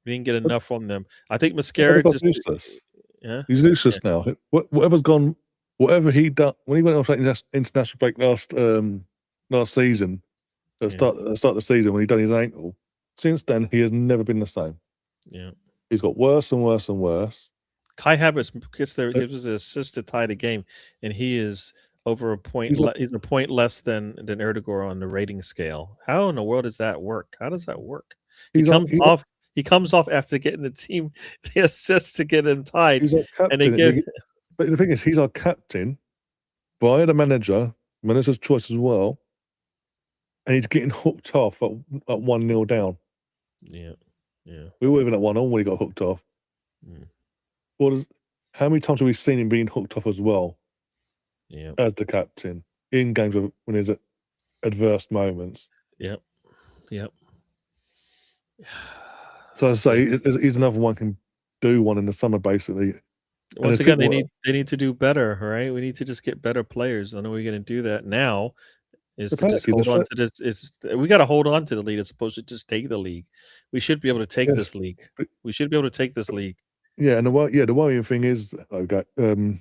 We didn't get enough from them. I think Mascara just useless. Yeah, he's useless now. Whatever's gone, whatever he done when he went off that international break last season, at the start of the season when he done his ankle. Since then, he has never been the same. Yeah, he's got worse and worse and worse. Kai Havertz gives the assist to tie the game, and he is over a point. He's a point less than Erdegaard on the rating scale. How in the world does that work? How does that work? He comes off after getting the team the assist to get him tied. He's our captain. But the thing is, he's our captain by the manager's choice as well, and he's getting hooked off at 1-0 down. Yeah. We were even at 1-0 when he got hooked off. How many times have we seen him being hooked off as well Yeah. as the captain in games when there's adverse moments? Yep. So I say he's another one can do one in the summer basically. Once again, they need to do better, right? We need to just get better players. I know we're going to do that now. Is to just hold on to this. We got to hold on to the league as opposed to just take the league. We should be able to take this league. We should be able to take this league. Yeah, and the worrying thing is,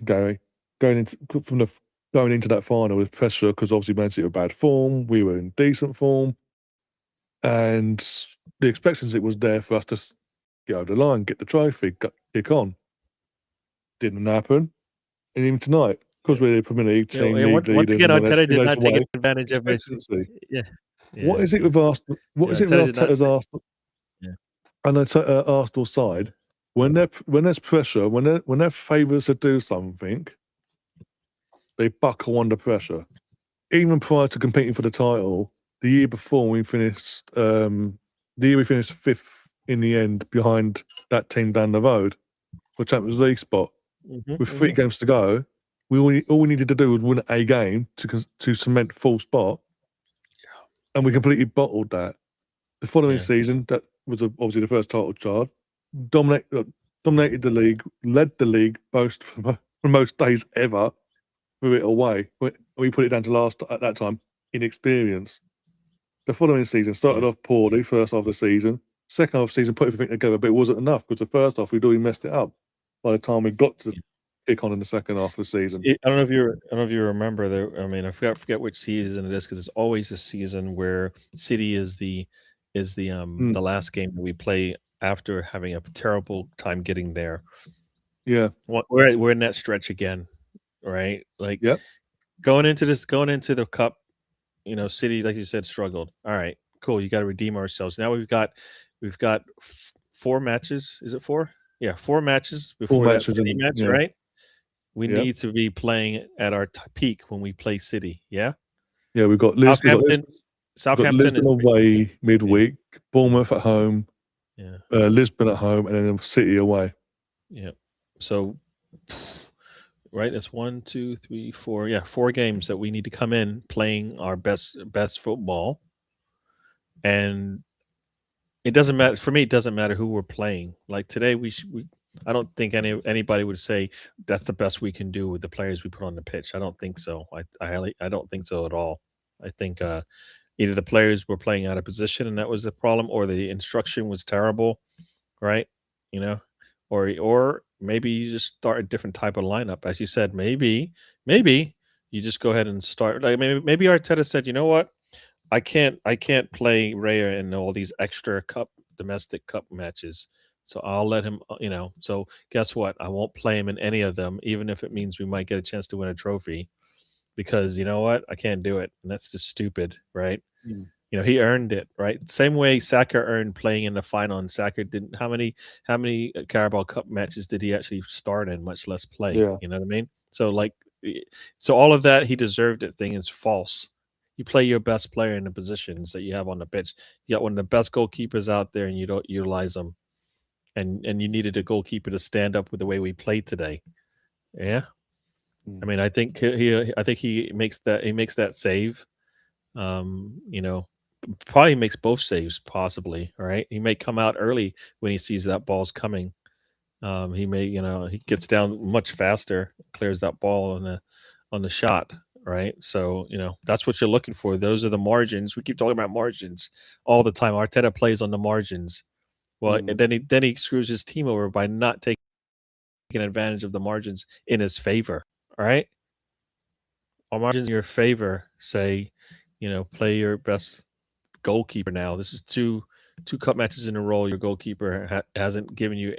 Gary, going into that final with pressure because obviously Man City were bad form, we were in decent form, and the expectancy was there for us to get over the line, get the trophy, kick on. Didn't happen, and even tonight, because we're the Premier League team, league once leaders, again, and Arteta did not take advantage of it. Yeah. What is it with Arsenal? What is it with Arteta's Arsenal? Yeah. And Arsenal side, when there's pressure, when they're favourites to do something, they buckle under pressure. Even prior to competing for the title, the year before we finished, fifth in the end behind that team down the road for Champions League spot. With 3 games to go, all we needed to do was win a game to cement full spot, and we completely bottled that. The following season, that was obviously the first title charge. Dominated the league, led the league for most days ever. Threw it away. We put it down to last at that time inexperience. The following season started off poorly. First half of the season, second half of the season put everything together, but it wasn't enough because the first half we'd already messed it up. By the time we got to kick on in the second half of the season, I don't know if you remember there. I mean, I forget which season it is because it's always a season where City is the last game that we play after having a terrible time getting there. Yeah, we're in that stretch again, right? Like, going into the cup, City, like you said, struggled. All right, cool. You got to redeem ourselves. Now we've got 4 matches. Is it 4? Yeah, 4 matches before that City match, right? We need to be playing at our peak when we play City. Yeah. Yeah, we've got Lisbon away midweek, Bournemouth at home, Lisbon at home, and then City away. Yeah. So, right, that's 1, 2, 3, 4. Yeah, 4 games that we need to come in playing our best football, and it doesn't matter for me. It doesn't matter who we're playing. Like today, I don't think anybody would say that's the best we can do with the players we put on the pitch. I don't think so. I don't think so at all. I think either the players were playing out of position and that was the problem, or the instruction was terrible, right? Or maybe you just start a different type of lineup, as you said. Maybe you just go ahead and start. Like maybe Arteta said, you know what, I can't play Raya in all these extra domestic cup matches. So I'll let him, so guess what? I won't play him in any of them, even if it means we might get a chance to win a trophy, because you know what? I can't do it. And that's just stupid, right? He earned it, right? Same way Saka earned playing in the final, and Saka didn't. How many Carabao Cup matches did he actually start in, much less play? Yeah. You know what I mean? So all of that, he deserved it thing is false. You play your best player in the positions that you have on the pitch. You got one of the best goalkeepers out there, and you don't utilize them. And you needed a goalkeeper to stand up with the way we played today. Yeah, I mean, I think he makes that save. Probably makes both saves possibly. Right, he may come out early when he sees that ball's coming. He may, he gets down much faster, clears that ball on the shot. Right, so that's what you're looking for. Those are the margins. We keep talking about margins all the time. Arteta plays on the margins. Well, and then he screws his team over by not taking advantage of the margins in his favor. All right, all margins in your favor. Say, play your best goalkeeper now. This is two cup matches in a row. Your goalkeeper hasn't given you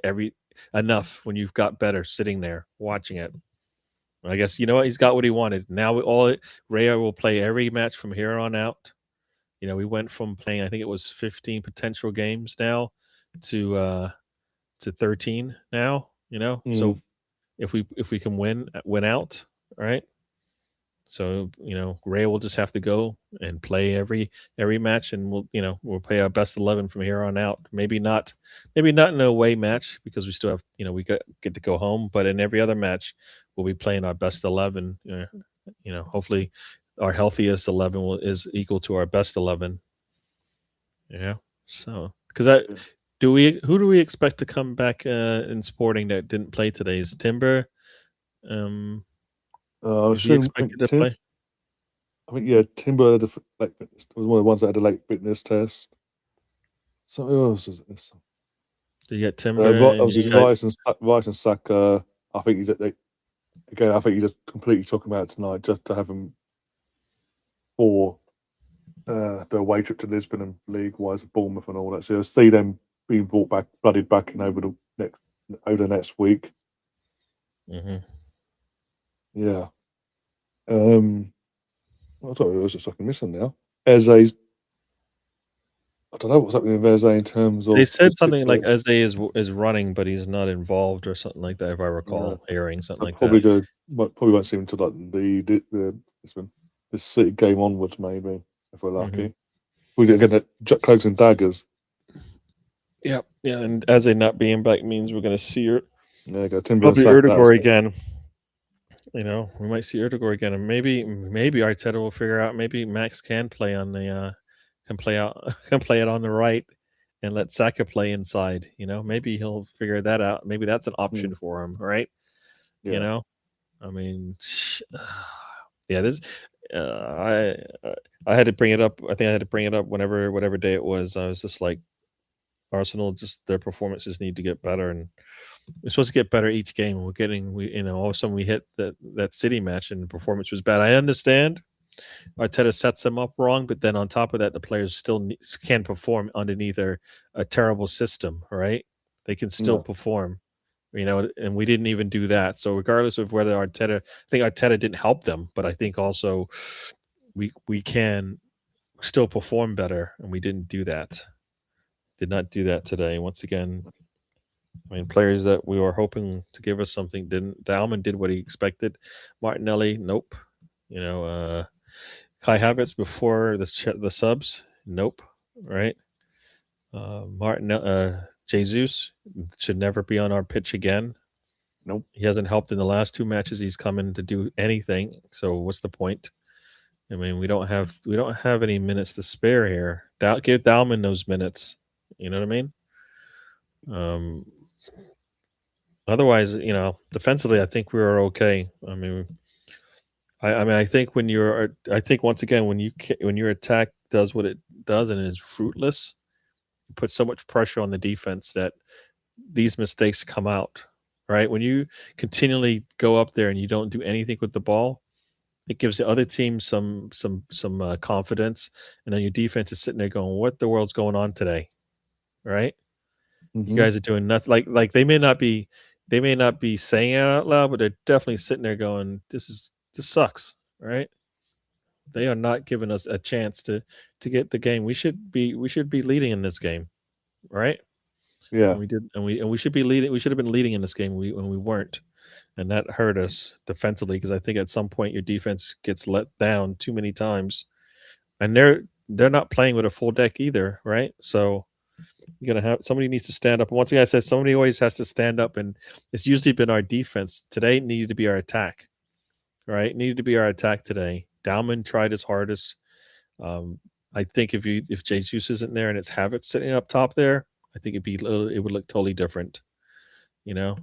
enough when you've got better sitting there watching it. I guess he's got what he wanted. Now Raya will play every match from here on out. We went from playing, I think it was 15 potential games now to 13 now. So if we can win out, right? So Ray will just have to go and play every match, and we'll play our best 11 from here on out. Maybe not in an away match because we still have we get to go home, but in every other match we'll be playing our best 11. Hopefully our healthiest 11 is equal to our best 11. Yeah. So because who do we expect to come back in Sporting that didn't play today? Is Timber? Is he expected to play? I think Timber was one of the ones that had a late fitness test. So who else is this? Do you get Timber? Obviously, Rice and Saka. I think he's just completely talking about tonight just to have him for the away trip to Lisbon and league-wise, Bournemouth and all that. So you'll see them being blooded back in over the next week. Mm-hmm. Yeah. I don't know. I was just fucking missing now. Eze's. I don't know what's happening with Eze in terms of. They said something like Eze is running, but he's not involved or something like that. If I recall, hearing something like probably that. Probably won't see him until like this City game onwards, maybe if we're lucky. Mm-hmm. We get that Cloaks and Daggers. Yeah, and Eze not being back means we're going to see her. Yeah, go Timber probably Erdegaard again. We might see Erdegaard again, and maybe Arteta will figure out. Maybe Max can play on the can play it on the right, and let Saka play inside. Maybe he'll figure that out. Maybe that's an option for him, right? Yeah. I mean, this. I had to bring it up. I think I had to bring it up whatever day it was. I was just like, Arsenal, just their performances need to get better, and we're supposed to get better each game. All of a sudden we hit that City match and the performance was bad. I understand Arteta sets them up wrong, but then on top of that, the players still can perform underneath a terrible system, right? They can still perform, and we didn't even do that. So regardless of whether I think Arteta didn't help them, but I think also we can still perform better, and we didn't do that. Did not do that today. Once again, I mean, players that we were hoping to give us something didn't. Dalman did what he expected. Martinelli, nope. Kai Havertz before the subs, nope. Right? Jesus should never be on our pitch again. Nope. He hasn't helped in the last 2 matches. He's come in to do anything. So what's the point? I mean, we don't have any minutes to spare here. Give Dalman those minutes. You know what I mean? Otherwise, defensively, I think we were okay. I mean, I think once again, when your attack does what it does and is fruitless, you put so much pressure on the defense that these mistakes come out. Right? When you continually go up there and you don't do anything with the ball, it gives the other team some confidence, and then your defense is sitting there going, "What the world's going on today?" Right? Mm-hmm. You guys are doing nothing. Like they may not be saying it out loud, but they're definitely sitting there going, "This sucks." Right? They are not giving us a chance to get the game. We should be leading in this game, right? Yeah. And we did, and we should be leading. We should have been leading in this game when we weren't, and that hurt us defensively because I think at some point your defense gets let down too many times, and they're not playing with a full deck either, right? So you're gonna have somebody needs to stand up. And once again, I said somebody always has to stand up, and it's usually been our defense. Today it needed to be our attack, right? It needed to be our attack today. Dalman tried his hardest. I think if Jesus isn't there and it's Havertz sitting up top there, I think it would look totally different. I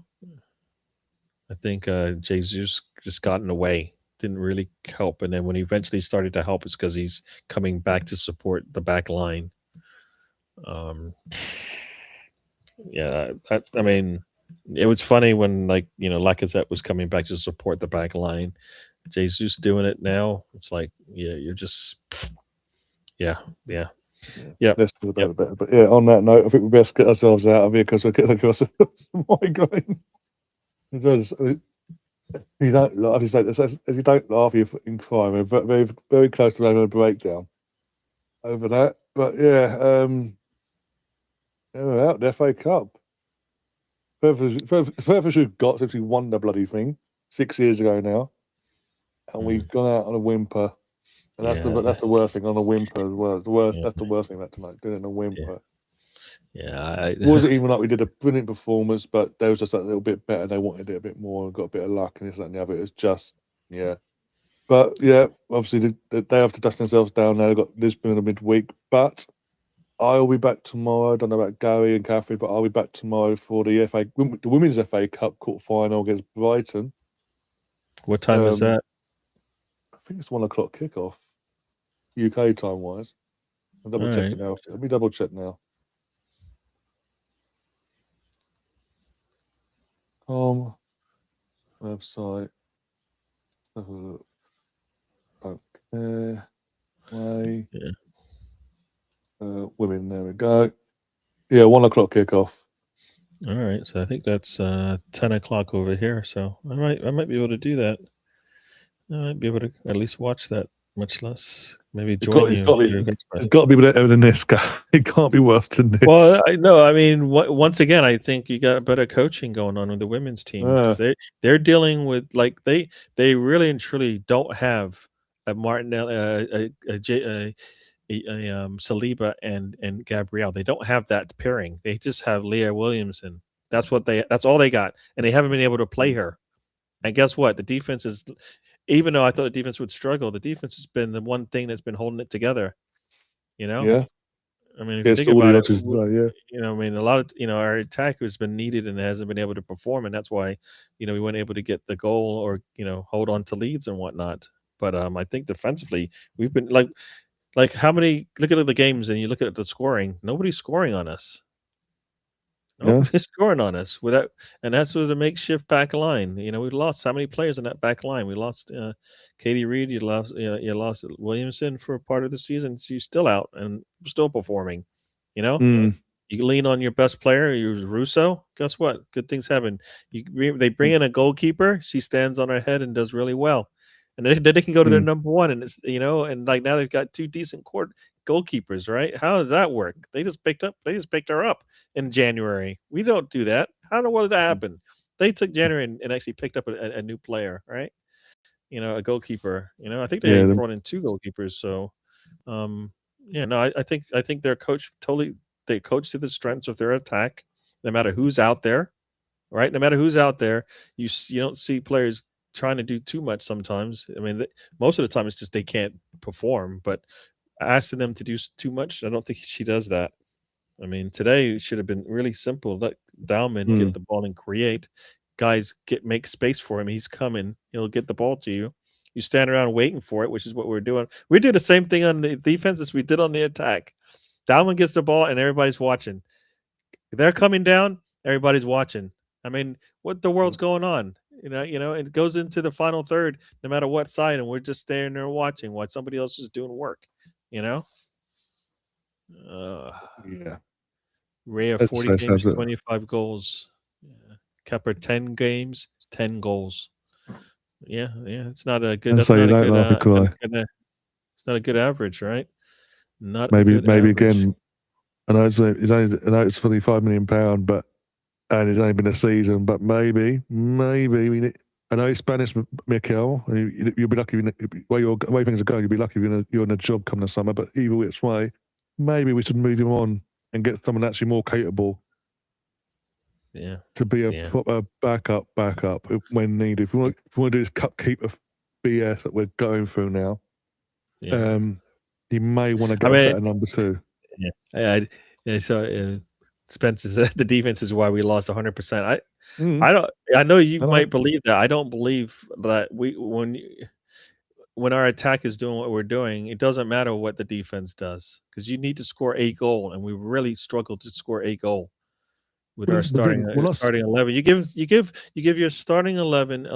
think Jesus just got in the way, didn't really help, and then when he eventually started to help, it's because he's coming back to support the back line. I mean, it was funny when Lacazette was coming back to support the back line. Jesus doing it now. It's like, you're just, yeah. Let's do about it better. But on that note, I think we best get ourselves out of here because we're getting ourselves a migraine. You don't laugh. As you don't laugh, you're fucking crying. We're very, very close to having a breakdown over that. But we're out the FA Cup. Furthest we've got since we won the bloody thing 6 years ago now. and we've gone out on a whimper. And that's Yeah. the worst thing, on a whimper as well. Yeah. That's the worst thing about tonight, doing it on a whimper. Yeah. It wasn't even like we did a brilliant performance, but they was just a little bit better. They wanted it a bit more and got a bit of luck and this, that, and the other. It was just, yeah. But yeah, obviously they have to dust themselves down now. They've got Lisbon in the midweek, but I'll be back tomorrow. I don't know about Gary and Catherine, but I'll be back tomorrow for the Women's FA Cup quarter-final against Brighton. What time is that? I think it's 1 o'clock kickoff, UK time-wise. I'll double check it now. Let me double check now. Website. Okay. Way. Yeah. Women, there we go. Yeah, 1 o'clock kickoff. All right, so I think that's 10 o'clock over here. So I might be able to do that. I might be able to at least watch that, much less maybe join you. It's got to be better than this, guy. It can't be worse than this. Well, I know. I mean, once again, I think you got better coaching going on with the women's team, because they're dealing with, like, they really and truly don't have a Martinelli, Saliba and Gabrielle. They don't have that pairing. They just have Leah Williamson. That's all they got, and they haven't been able to play her. And guess what? The defense is, even though I thought the defense would struggle, the defense has been the one thing that's been holding it together. You know? Yeah. I mean, if you think about it, you know, I mean, a lot of, our attack has been needed and hasn't been able to perform, and that's why, we weren't able to get the goal or, hold on to leads and whatnot. But I think defensively, we've been like how many? Look at the games and you look at the scoring. Nobody's scoring on us. Nobody's scoring on us without, and that's with a makeshift back line. We lost how many players in that back line? We lost Katie Reed. You lost Williamson for part of the season. She's still out and still performing. You lean on your best player, Russo. Guess what? Good things happen. They bring in a goalkeeper. She stands on her head and does really well. And then they can go to their number one, and it's and like now they've got two decent goalkeepers, right? How does that work? They just picked her up in January. We don't do that. What did that happen? They took January and actually picked up a new player, right? A goalkeeper. I think they brought in two goalkeepers. So, I think their coach they coach to the strengths of their attack, no matter who's out there, right? No matter who's out there, you don't see players trying to do too much sometimes. I mean, most of the time it's just they can't perform, but asking them to do too much, I don't think she does that. I mean, today it should have been really simple. Let Dauman get the ball and create. Guys make space for him. He's coming. He'll get the ball to you. You stand around waiting for it, which is what we're doing. We do the same thing on the defense as we did on the attack. Dauman gets the ball and everybody's watching. They're coming down, everybody's watching. I mean, what the world's going on? It goes into the final third, no matter what side, and we're just standing there watching while somebody else is doing work. Yeah. Ray of 40 games, 25 goals. Yeah. Kepper 10 games, 10 goals. Yeah. It's not a good. That's not a good average, right? Maybe again. I know it's £25 million, but. And it's only been a season, but maybe we need. I know it's Spanish, Mikel. You'll be lucky way things are going. You'll be lucky you're in a job coming this summer. But either which way, maybe we should move him on and get someone actually more capable. Yeah. To be a proper backup when needed. If we want to do this cupkeeper BS that we're going through now, he may want to get a better number two. Yeah. So. Spencer said the defense is why we lost 100%. I know you might believe that. I don't believe that when our attack is doing what we're doing, it doesn't matter what the defense does, because you need to score a goal, and we really struggled to score a goal with our starting 11. You give your starting 11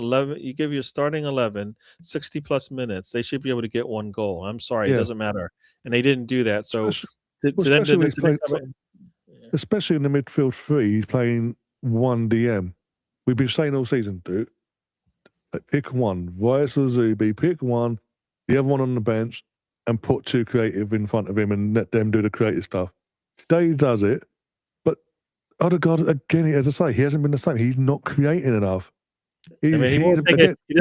60 plus minutes. They should be able to get one goal. I'm sorry, it doesn't matter, and they didn't do that. So especially in the midfield three, he's playing one DM. We've been saying all season, dude, pick one. Rice or Zubi, pick one, the other one on the bench, and put two creative in front of him and let them do the creative stuff. Today he does it, but Odegaard, again, as I say, he hasn't been the same. He's not creating enough. He doesn't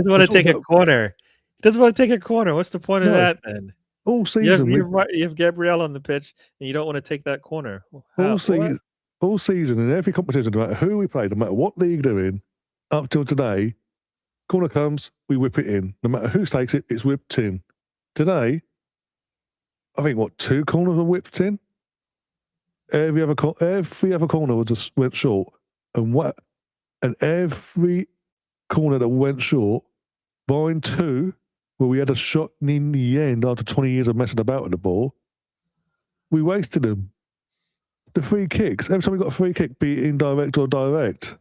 want to take a corner. Doesn't want to take a corner. What's the point of No. that then? All You season, you have Gabrielle on the pitch, and you don't want to take that corner. all What? season in every competition, no matter who we play, no matter what league they're in, up till today, corner comes, we whip it in. No matter who takes it, it's whipped in. Today, I think 2 corners were whipped in. Every other corner was just went short, and every corner that went short, barring 2, where we had a shot in the end after 20 years of messing about with the ball, we wasted them. The free kicks, every time we got a free kick, be it indirect or direct,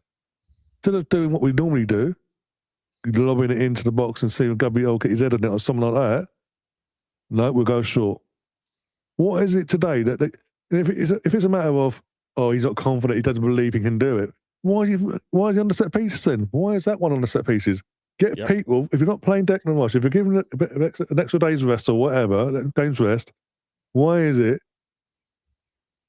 instead of doing what we normally do, lobbing it into the box and seeing Gabriel get his head on it or something like that, no, we'll go short. What is it today that if it's a matter of, oh, he's not confident, he doesn't believe he can do it, why are you on the set pieces then? Why is that one on the set pieces? Get people, if you're not playing Declan Rice, if you're giving it an extra day's rest or whatever, game's rest, why is it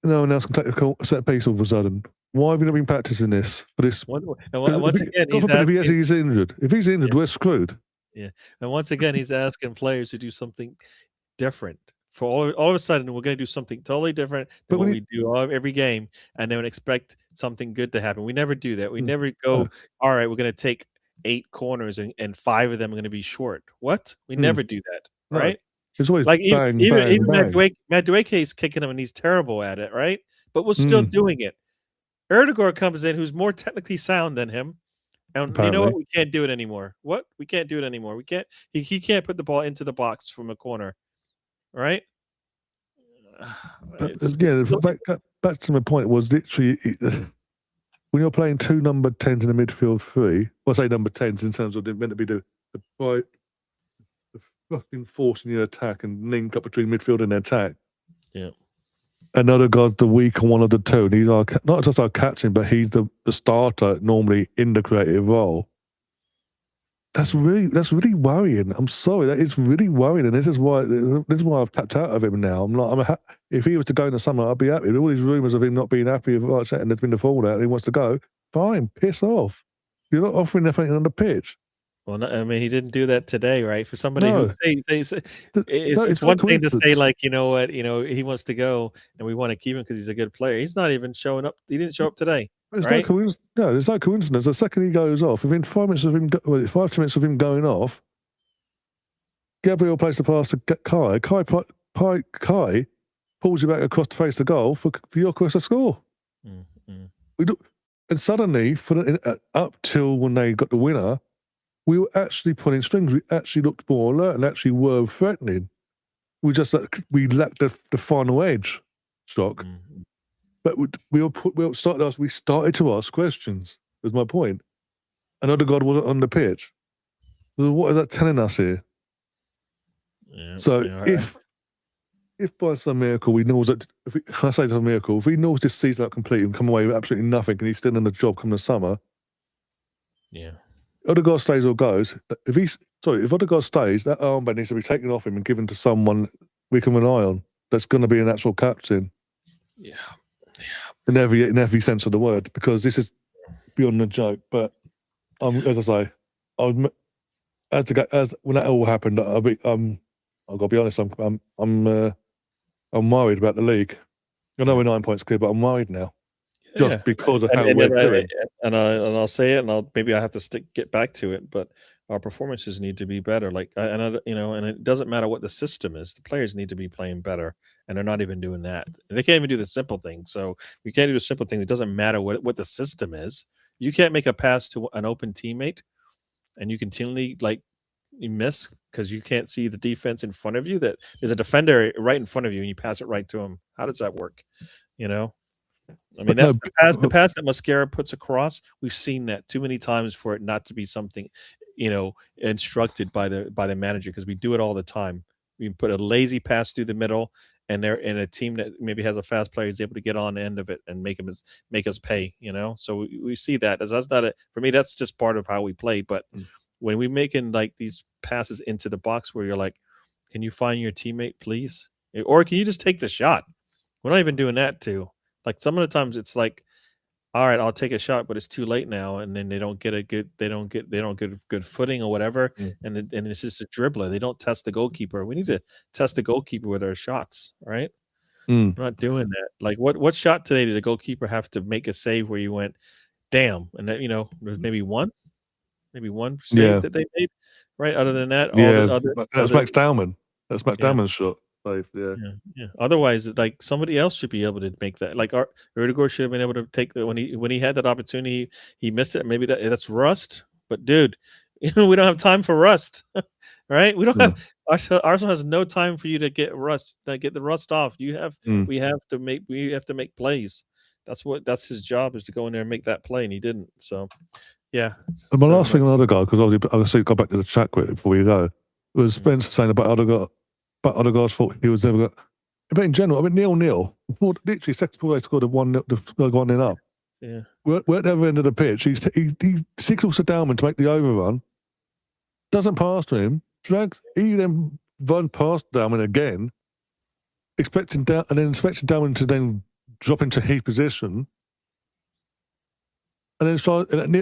no one else can take a set piece all of a sudden? Why have you not been practicing this for this? Once again, he's injured. If he's injured, we're screwed. Yeah, and once again, he's asking players to do something different. For all of a sudden, we're going to do something totally different than what we do every game, and then expect something good to happen. We never do that. We never go, all right, we're going to take 8 corners and 5 of them are going to be short. What? We never do that, right? It's always like bang, even bang. Matt Dueke is kicking him, and he's terrible at it, right? But we're still doing it. Erdegaard comes in, who's more technically sound than him, and Apparently. you know what? We can't do it anymore. What? We can't do it anymore. We can't. He can't put the ball into the box from a corner, right? Back to my point was literally when you're playing 2 number 10s in the midfield 3. Well, I say number 10s in terms of they're meant to be the fucking force in the attack and link up between midfield and attack. Yeah. Another guy's the weaker one of the 2. And he's not just our captain, but he's the starter normally in the creative role. That's really worrying. I'm sorry, that is really worrying, and this is why I've tapped out of him now. If he was to go in the summer, I'd be happy. With all these rumours of him not being happy with Arteta and there's been the fallout, and he wants to go. Fine, piss off. You're not offering anything on the pitch. Well, no, I mean, he didn't do that today, right? For somebody who it's it's one thing to say, like, you know what, he wants to go and we want to keep him because he's a good player. He's not even showing up. He didn't show up today. There's right? there's no coincidence. The second he goes off, within 5 minutes of him, 5 to minutes of him going off, Gabriel plays the pass to Kai. Kai pulls you back across the face of the goal for Yorkers to score. We do, and suddenly, up till when they got the winner, we were actually pulling strings. We actually looked more alert and actually were threatening. We lacked the final edge, Stock. But we started to ask questions. Was my point. Another God wasn't on the pitch. So what is that telling us here? Yeah, so if by some miracle we know that, if he knows this season out completely and come away with absolutely nothing, and he's still in the job come the summer, Odegaard stays or goes. If Odegaard stays, that armband needs to be taken off him and given to someone we can rely on. That's going to be an actual captain. Yeah. In every sense of the word, because this is beyond a joke. But as I say, when that all happened, I've got to be honest. I'm worried about the league. I know we're 9 points clear, but I'm worried now, just because of how we're doing. And I'll say it, and maybe I have to get back to it, but our performances need to be better. And it doesn't matter what the system is. The players need to be playing better, and they're not even doing that. And they can't even do the simple things. So we can't do the simple things. It doesn't matter what the system is. You can't make a pass to an open teammate, and you continually you miss because you can't see the defense in front of you. That there's a defender right in front of you, and you pass it right to him. How does that work? I mean, the pass that Mascara puts across, we've seen that too many times for it not to be something, instructed by the manager, because we do it all the time. We put a lazy pass through the middle, and they're in a team that maybe has a fast player is able to get on the end of it and make us pay. So we see that that's not it for me. That's just part of how we play. But when we making these passes into the box where you're like, can you find your teammate, please, or can you just take the shot? We're not even doing that too. Some of the times it's like all right, I'll take a shot, but it's too late now, and then they don't get good footing or whatever, Mm. and it's just a dribbler. They don't test the goalkeeper. We need to test the goalkeeper with our shots, right? Mm. We're not doing that. Like what shot today did the goalkeeper have to make a save where you went, damn, and that there's maybe one save Yeah. that they made, right? Other than that, all Yeah, the other that's Max Dowman. That's Max Yeah. Dowman's shot. Save, yeah. Yeah. Otherwise, like somebody else should be able to make that. Like Erdegaard should have been able to take that when he had that opportunity. He missed it. Maybe that's rust. But dude, we don't have time for rust, right? We don't Yeah. have Arsenal has no time for you to get the rust off. Mm. We have to make plays. That's his job, is to go in there and make that play, and he didn't. So yeah. And my So, last thing on Odegaard, because obviously go back to the chat quick before we go, was Spencer saying about Odegaard. But Odegaard's thought he was never going. But in general, I mean, 0-0. Literally, second before they scored a 1-0 up. Yeah. We're at the other end of the pitch. He signals to Dalman to make the overrun. Doesn't pass to him. He then run past Dalman again, expecting Dalman to then drop into his position. And then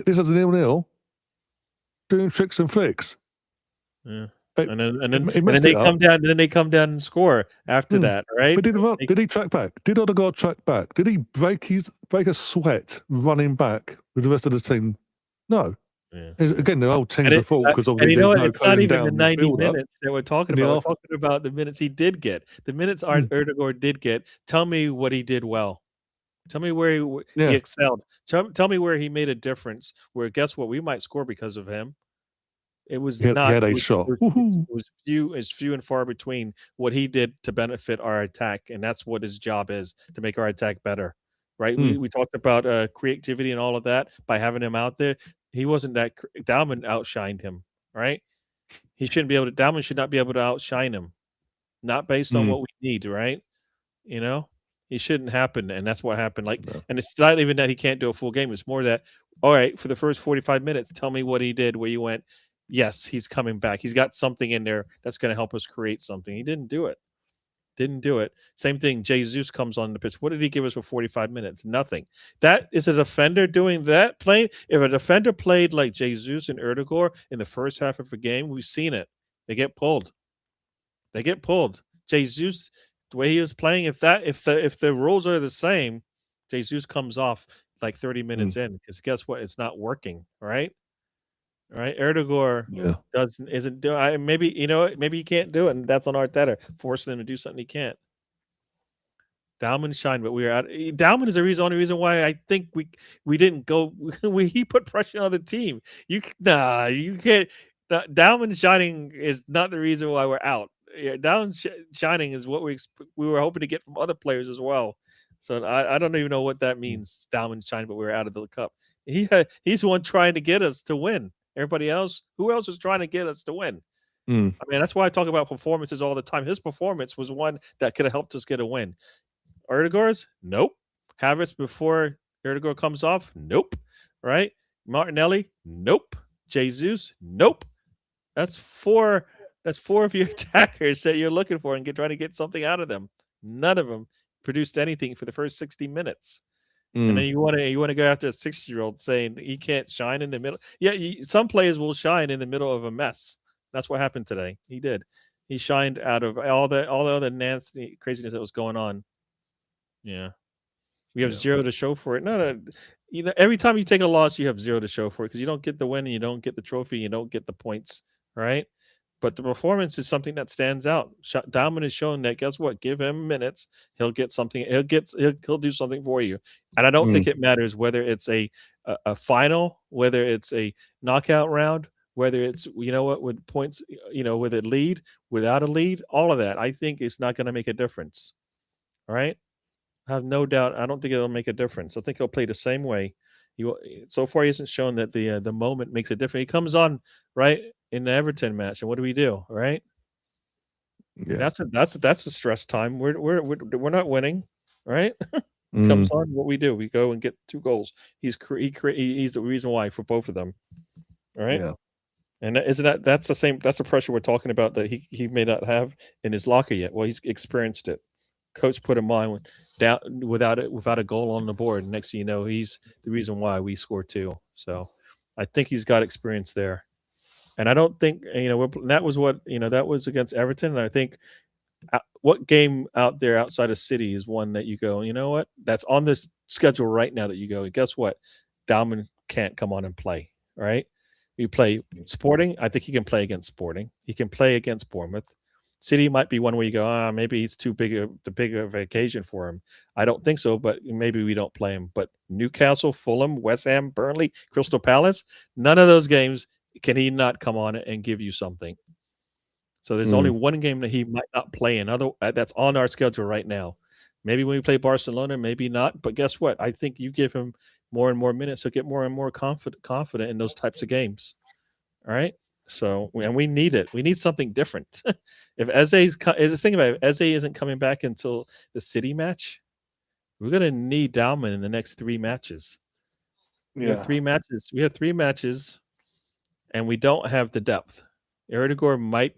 this is a 0-0, doing tricks and flicks. Yeah. Hey, And then he messed they it up. come down. And then they come down and score after that, right? But did he track back? Did Odegaard track back? Did he break a sweat running back with the rest of the team? No. Yeah. Again, the whole team's a fault because And obviously you know there's what? no It's not closing even down the the 90 build-up. minutes that we're talking And the about. We're talking about the minutes he did get. The minutes Erdegaard did get. Tell me what he did well. Tell me where he excelled. Tell me where he made a difference. Where guess what? We might score because of him. It was He had a shot. It was few and far between what he did to benefit our attack, and that's what his job is, to make our attack better. Right? We talked about creativity and all of that by having him out there. He wasn't that. Dalman outshined him. Right? He shouldn't be able to. Dalman should not be able to outshine him. Not based on what we need. Right? It shouldn't happen, and that's what happened. And it's not even that he can't do a full game. It's more that, all right, for the first 45 minutes, tell me what he did where you went, yes, he's coming back. He's got something in there that's going to help us create something. He didn't do it. Same thing. Jesus comes on the pitch. What did he give us for 45 minutes? Nothing. That is a defender doing that. If a defender played like Jesus and Erdegaard in the first half of a game, we've seen it. They get pulled. Jesus, the way he was playing, if the rules are the same, Jesus comes off like 30 minutes in, because guess what? It's not working, right? Erdegaard isn't doing. Maybe he can't do it, and that's on Arteta, forcing him to do something he can't. Dalman shined, but we are out. Dalman is the only reason why I think we didn't go. He put pressure on the team. You can't. Dalman shining is not the reason why we're out. Down shining is what we were hoping to get from other players as well. So I don't even know what that means. Dalman shining, but we were out of the cup. He's the one trying to get us to win. Everybody else, who else was trying to get us to win? I mean, that's why I talk about performances all the time. His performance was one that could have helped us get a win. Erdegaard's, nope. Havertz before Erdegaard comes off, nope. Right? Martinelli, nope. Jesus, nope. That's four of your attackers that you're looking for and trying to get something out of them. None of them produced anything for the first 60 minutes. And then you want to go after a 60-year-old saying he can't shine in the middle. Yeah, some players will shine in the middle of a mess. That's what happened today. He did. He shined out of all the other nasty craziness that was going on. Yeah, we have zero to show for it. No. Every time you take a loss, you have zero to show for it, because you don't get the win and you don't get the trophy, you don't get the points, right? But the performance is something that stands out. Dalman has shown that, guess what? Give him minutes, he'll get something. He'll do something for you. And I don't think it matters whether it's a final, whether it's a knockout round, whether it's with points, with a lead, without a lead, all of that. I think it's not going to make a difference. All right. I have no doubt. I don't think it'll make a difference. I think he'll play the same way. So far, he hasn't shown that the moment makes a difference. He comes on right in the Everton match, and what do we do? Right? Yeah. That's a stress time. We're not winning, right? Comes on. What we do? We go and get 2 goals. He's the reason why for both of them. All right. Yeah. And that's the same. That's the pressure we're talking about that he may not have in his locker yet. Well, he's experienced it. coach put him on down without a goal on the board. Next thing you know, he's the reason why we scored 2. So I think he's got experience there. And I don't think that was that was against Everton. And I think what game out there outside of City is one that you go, you know what, that's on this schedule right now that you go, guess what, Dalman can't come on and play, right? You play Sporting. I think he can play against Sporting. He can play against Bournemouth. City might be one where you go, maybe it's too big of an occasion for him. I don't think so, but maybe we don't play him. But Newcastle, Fulham, West Ham, Burnley, Crystal Palace, none of those games can he not come on and give you something. So there's only one game that he might not play in. That's on our schedule right now. Maybe when we play Barcelona, maybe not. But guess what? I think you give him more and more minutes, he'll get more and more confident in those types of games. All right. So, and we need it. We need something different. If Eze's think about it, if Eze isn't coming back until the City match, we're gonna need Dalman in the next 3 matches. We have 3 matches. We have 3 matches, and we don't have the depth. Erdegaard might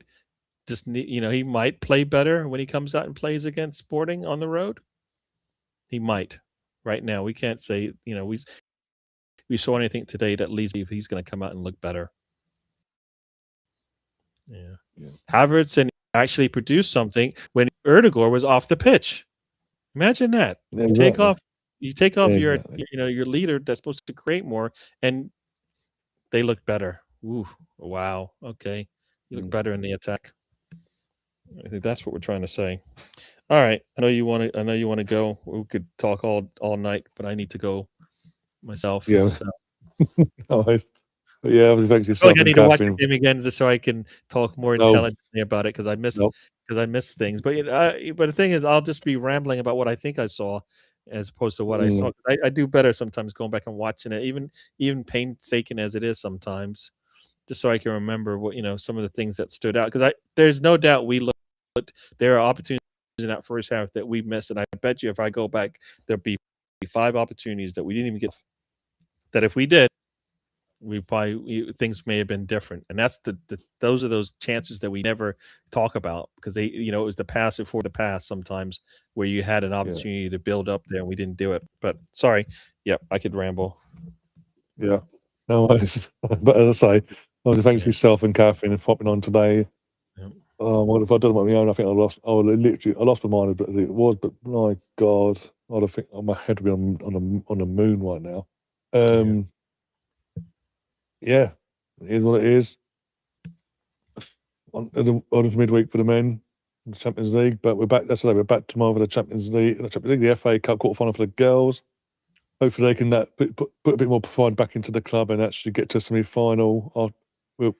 just need, he might play better when he comes out and plays against Sporting on the road. He might. Right now, we can't say, we saw anything today that leads me if he's going to come out and look better. Yeah. Havertz and actually produced something when Erdegaard was off the pitch. Imagine that. Exactly. You take off your Exactly. your leader that's supposed to create more, and they look better. Ooh, wow. Okay, you look better in the attack. I think that's what we're trying to say. All right. I know you want to go. We could talk all night, but I need to go myself. Yeah. So. All right. But yeah, eventually I feel like I need to watch the game again just so I can talk more intelligently about it because I missed things. But the thing is, I'll just be rambling about what I think I saw as opposed to what I saw. I do better sometimes going back and watching it, even painstaking as it is sometimes, just so I can remember what some of the things that stood out. Because there's no doubt we looked. There are opportunities in that first half that we missed, and I bet you if I go back, there'll be 5 opportunities that we didn't even get. That if we did, things may have been different. And that's those are those chances that we never talk about because they it was the pass before the pass sometimes where you had an opportunity to build up there and we didn't do it. But sorry, I could ramble. Yeah, no worries. But as I say, I want to thank yourself and Catherine for popping on today. Well, if I'd done it on my own, I think I lost my mind as it was. But my God, I'd think my head would be on the moon right now. Yeah, it is what it is. On the midweek for the men, the Champions League. But we're back. That's we're back tomorrow for the Champions League, the FA Cup quarterfinal for the girls. Hopefully, they can put a bit more pride back into the club and actually get to a semi-final when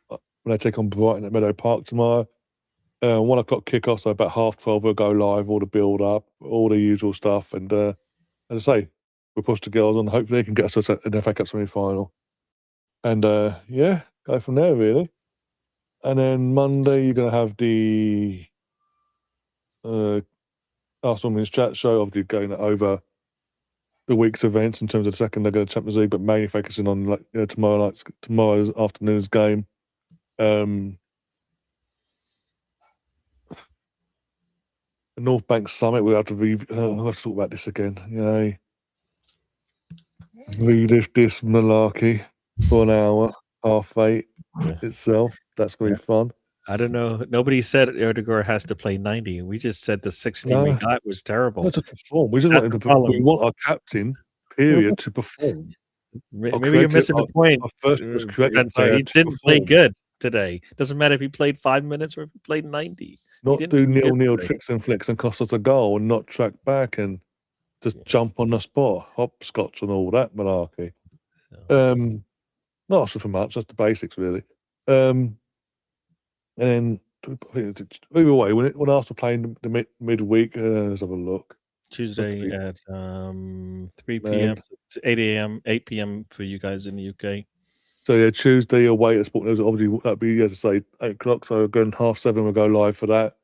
they take on Brighton at Meadow Park tomorrow. 1 o'clock kickoff, so about 12:30 we'll go live, all the build up, all the usual stuff. And as I say, we'll push the girls on. Hopefully they can get us to an FA Cup semi-final. And go from there really. And then Monday you're going to have the Arsenal Women's Chat Show, obviously going over the week's events in terms of the second leg of the Champions League, but mainly focusing on tomorrow's afternoon's game. The North Bank Summit, we'll have to talk about this again. Relive this malarkey for an hour, 8:30 itself. That's going to be fun. I don't know. Nobody said Erdegaard has to play 90. We just said the 60 we got was terrible. Not to perform. We just we want our captain, period, to perform. Maybe you're missing the point. Our first he didn't play good today. Doesn't matter if he played 5 minutes or if he played 90. Not do nil tricks and flicks and cost us a goal and not track back and just jump on the spot, hopscotch and all that malarkey. Not asking for much, just the basics really. And then either way, when Arsenal playing the midweek, let's have a look. Tuesday at 3 p.m. to 8 a.m., 8 p.m. for you guys in the UK. So Tuesday away at Sport News. Obviously, that'd be, as I say, 8 o'clock. So again, 7:30 we'll go live for that.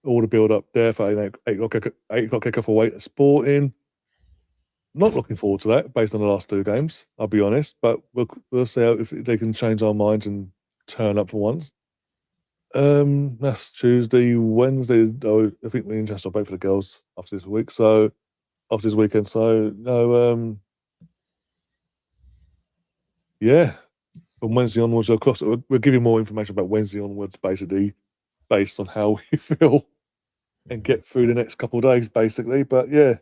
All the build up there for 8 o'clock kickoff away at Sporting. Not looking forward to that based on the last 2 games. I'll be honest, but we'll see if they can change our minds and turn up for once. That's Tuesday. Wednesday, though, I think we're interested both for the girls. after this week. So after this weekend, so no, yeah. From Wednesday onwards, of course, we'll give you more information about Wednesday onwards, basically, based on how we feel and get through the next couple of days, basically. But yeah,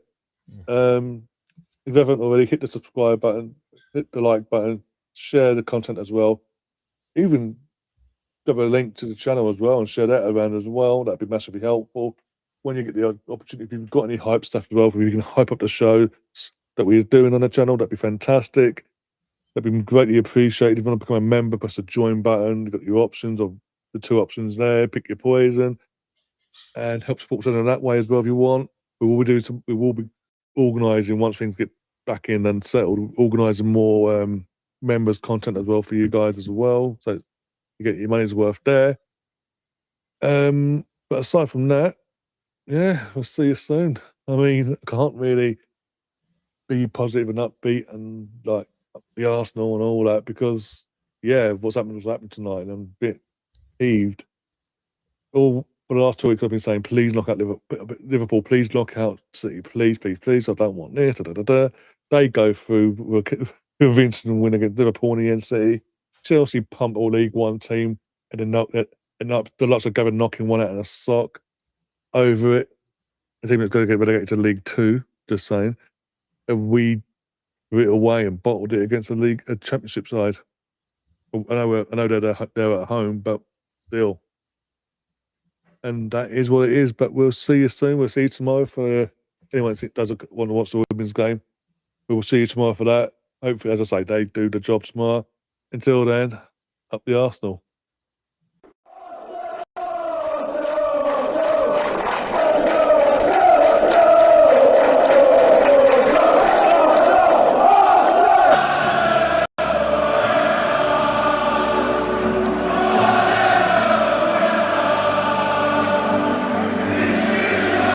if you haven't already, hit the subscribe button, hit the like button, share the content as well. Even grab a link to the channel as well and share that around as well. That'd be massively helpful. When you get the opportunity, if you've got any hype stuff as well, if you can hype up the show that we're doing on the channel, that'd be fantastic. That'd be greatly appreciated. If you want to become a member, press the join button. You've got your options, of the 2 options there. Pick your poison and help support the channel that way as well if you want. We will be organising, once things get back in and settled, organising more members content as well for you guys as well. So you get your money's worth there. But aside from that, yeah, we'll see you soon. I mean, I can't really be positive and upbeat and like the Arsenal and all that because, yeah, what's happened tonight, and I'm a bit heaved. All for the last 2 weeks, I've been saying, please knock out Liverpool, please knock out City, please, please, please. I don't want this. They go through, convincing and win against Liverpool and the City. Chelsea pump all League One team and then the lots of Gavin knocking one out in a sock over it. The team that's going to get relegated to League Two, just saying. And we threw it away and bottled it against a Championship side. I know they're at home, but still. And that is what it is. But we'll see you soon. We'll see you tomorrow for anyone that does want to watch the women's game. We will see you tomorrow for that. Hopefully, as I say, they do the job tomorrow. Until then, up the Arsenal.